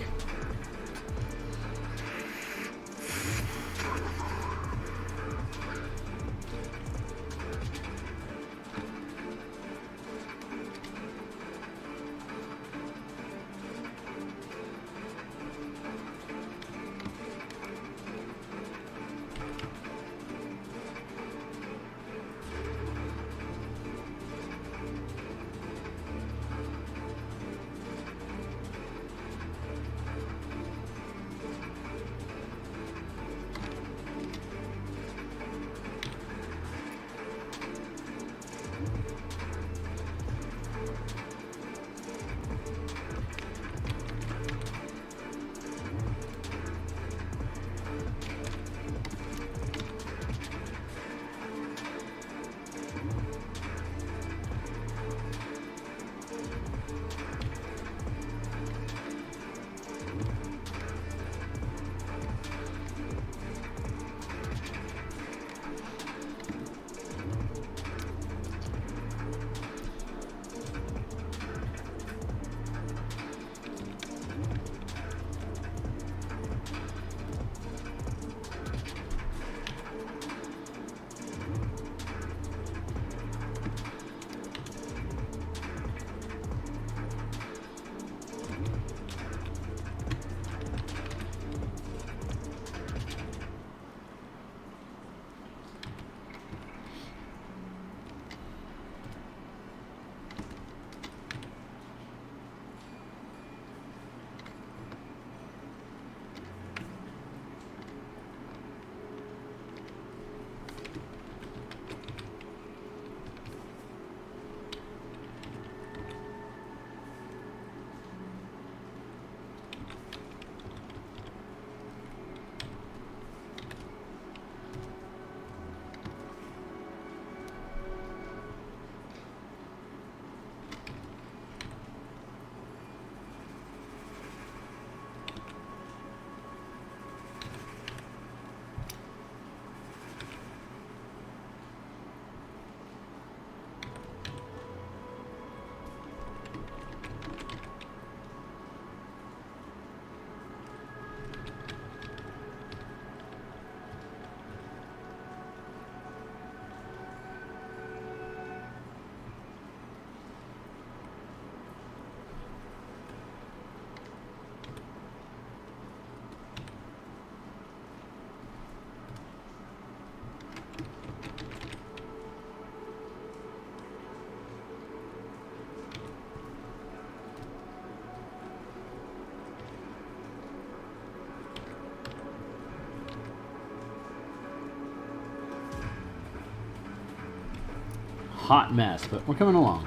Speaker 2: hot mess, but we're coming along.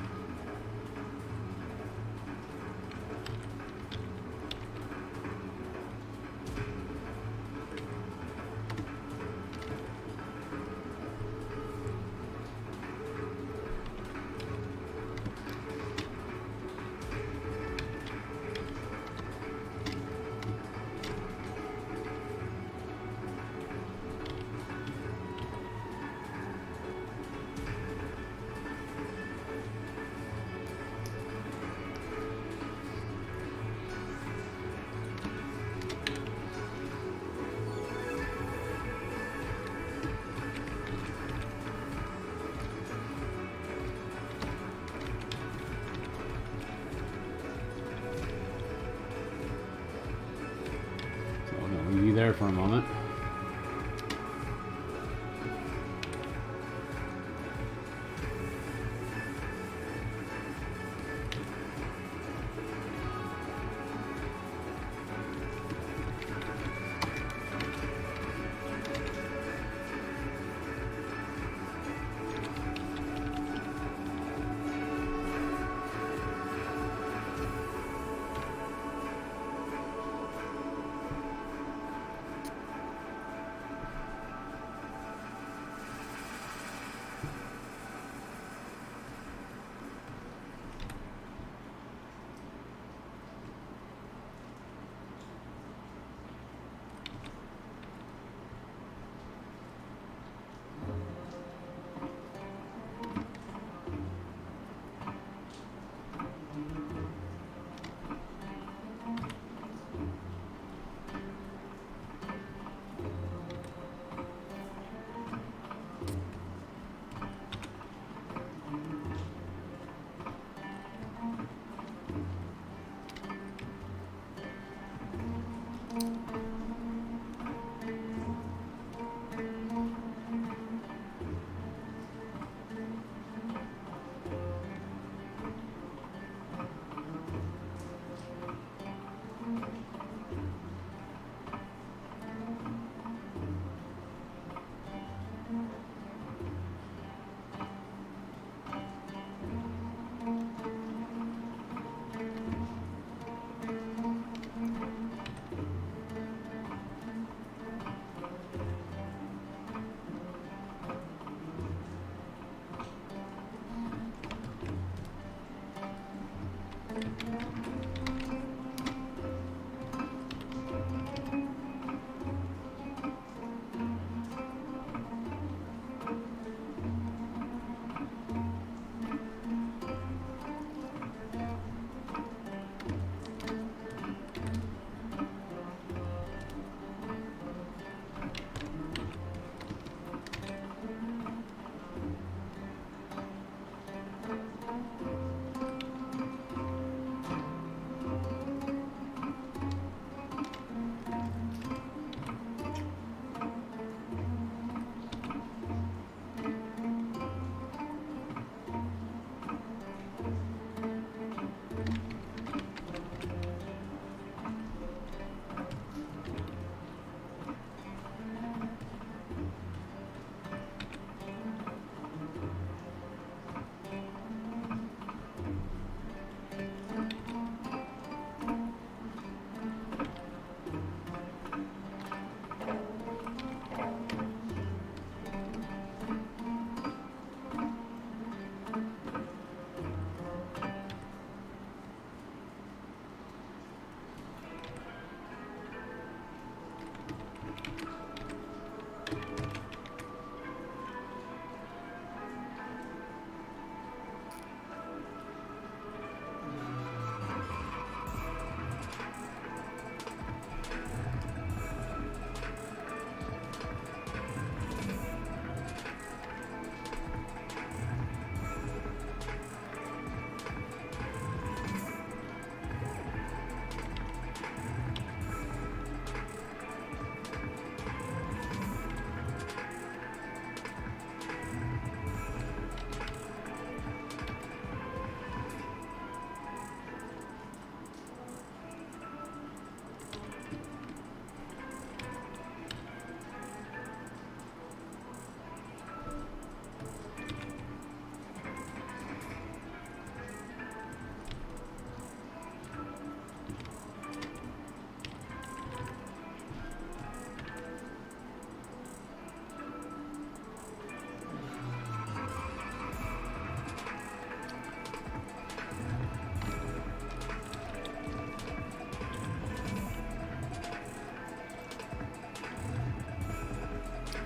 Speaker 2: Leave you there for a moment.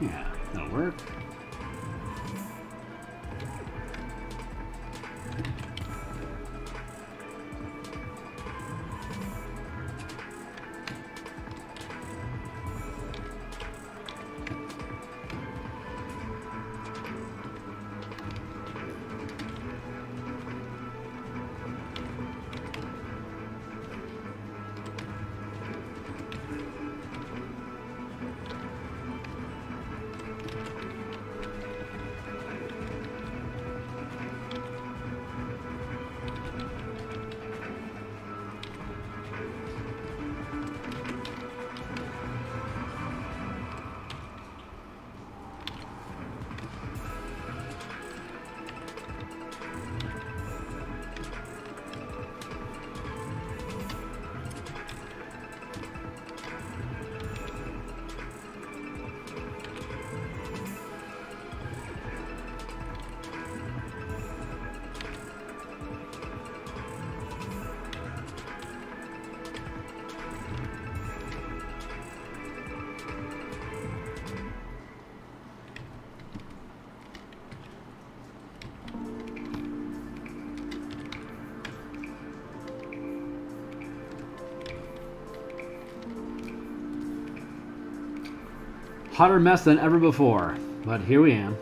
Speaker 2: Yeah, that'll work. Hotter mess than ever before, but here we am.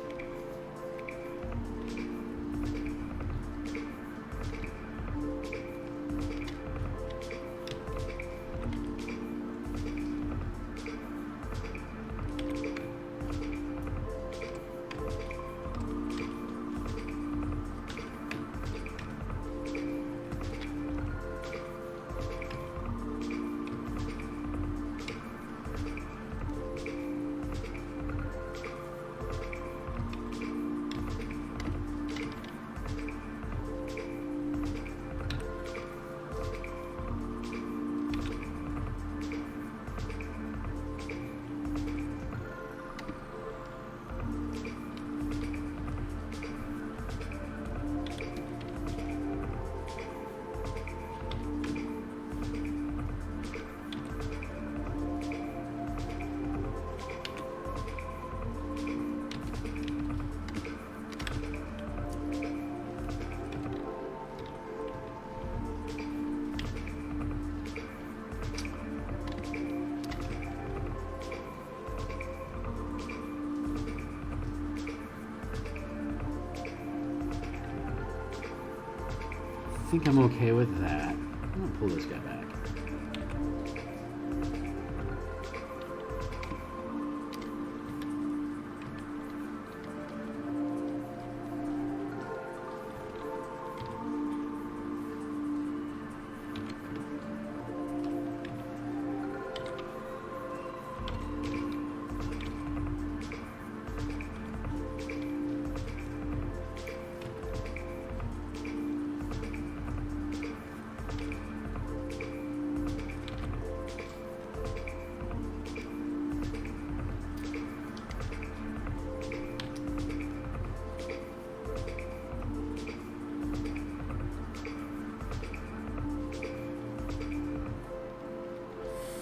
Speaker 2: I think I'm okay with that. I'm gonna pull this guy back.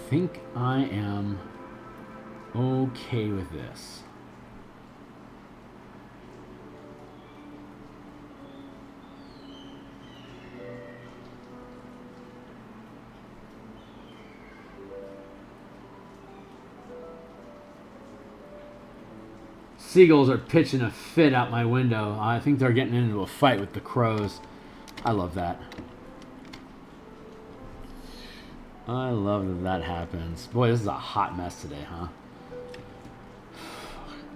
Speaker 2: I think I am okay with this. Seagulls are pitching a fit out my window. I think they're getting into a fight with the crows. I love that. I love that that happens. Boy, this is a hot mess today, huh?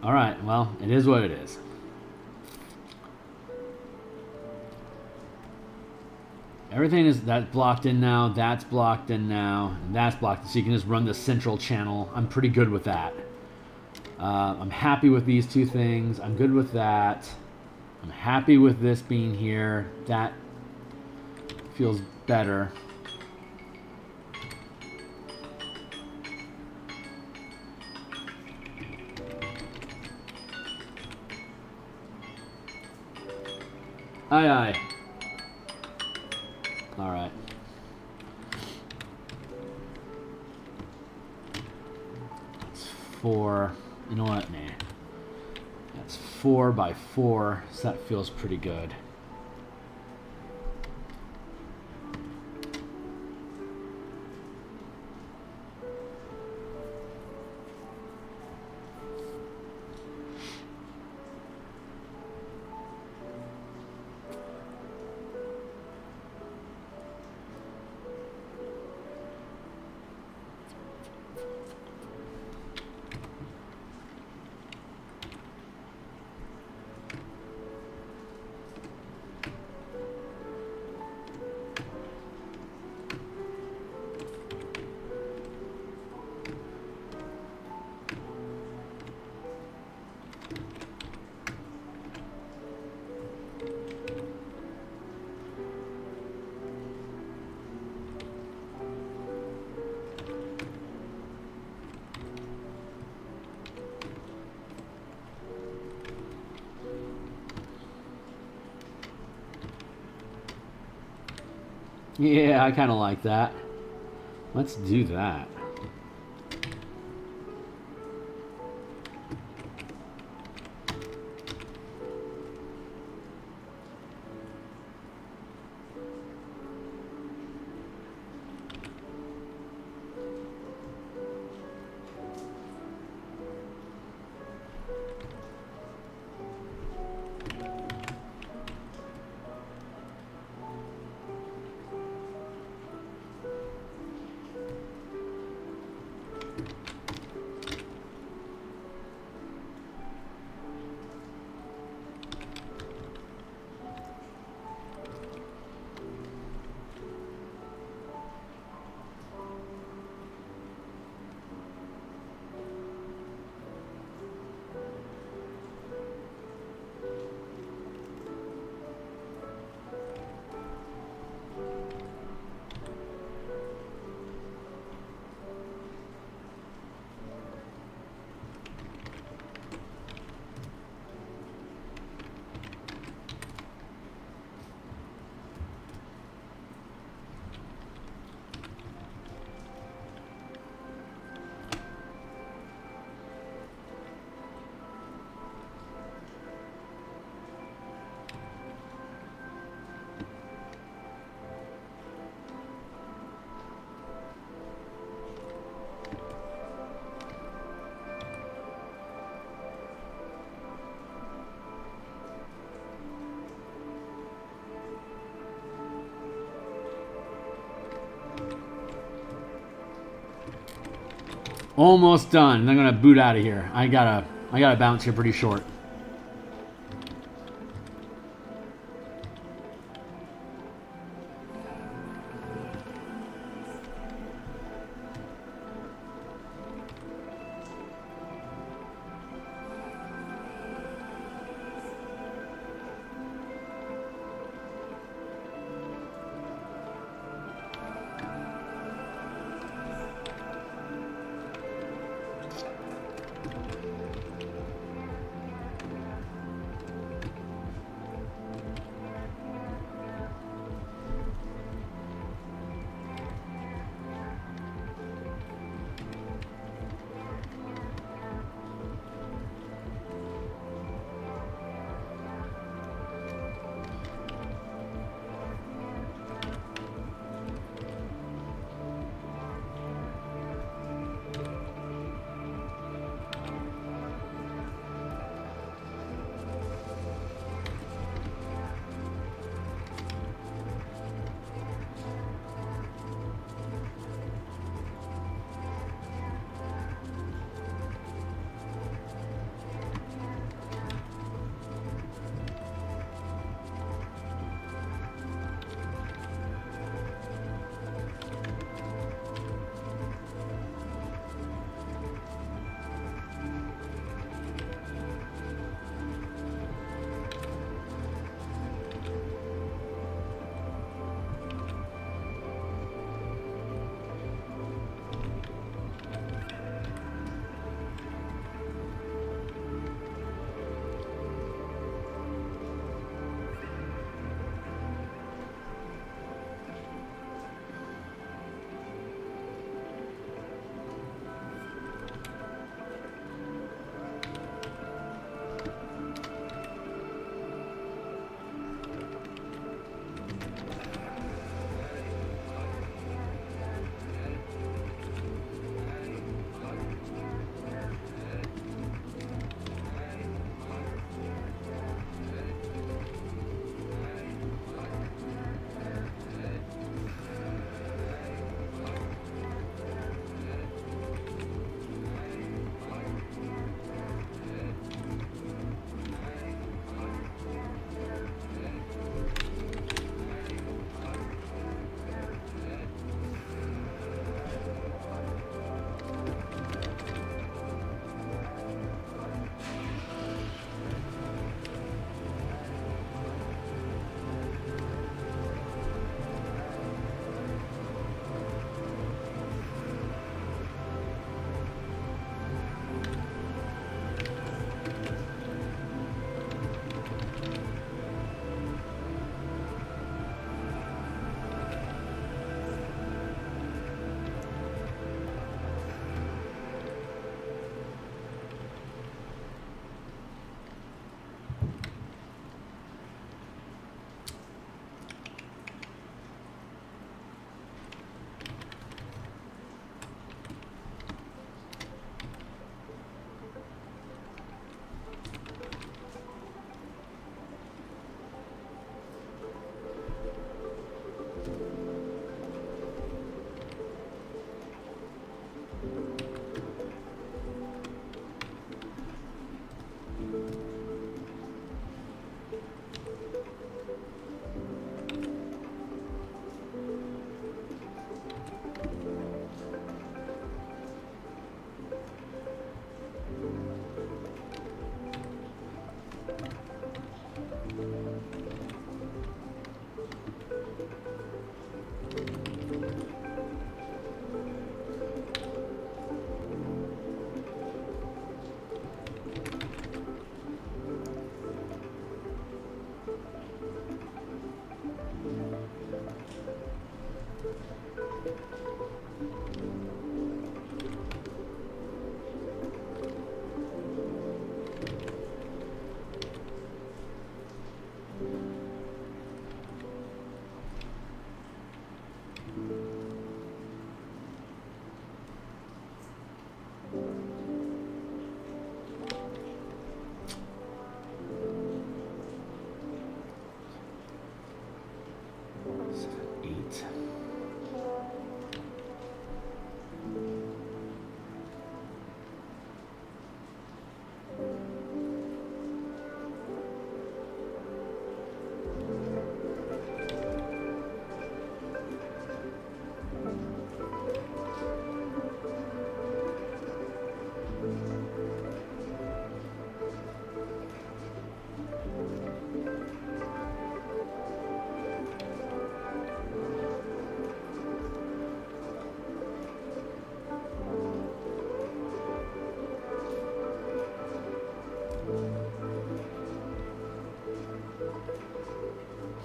Speaker 2: All right, well, it is what it is. Everything is that's blocked in now, that's blocked in now, and that's blocked. So you can just run the central channel. I'm pretty good with that. I'm happy with these two things. I'm good with that. I'm happy with this being here. That feels better. Aye, aye. All right. That's 4. You know what? Nah. That's 4 by 4, so that feels pretty good. Yeah, I kind of like that. Let's do that. Almost done. I'm gonna boot out of here. I gotta bounce here pretty short.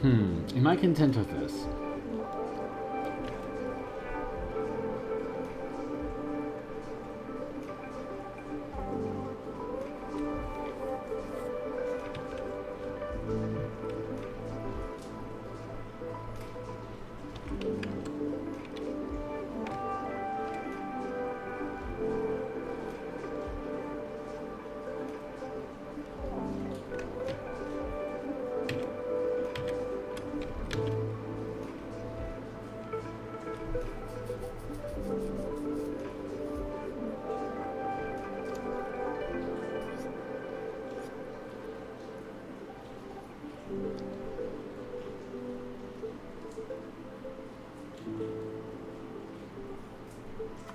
Speaker 2: Am I content with this?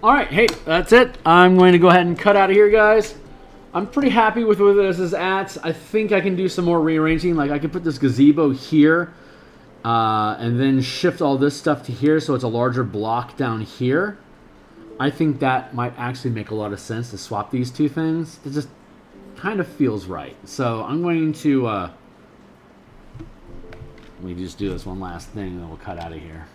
Speaker 2: All right, hey, that's it. I'm going to go ahead and cut out of here, guys. I'm pretty happy with where this is at. I think I can do some more rearranging. Like I can put this gazebo here and then shift all this stuff to here so it's a larger block down here. I think that might actually make a lot of sense to swap these two things. It just kind of feels right. So I'm going to, let me just do this one last thing and then we'll cut out of here.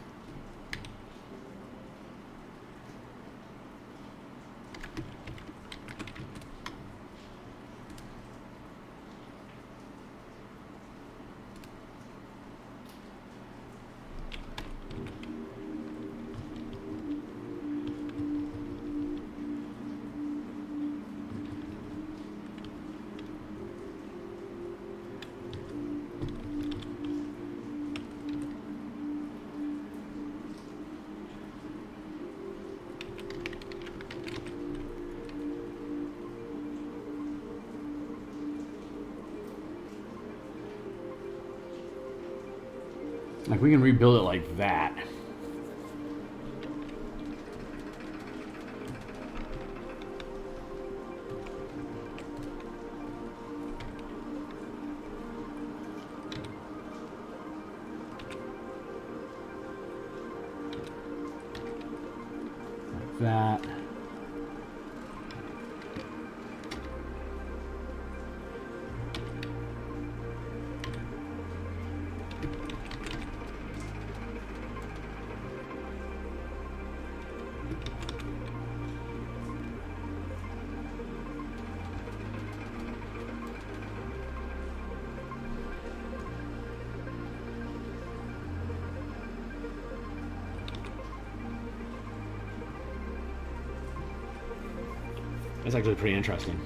Speaker 2: Like we can rebuild it like that. Like that. That's actually pretty interesting.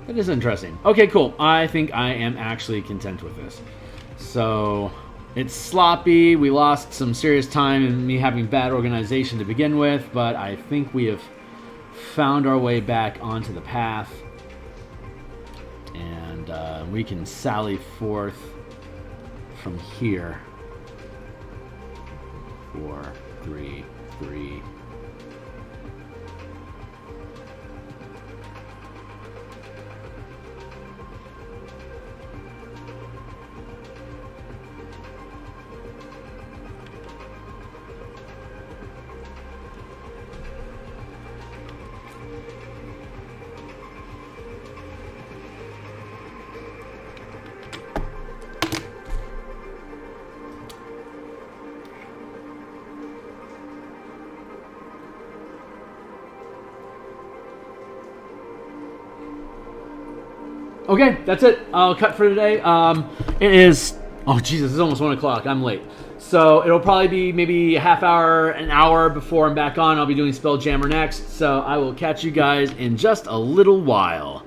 Speaker 2: It is interesting. Okay, cool. I think I am actually content with this. So it's sloppy. We lost some serious time in me having bad organization to begin with, but I think we have found our way back onto the path. And we can sally forth from here. 4, 3, 3.
Speaker 1: Okay, that's it. I'll cut for today. It is, oh Jesus, it's almost 1 o'clock. I'm late. So it'll probably be maybe a half hour, an hour before I'm back on. I'll be doing Spelljammer next. So I will catch you guys in just a little while.